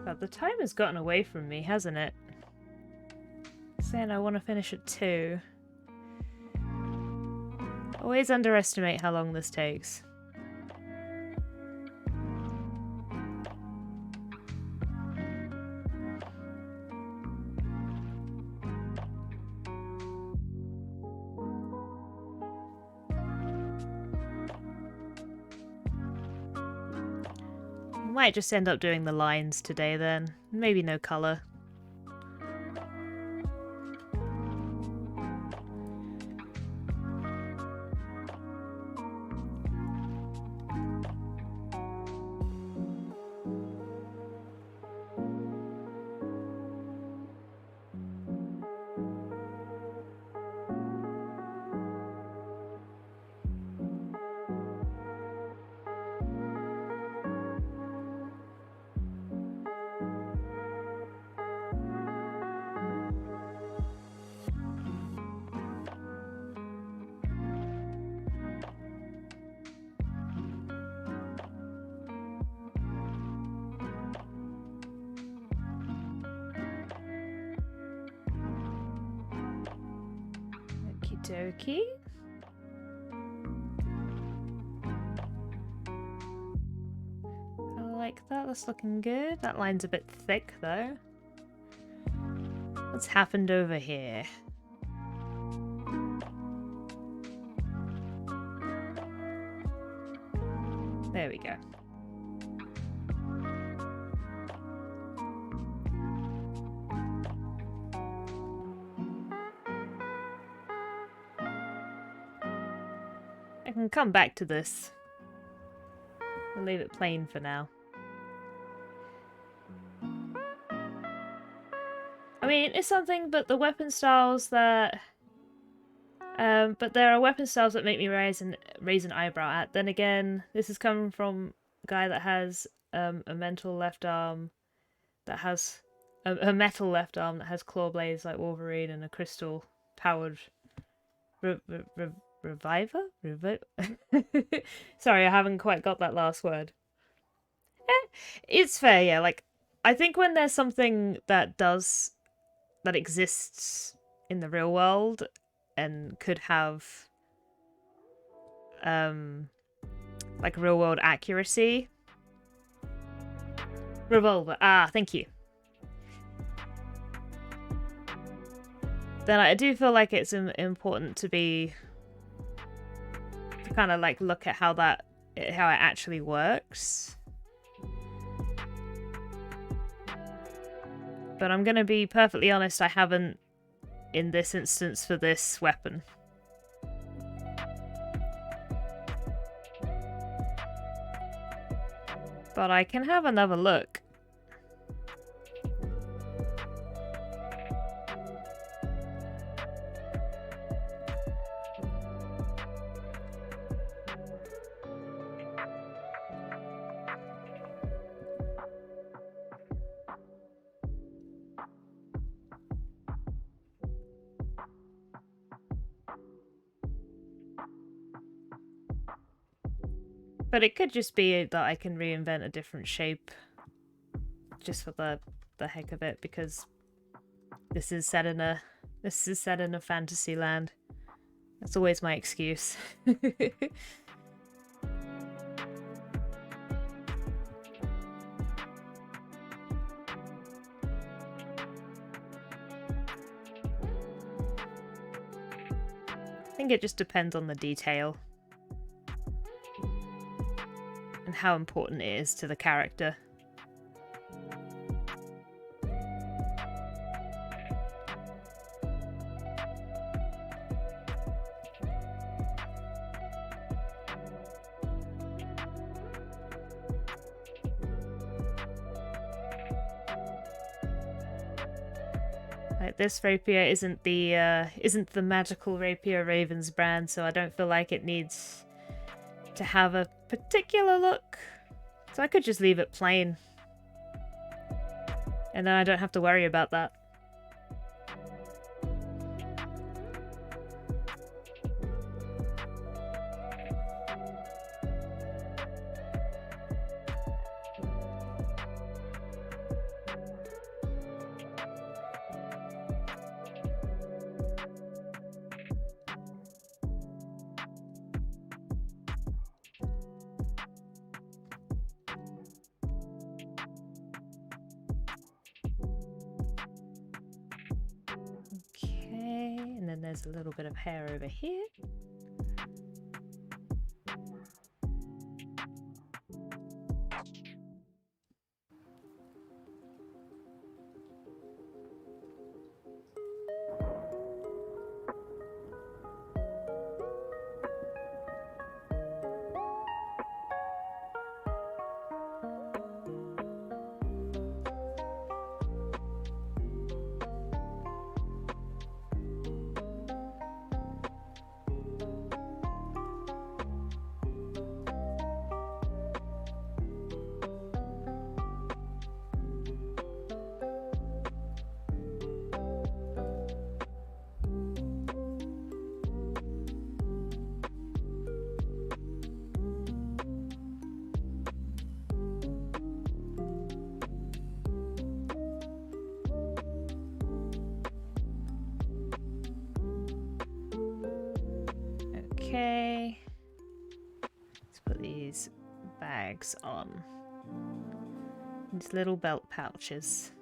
But the time has gotten away from me, hasn't it? Saying I want to finish at 2. Always underestimate how long this takes. Might just end up doing the lines today then. Maybe no colour. dokie. I like that. That's looking good. That line's a bit thick though. What's happened over here? There we go. I can come back to this. I'll leave it plain for now. I mean, it's something, but the weapon styles that... but there are weapon styles that make me raise an eyebrow at. Then again, this is coming from a guy that has a mental left arm that has... a metal left arm that has claw blades like Wolverine and a crystal powered... Reviver? Sorry, I haven't quite got that last word. It's fair, yeah. Like, I think when there's something that exists in the real world and could have like real world accuracy. Revolver. Ah, thank you. Then I do feel like it's important to kind of like look at how it actually works. But I'm gonna be perfectly honest, I haven't in this instance for this weapon. But I can have another look. But it could just be that I can reinvent a different shape just for the heck of it, because this is set in a fantasy land. That's always my excuse. I think it just depends on the detail. And how important it is to the character. Like, this rapier isn't the magical rapier Raven's brand, so I don't feel like it needs to have a particular look, so I could just leave it plain and then I don't have to worry about that. There's a little bit of hair over here. Okay. Let's put these bags on. These little belt pouches.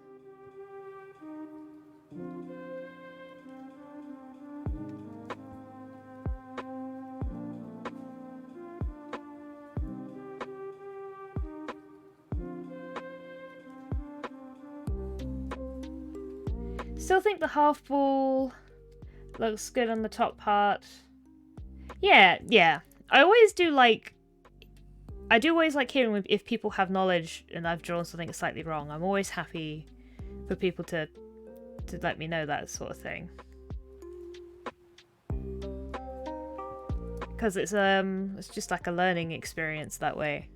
Still think the half ball looks good on the top part. Yeah. I always do like... I do always like hearing if people have knowledge and I've drawn something slightly wrong. I'm always happy for people to let me know that sort of thing. Because it's just like a learning experience that way.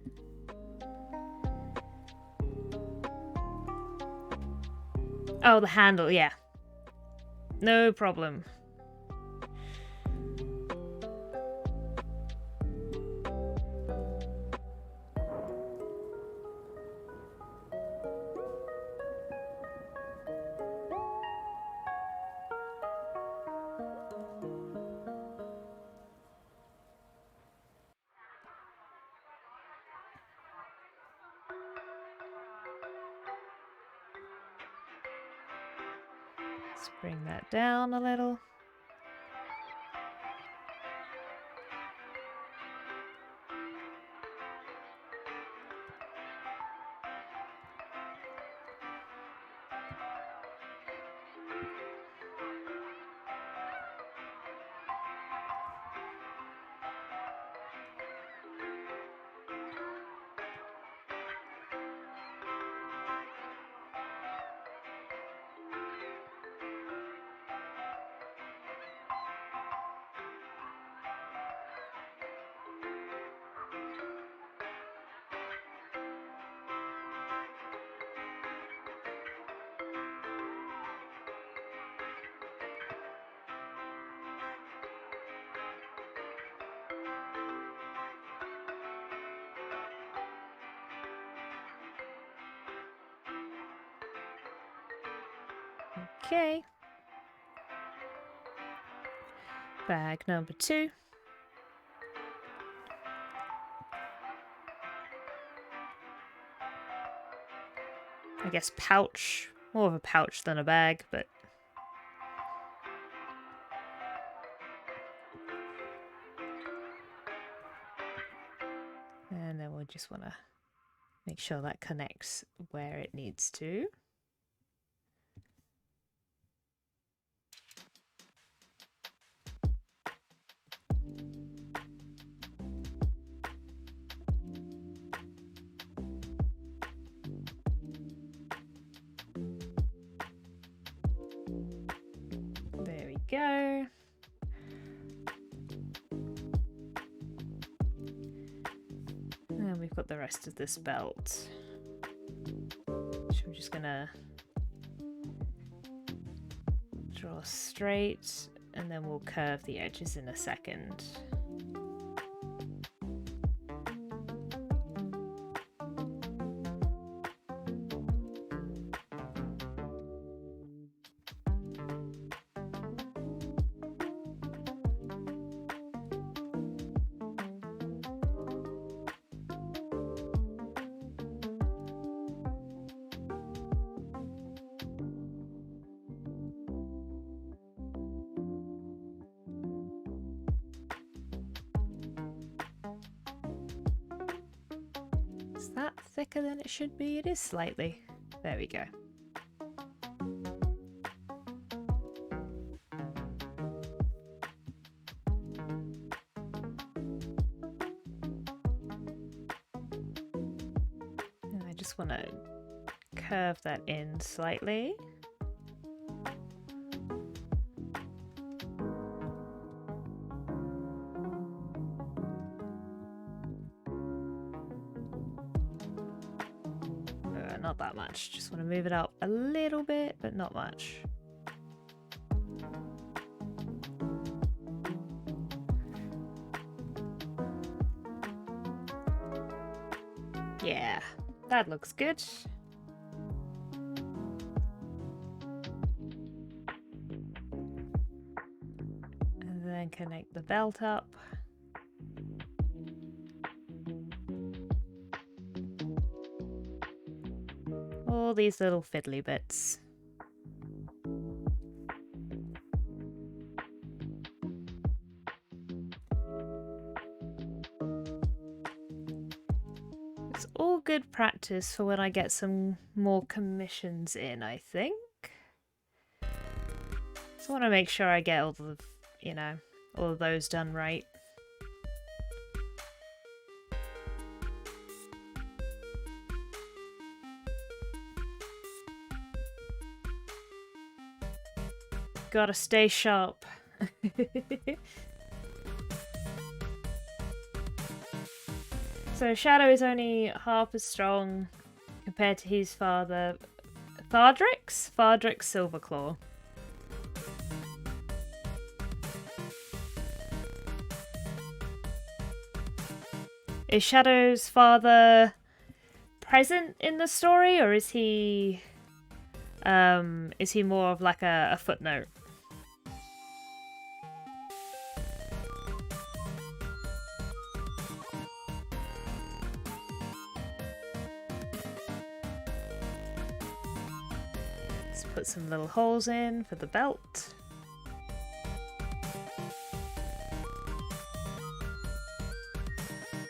Oh, the handle, yeah. No problem. Let's bring that down a little. Okay. Bag number 2. I guess pouch. More of a pouch than a bag, but... And then we'll just want to make sure that connects where it needs to. There we go. And we've got the rest of this belt, which I'm just gonna draw straight, and then we'll curve the edges in a second. Is that thicker than it should be? It is slightly. There we go. And I just want to curve that in slightly. Not that much. Just want to move it up a little bit, but not much. Yeah, that looks good. And then connect the belt up. all these little fiddly bits. It's all good practice for when I get some more commissions in, I think. Just want to make sure I get all the, you know, all of those done right. Gotta stay sharp. So Shadow is only half as strong compared to his father, Thardrix Silverclaw. Is Shadow's father present in the story, or is he more of like a footnote? Let's put some little holes in for the belt.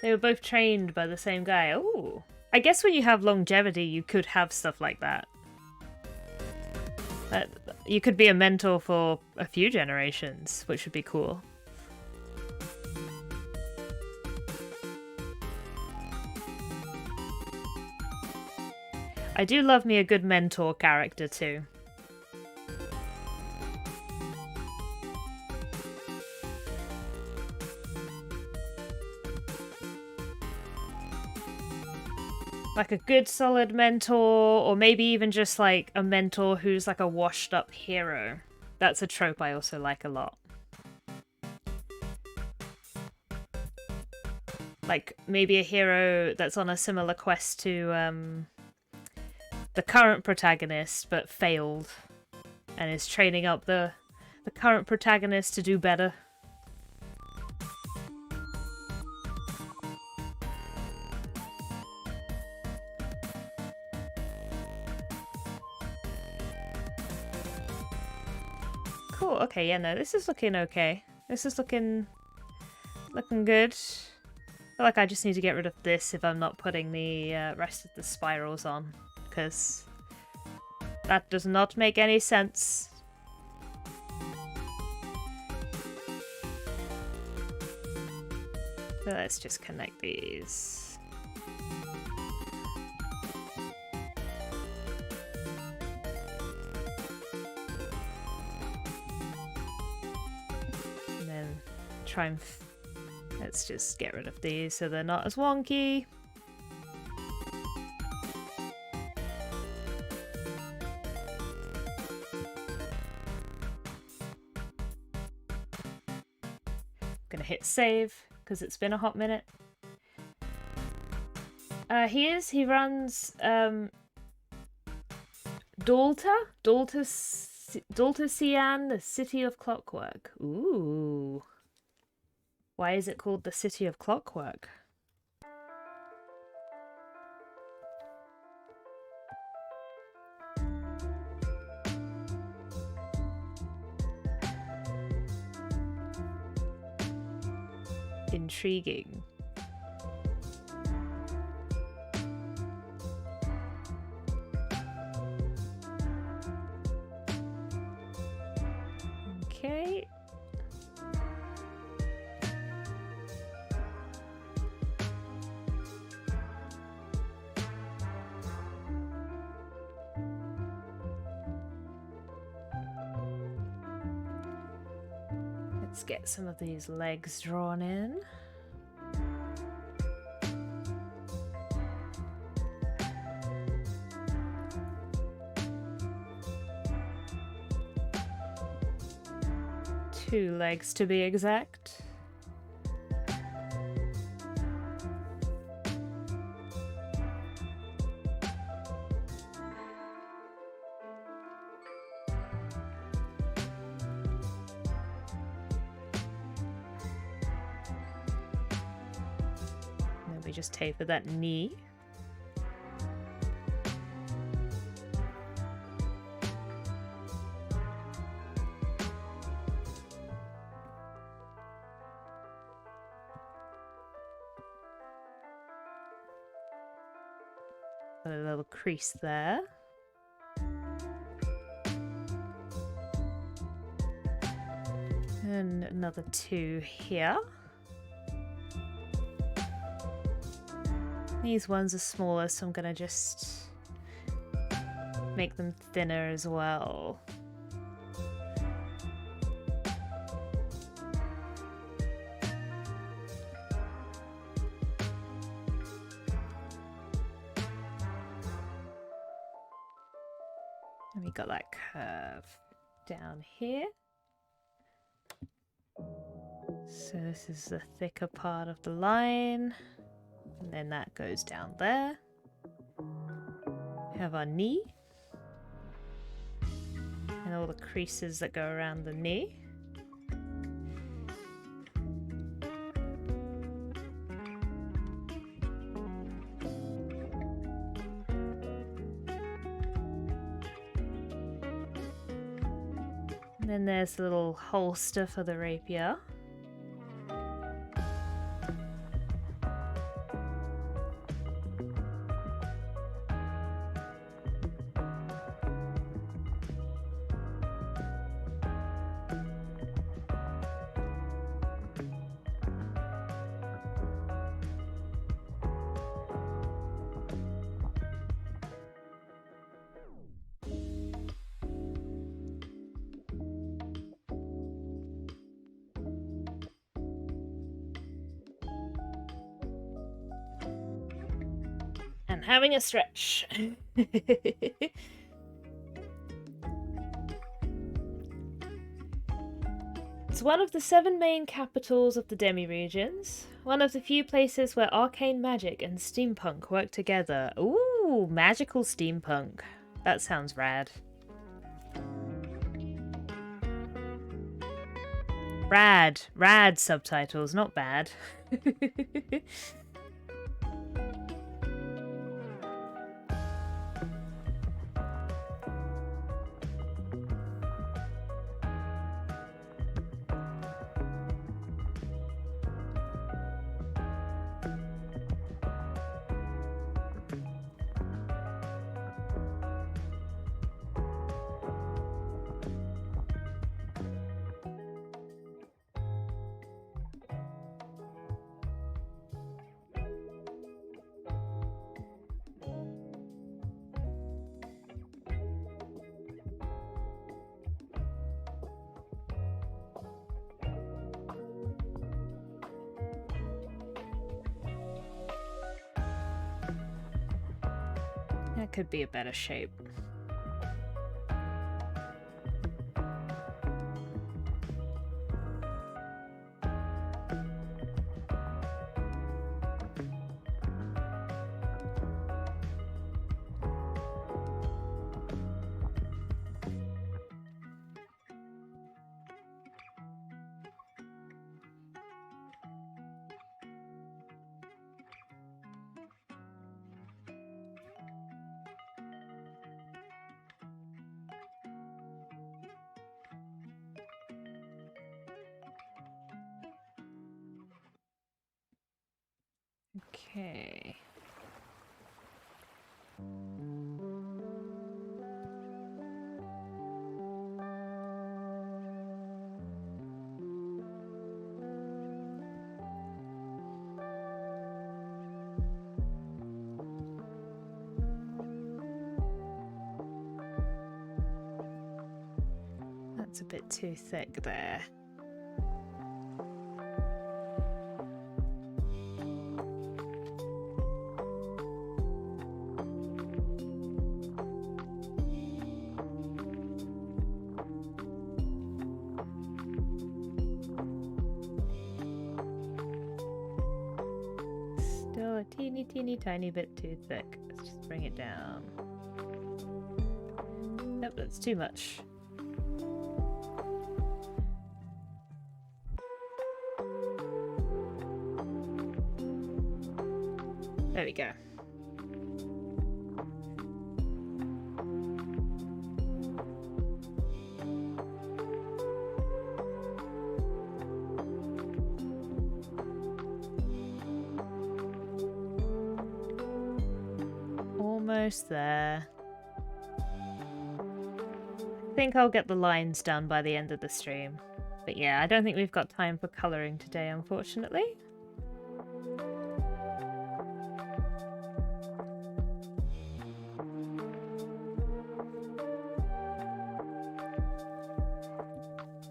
They were both trained by the same guy. Ooh. I guess when you have longevity, you could have stuff like that. You could be a mentor for a few generations, which would be cool. I do love me a good mentor character too. Like a good solid mentor, or maybe even just like a mentor who's like a washed up hero. That's a trope I also like a lot. Like maybe a hero that's on a similar quest to the current protagonist but failed and is training up the current protagonist to do better. Cool, okay, yeah, no, this is looking okay. This is looking good. I feel like I just need to get rid of this if I'm not putting the rest of the spirals on, because that does not make any sense. So let's just connect these. Try and let's just get rid of these so they're not as wonky. Gonna hit save because it's been a hot minute. He runs Dalta Cian, the City of Clockwork. Ooh. Why is it called the City of Clockwork? Intriguing. Okay. Let's get some of these legs drawn in. Two legs to be exact. Just taper that knee. Got a little crease there. And another 2 here. These ones are smaller, so I'm gonna just make them thinner as well. And we got that curve down here. So this is the thicker part of the line. And then that goes down there. We have our knee. And all the creases that go around the knee. And then there's the little holster for the rapier. And having a stretch. It's one of the 7 main capitals of the demi-regions. One of the few places where arcane magic and steampunk work together. Ooh, magical steampunk. That sounds rad. Rad subtitles, not bad. That could be a better shape. Okay. That's a bit too thick there. Still a teeny tiny bit too thick. Let's just bring it down. Nope, that's too much. There we go. almost there. I think I'll get the lines done by the end of the stream. But yeah, I don't think we've got time for colouring today, unfortunately.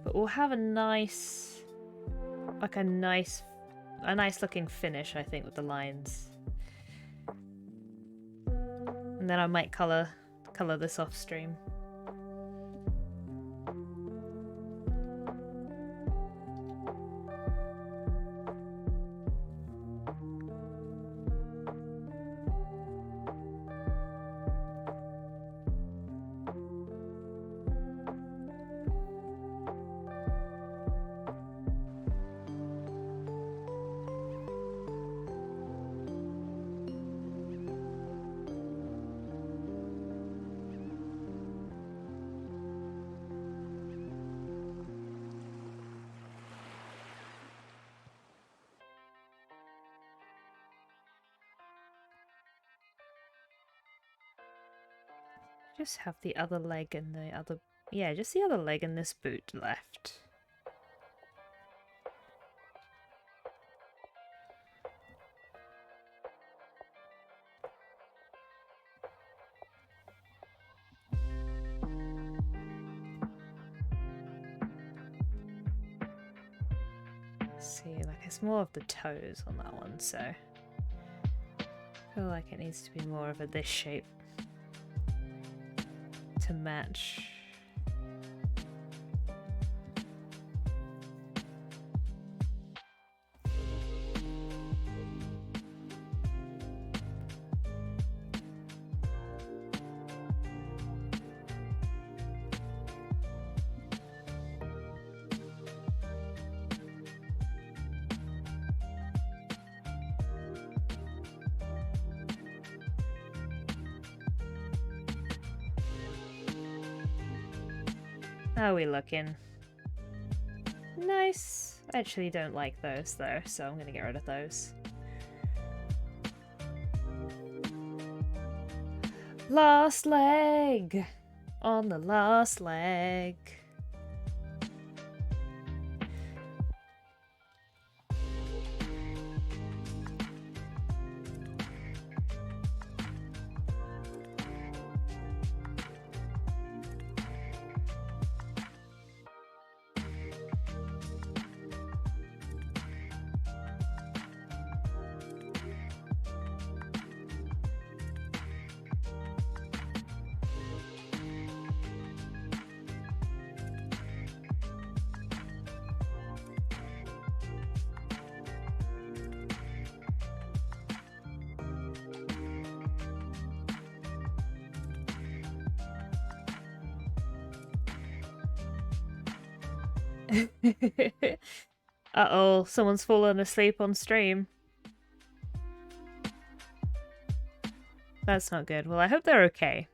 But we'll have a nice, like a nice looking finish, I think, with the lines. And then I might colour this off stream. Just have the other leg and the other... Yeah, just the other leg and this boot left. See, like it's more of the toes on that one, so I feel like it needs to be more of a this shape to match. How are we looking? Nice. I actually don't like those though, so I'm gonna get rid of those. Last leg! On the last leg. Uh-oh, someone's fallen asleep on stream. That's not good. Well, I hope they're okay.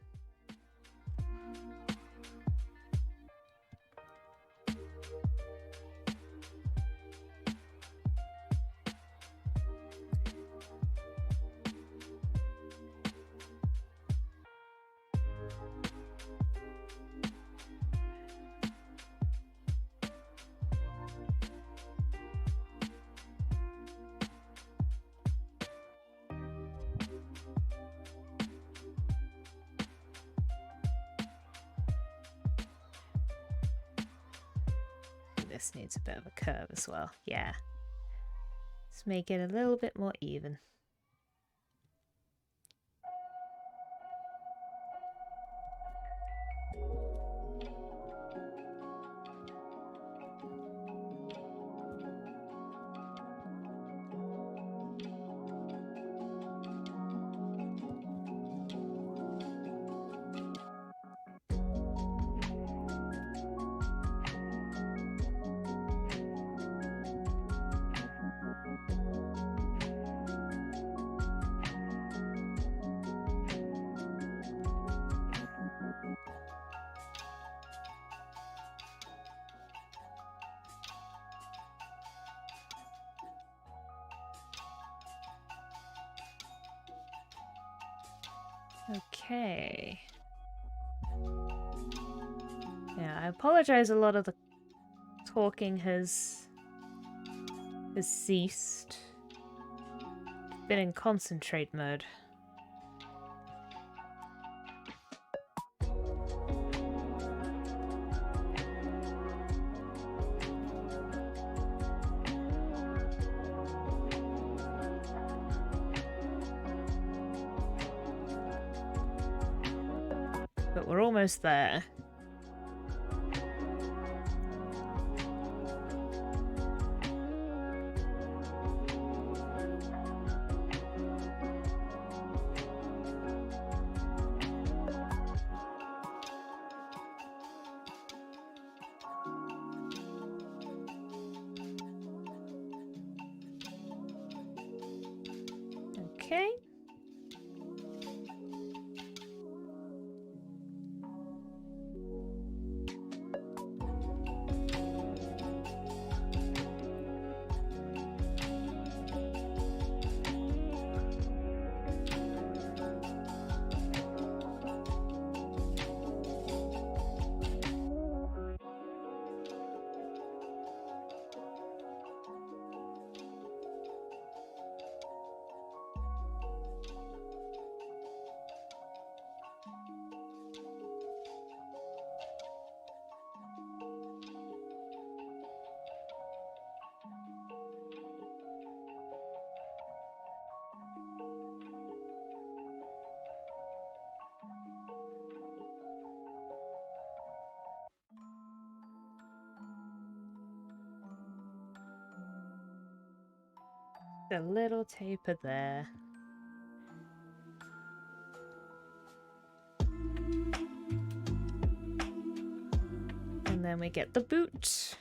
This needs a bit of a curve as well. Yeah. Let's make it a little bit more even. Okay. Yeah, I apologize, a lot of the talking has ceased. Been in concentrate mode. But we're almost there. Okay. A little taper there. And then we get the boot.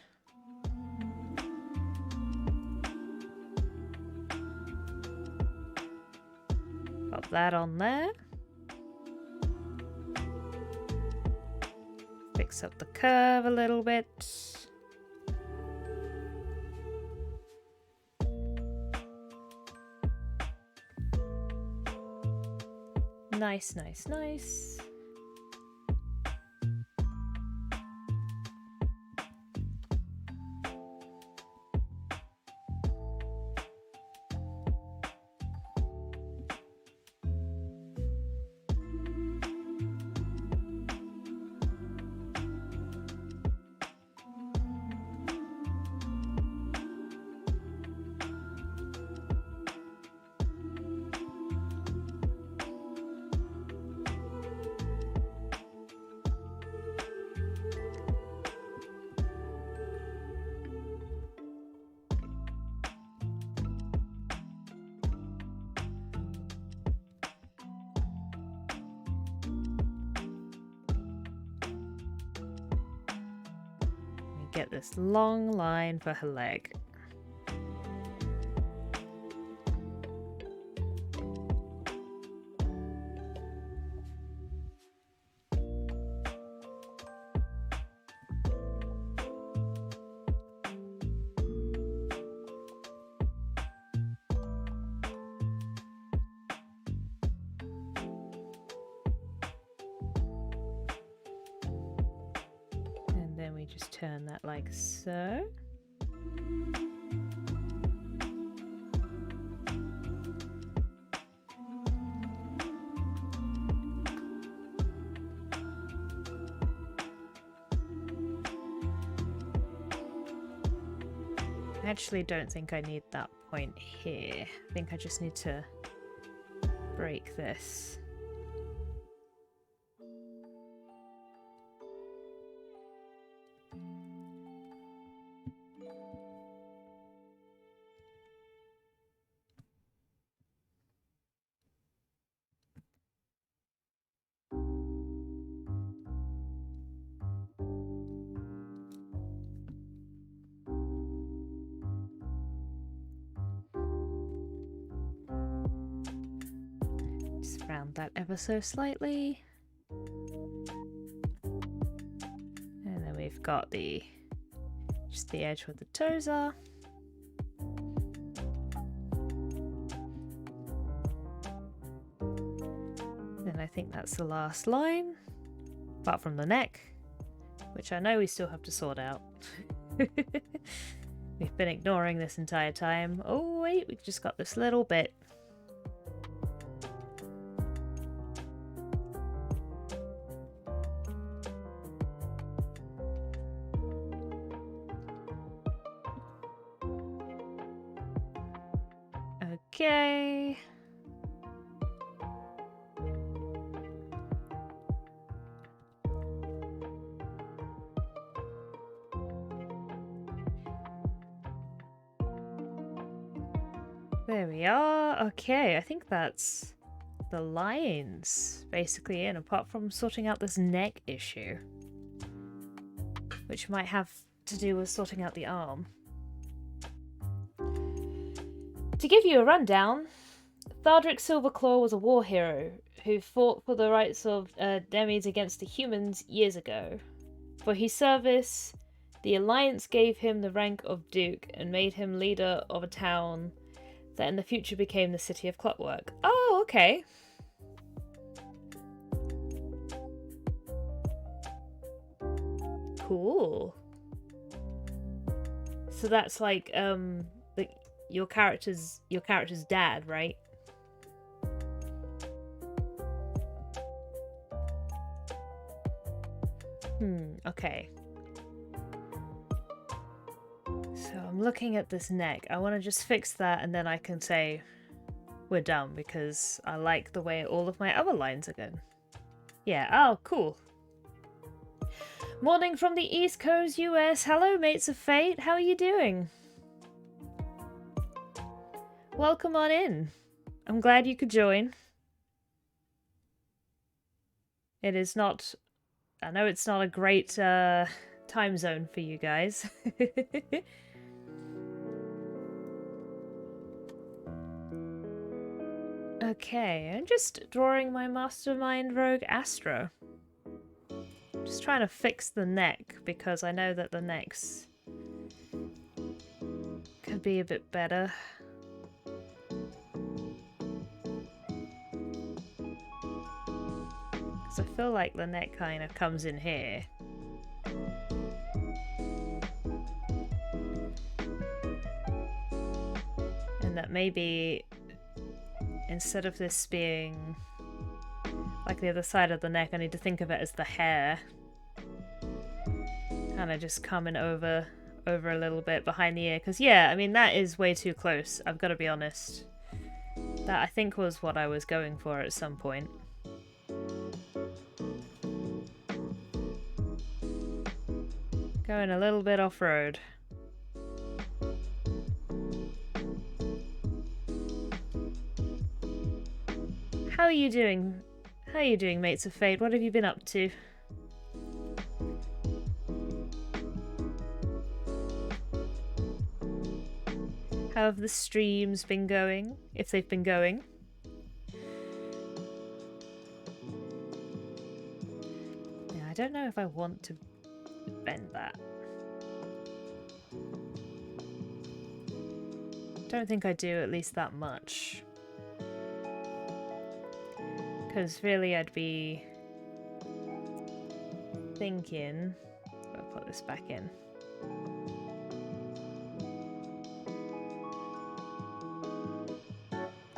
Pop that on there. Fix up the curve a little bit. Nice, nice, nice. Get this long line for her leg. Just turn that like so. I actually don't think I need that point here. I think I just need to break this. Round that ever so slightly, and then we've got just the edge where the toes are. Then And I think that's the last line. Apart from the neck, which I know we still have to sort out. We've been ignoring this entire time. Oh wait, we've just got this little bit. Okay. There we are. Okay, I think that's the lines basically in, apart from sorting out this neck issue, which might have to do with sorting out the arm. To give you a rundown, Thardrick Silverclaw was a war hero who fought for the rights of Demis against the humans years ago. For his service, the Alliance gave him the rank of Duke and made him leader of a town that in the future became the City of Clockwork. Oh, okay. Cool. So that's like your character's dad, right? Okay. So I'm looking at this neck. I want to just fix that and then I can say we're done because I like the way all of my other lines are going. Yeah, oh, cool. Morning from the East Coast, US. Hello, mates of fate. How are you doing? Welcome on in. I'm glad you could join. It is not... I know it's not a great time zone for you guys. Okay, I'm just drawing my Mastermind Rogue Astra. Just trying to fix the neck because I know that the necks could be a bit better. Because I feel like the neck kind of comes in here. And that maybe instead of this being like the other side of the neck, I need to think of it as the hair. Kind of just coming over a little bit behind the ear. Because yeah, I mean, that is way too close, I've got to be honest. That I think was what I was going for at some point. Going a little bit off-road. How are you doing? How are you doing, mates of fate? What have you been up to? How have the streams been going? If they've been going. Yeah, I don't know if I want to bend that. Don't think I do, at least that much. Because really I'd be thinking... I'll put this back in.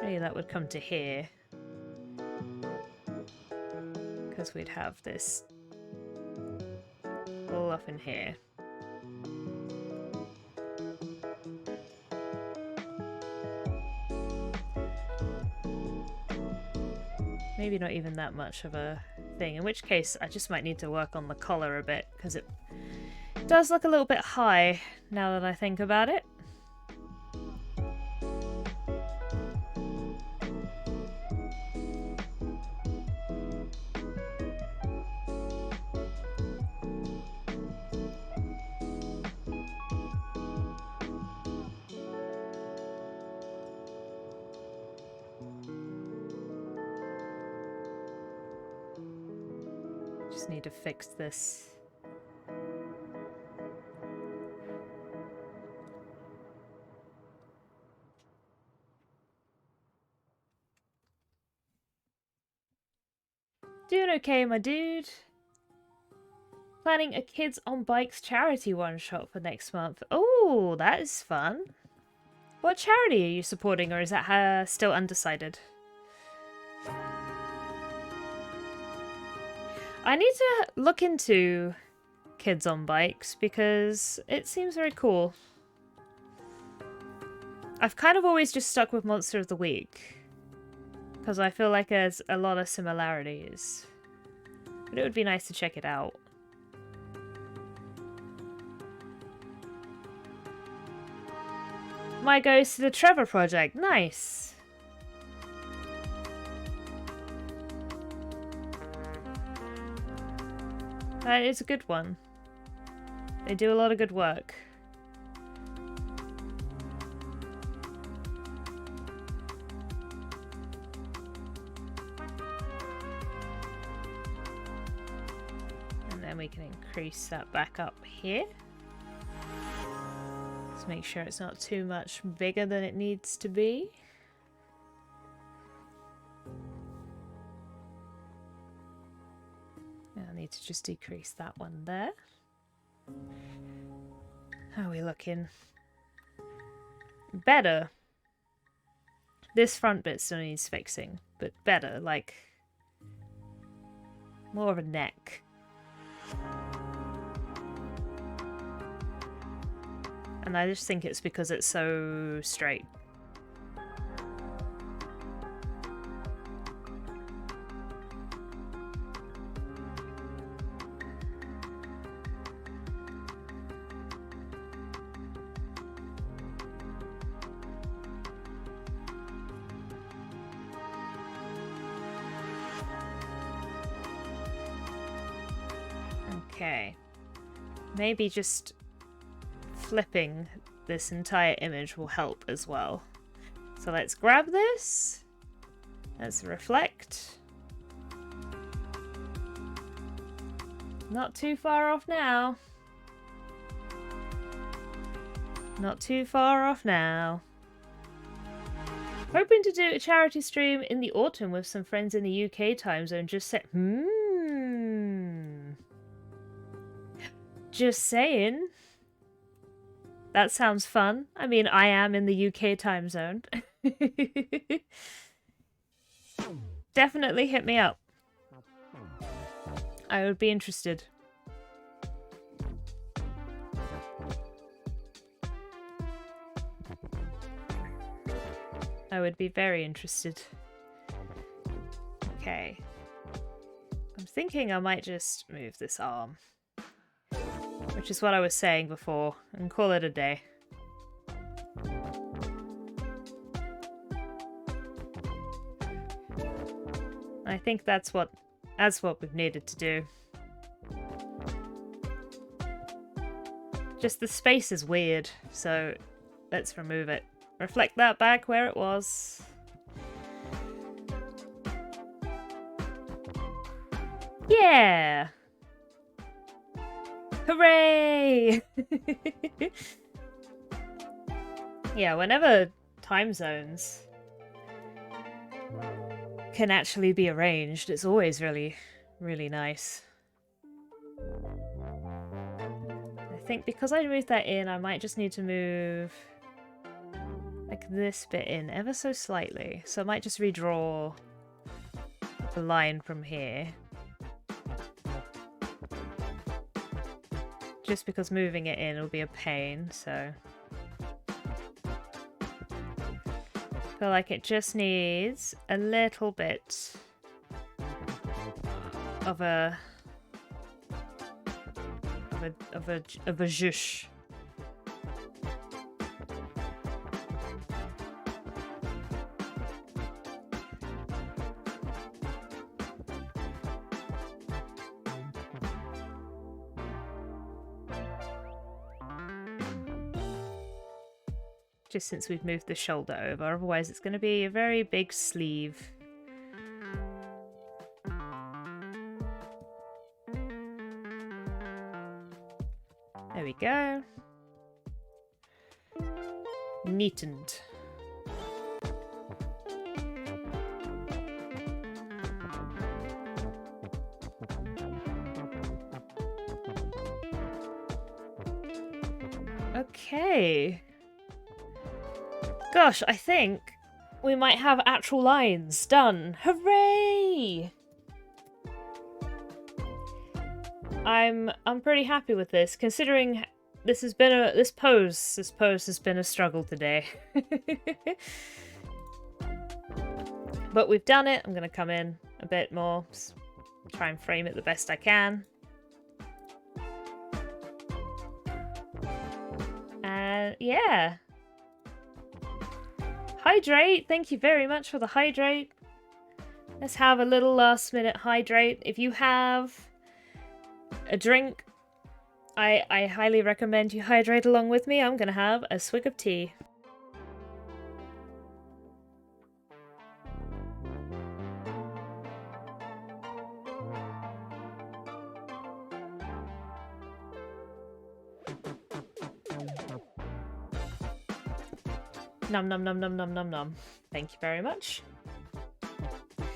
Maybe that would come to here. Because we'd have this all up in here. Maybe not even that much of a thing, in which case I just might need to work on the collar a bit, because it does look a little bit high now that I think about it. Just need to fix this. Doing okay, my dude. Planning a Kids on Bikes charity one-shot for next month. Oh, that is fun. What charity are you supporting, or is that still undecided? I need to look into Kids on Bikes because it seems very cool. I've kind of always just stuck with Monster of the Week because I feel like there's a lot of similarities. But it would be nice to check it out. My goes to the Trevor Project. Nice. That is a good one. They do a lot of good work. And then we can increase that back up here. Let's make sure it's not too much bigger than it needs to be. I need to just decrease that one there. How are we looking? Better. This front bit still needs fixing, but better, like more of a neck. And I just think it's because it's so straight. Okay. Maybe just flipping this entire image will help as well. So let's grab this. Let's reflect. Not too far off now. Not too far off now. Hoping to do a charity stream in the autumn with some friends in the UK time zone. Just saying. That sounds fun. I mean, I am in the UK time zone. Definitely hit me up. I would be interested. I would be very interested. Okay. I'm thinking I might just move this arm. Which is what I was saying before, and call it a day. I think that's what we've needed to do. Just the space is weird, so let's remove it. Reflect that back where it was. Yeah! Hooray! Yeah, whenever time zones can actually be arranged, it's always really, really nice. I think because I moved that in, I might just need to move like this bit in ever so slightly. So I might just redraw the line from here. Just because moving it in will be a pain, so... I feel like it just needs a little bit of a zhoosh. Just since we've moved the shoulder over, otherwise it's going to be a very big sleeve. There we go. Neatened. Okay. Gosh, I think we might have actual lines done. Hooray! I'm pretty happy with this, considering this has been this pose has been a struggle today. But we've done it. I'm gonna come in a bit more, try and frame it the best I can. And yeah. Hydrate! Thank you very much for the hydrate. Let's have a little last minute hydrate. If you have a drink, I highly recommend you hydrate along with me. I'm gonna have a swig of tea. Nom nom nom nom nom nom nom. Thank you very much.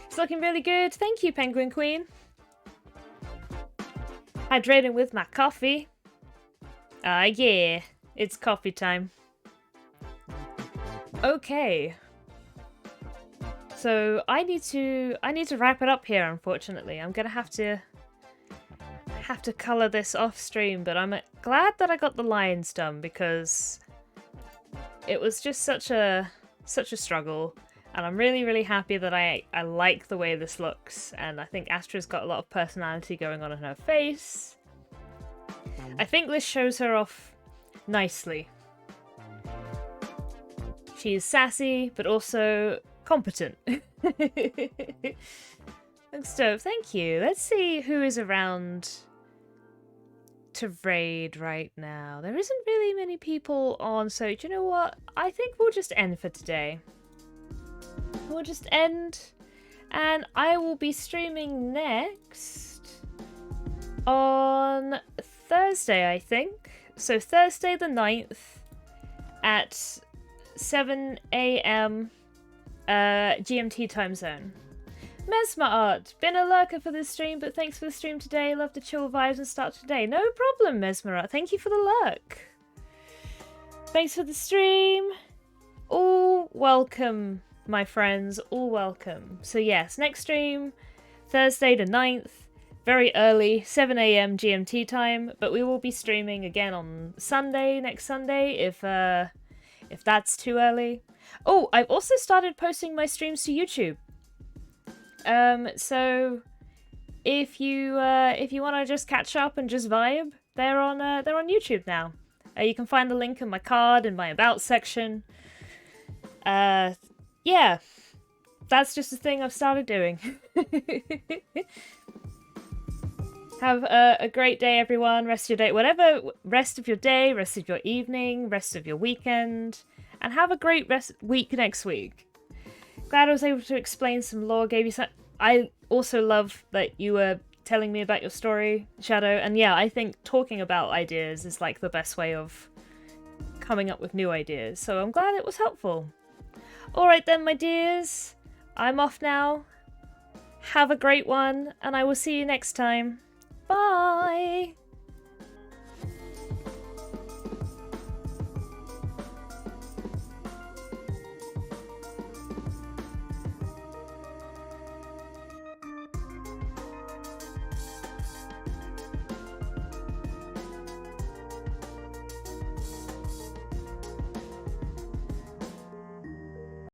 It's looking really good. Thank you, Penguin Queen. Hydrating with my coffee. Yeah. It's coffee time. Okay. So I need to wrap it up here, unfortunately. I'm gonna have to colour this off stream, but I'm glad that I got the lines done because it was just such a struggle, and I'm really happy that I like the way this looks, and I think Astra's got a lot of personality going on in her face. I think this shows her off nicely. She's sassy, but also competent. So, thank you. Let's see who is around to raid right now. There isn't really many people on, so do you know what? I think we'll just end for today. We'll just end, and I will be streaming next on Thursday, I think. So Thursday the 9th at 7 AM GMT time zone. Mesmer Art, been a lurker for this stream, but thanks for the stream today. Love the chill vibes and start today. No problem, Mesmer Art. Thank you for the lurk. Thanks for the stream. All welcome, my friends. All welcome. So yes, next stream, Thursday the 9th, very early, 7 AM GMT time, but we will be streaming again on Sunday, next Sunday, if that's too early. Oh, I've also started posting my streams to YouTube. So if you want to just catch up and just vibe, they're on YouTube now. You can find the link in my card in my about section. Yeah, that's just a thing I've started doing. Have a great day, everyone. Rest of your day, whatever. Rest of your day, rest of your evening, rest of your weekend, and have a great week next week. Glad I was able to explain some lore, gave you some... I also love that you were telling me about your story, Shadow, and yeah, I think talking about ideas is like the best way of coming up with new ideas, so I'm glad it was helpful. Alright then, my dears, I'm off now. Have a great one, and I will see you next time. Bye!